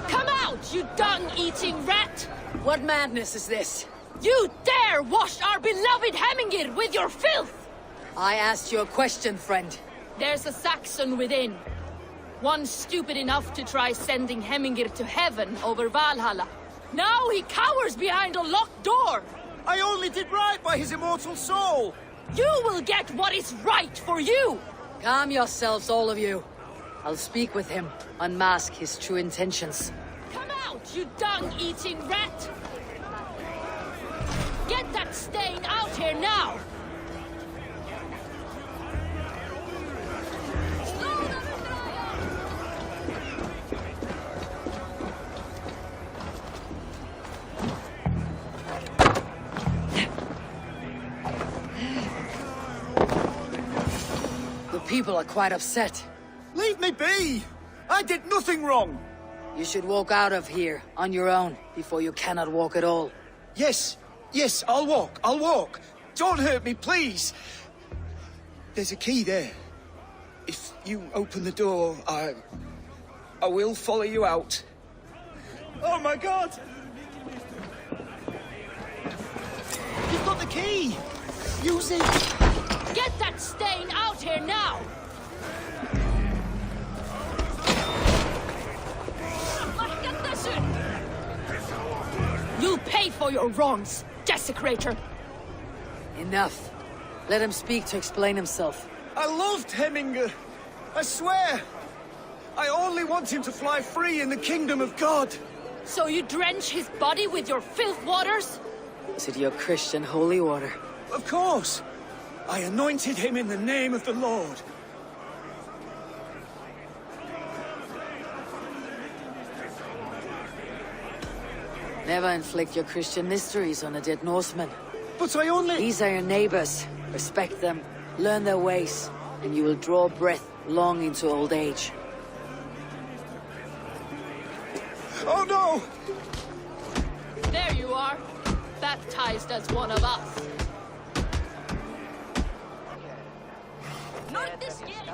Come out, you dung-eating rat! What madness is this? You dare wash our beloved Hemmingir with your filth! I asked you a question, friend. There's a Saxon within. One stupid enough to try sending Hemmingir to heaven over Valhalla. Now he cowers behind a locked door! I only did right by his immortal soul! You will get what is right for you! Calm yourselves, all of you. I'll speak with him, unmask his true intentions. Come out, you dung-eating rat! Get that stain out here now! The people are quite upset. Leave me be! I did nothing wrong! You should walk out of here, on your own, before you cannot walk at all. Yes, yes, I'll walk. Don't hurt me, please! There's a key there. If you open the door, I will follow you out. Oh my god! You've got the key! Use it! Get that stain out here now! You'll pay for your wrongs, desecrator! Enough. Let him speak to explain himself. I loved Heminger. I swear. I only want him to fly free in the kingdom of God. So you drench his body with your filth waters? Is it your Christian holy water? Of course. I anointed him in the name of the Lord. Never inflict your Christian mysteries on a dead Norseman. But I only... These are your neighbors. Respect them, learn their ways, and you will draw breath long into old age. Oh no! There you are, baptized as one of us. Not this yet.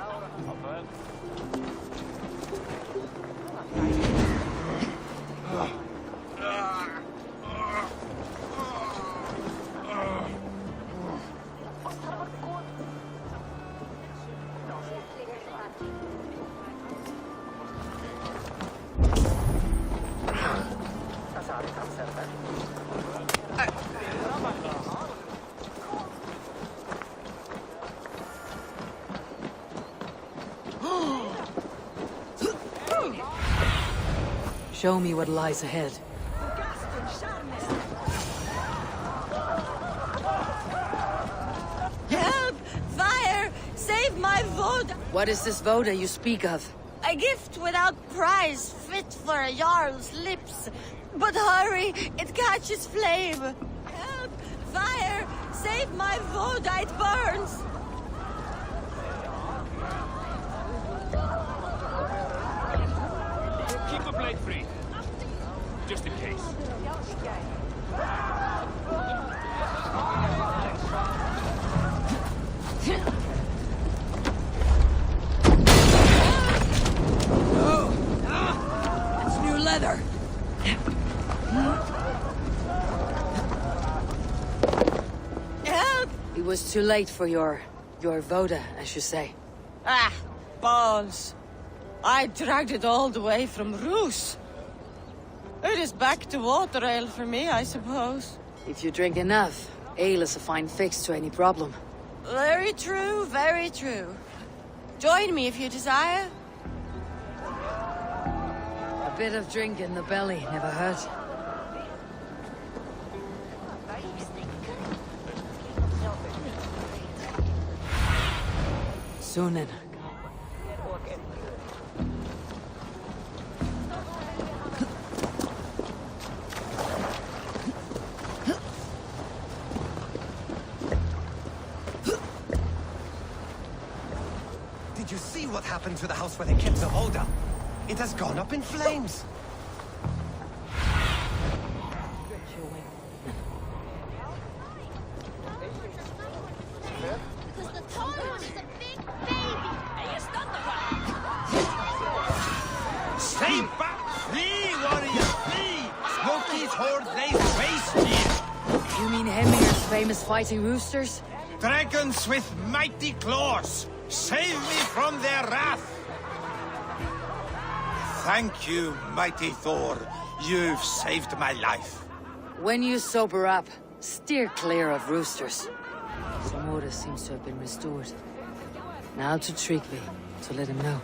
Show me what lies ahead. Help! Fire! Save my Voda! What is this Voda you speak of? A gift without price, fit for a Jarl's lips. But hurry, it catches flame. Help! Fire! Save my Voda, it burns! Keep the blade free. Just in case. It's new leather. Help! It was too late for your Voda, as you say. Ah, balls. I dragged it all the way from Roos. It is back to water ale for me, I suppose. If you drink enough, ale is a fine fix to any problem. Very true, very true. Join me if you desire. A bit of drink in the belly never hurt. Sunan. Did you see what happened to the house where they kept the Voda? It has gone up in flames. Stay back! Flee, warrior, flee! Smokey's horde lays waste here! You mean Hemminger's famous fighting roosters? Dragons with mighty claws! Save me from their wrath! Thank you, mighty Thor. You've saved my life. When you sober up, steer clear of roosters. Some order seems to have been restored. Now to Tryggvi, to let him know.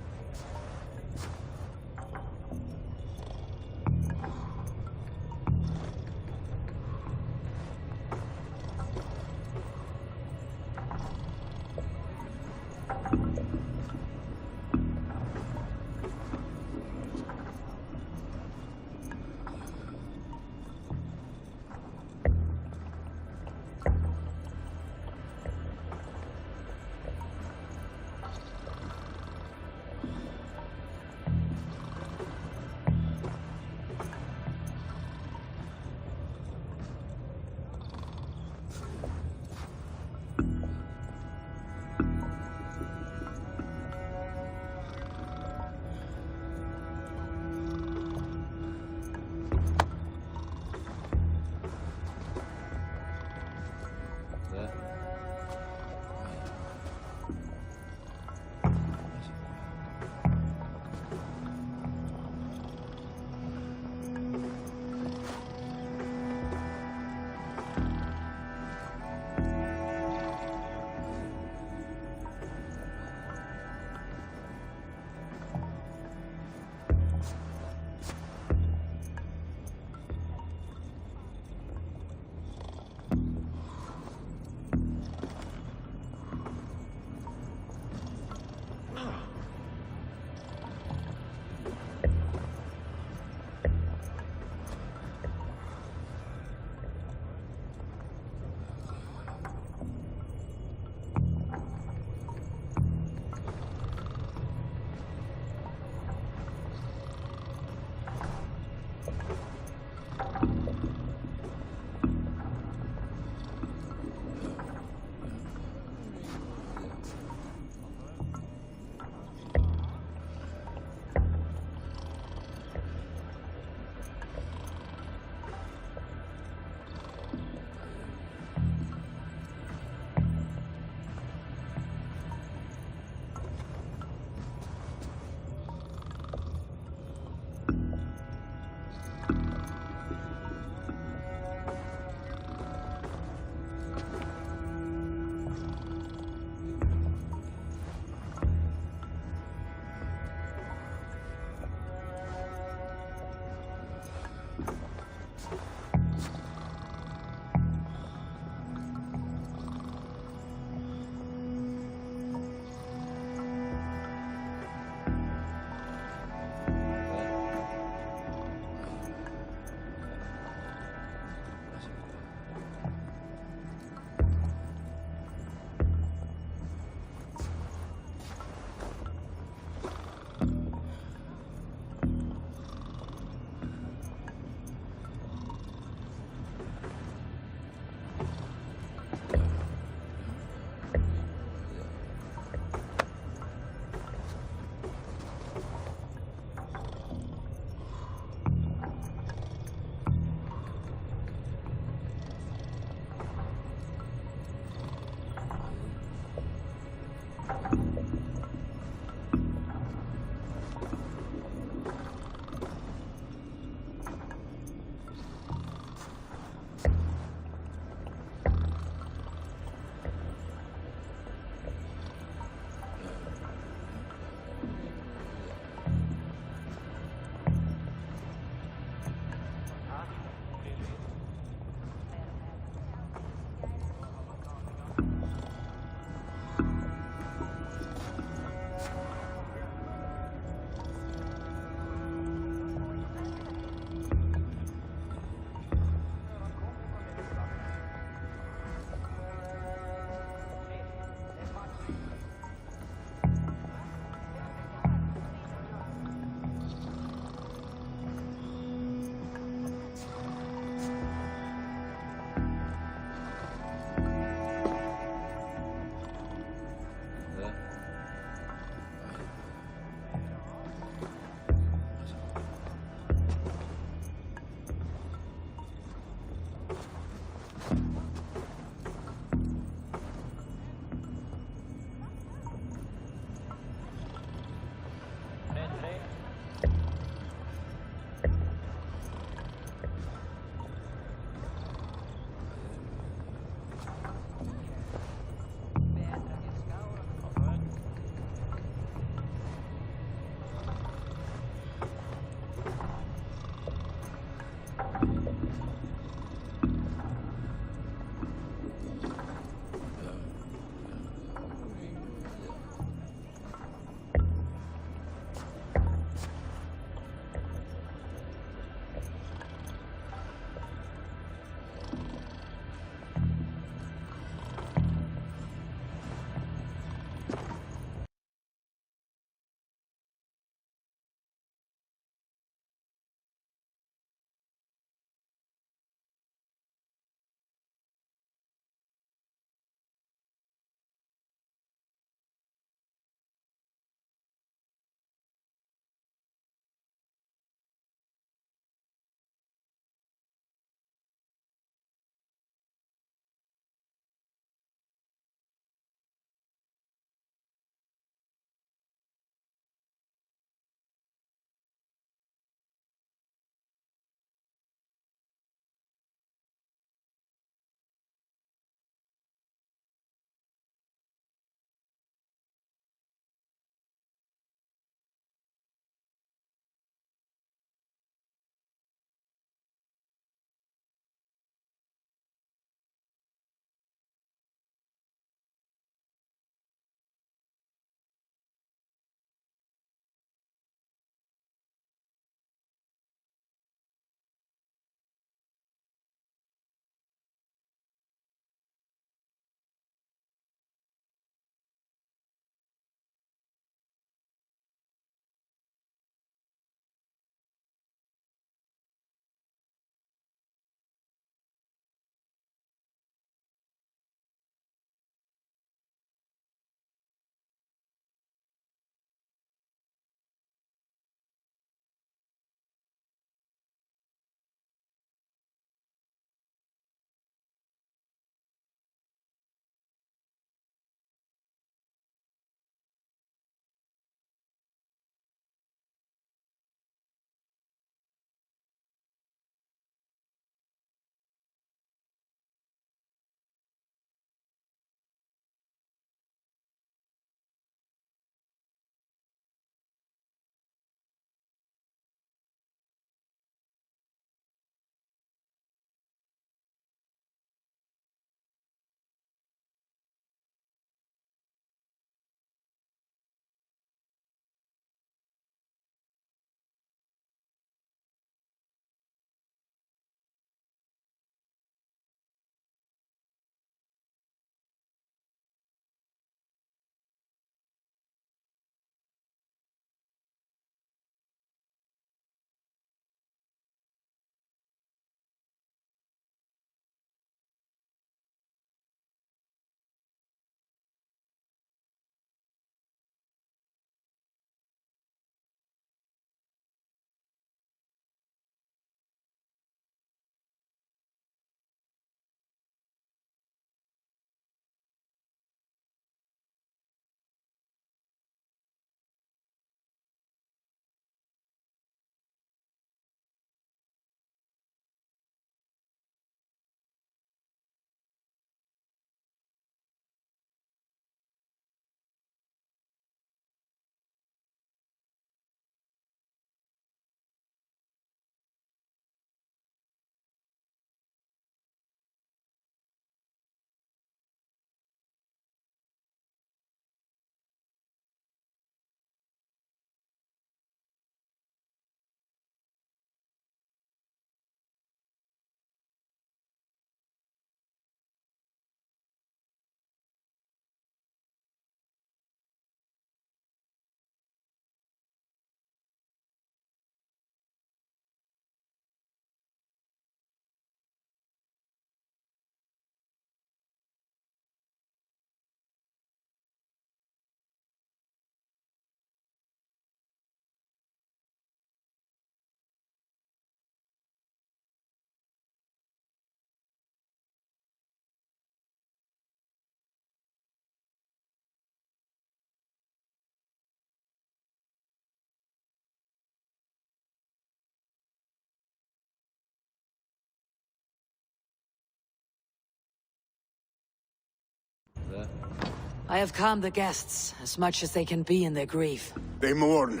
I have calmed the guests as much as they can be in their grief. They mourn.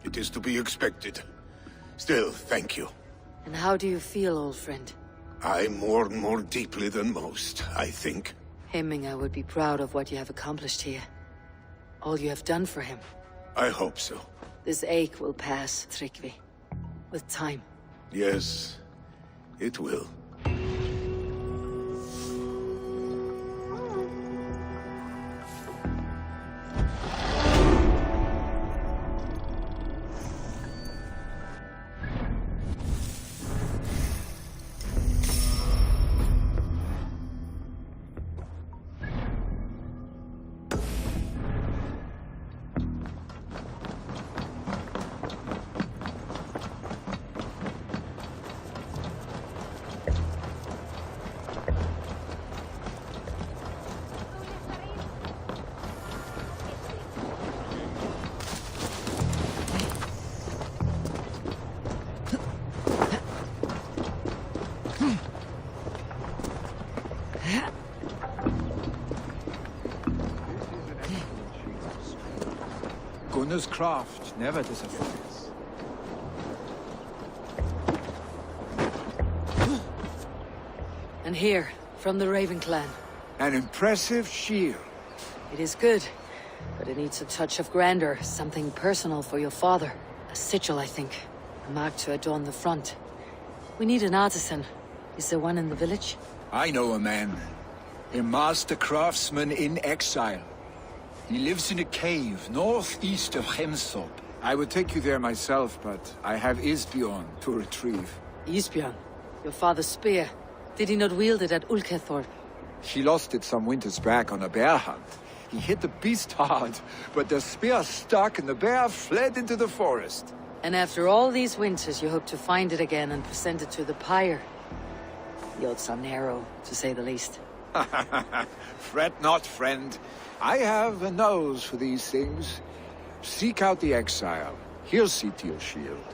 It is to be expected. Still, thank you. And how do you feel, old friend? I mourn more deeply than most, I think. Hemminger would be proud of what you have accomplished here. All you have done for him. I hope so. This ache will pass, Tryggvi. With time. Yes, it will. Gunnar's craft never disappoints. And here, from the Raven clan. An impressive shield. It is good, but it needs a touch of grandeur, something personal for your father. A sigil, I think. A mark to adorn the front. We need an artisan. Is there one in the village? I know a man. A master craftsman in exile. He lives in a cave northeast of Hemsop. I would take you there myself, but I have Isbjorn to retrieve. Isbjorn? Your father's spear. Did he not wield it at Ulkethorp? She lost it some winters back on a bear hunt. He hit the beast hard, but the spear stuck and the bear fled into the forest. And after all these winters, you hope to find it again and present it to the pyre. The odds are narrow, to say the least. Fret not, friend. I have a nose for these things. Seek out the exile. He'll see to your shield.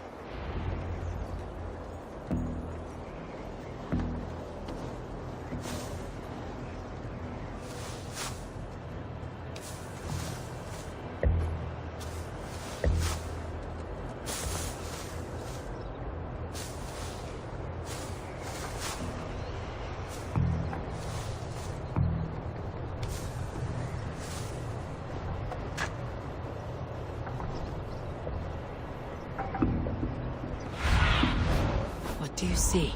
What do you see?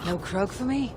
No croak for me?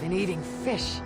been eating fish.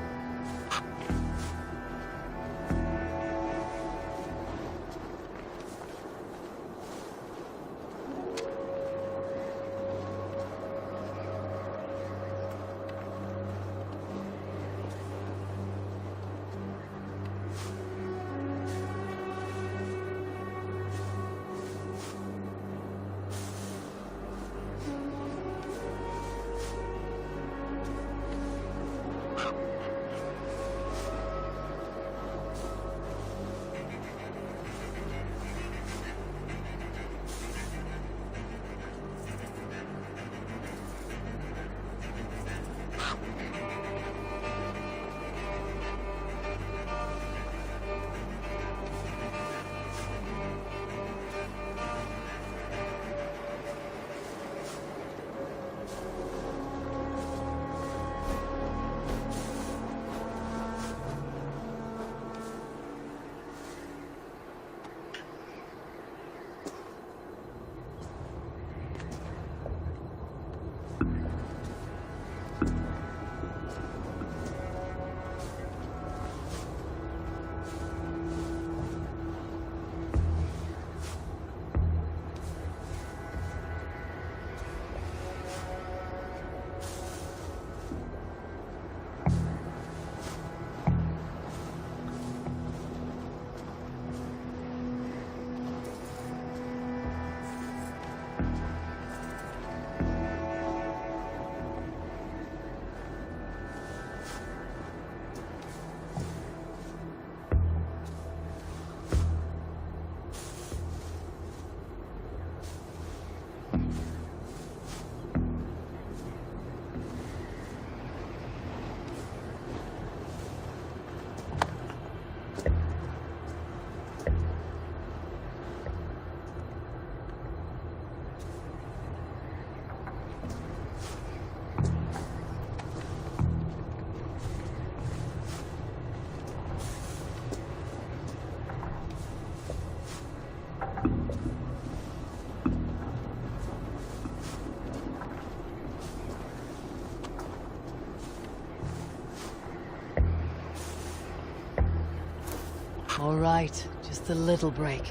All right, just a little break.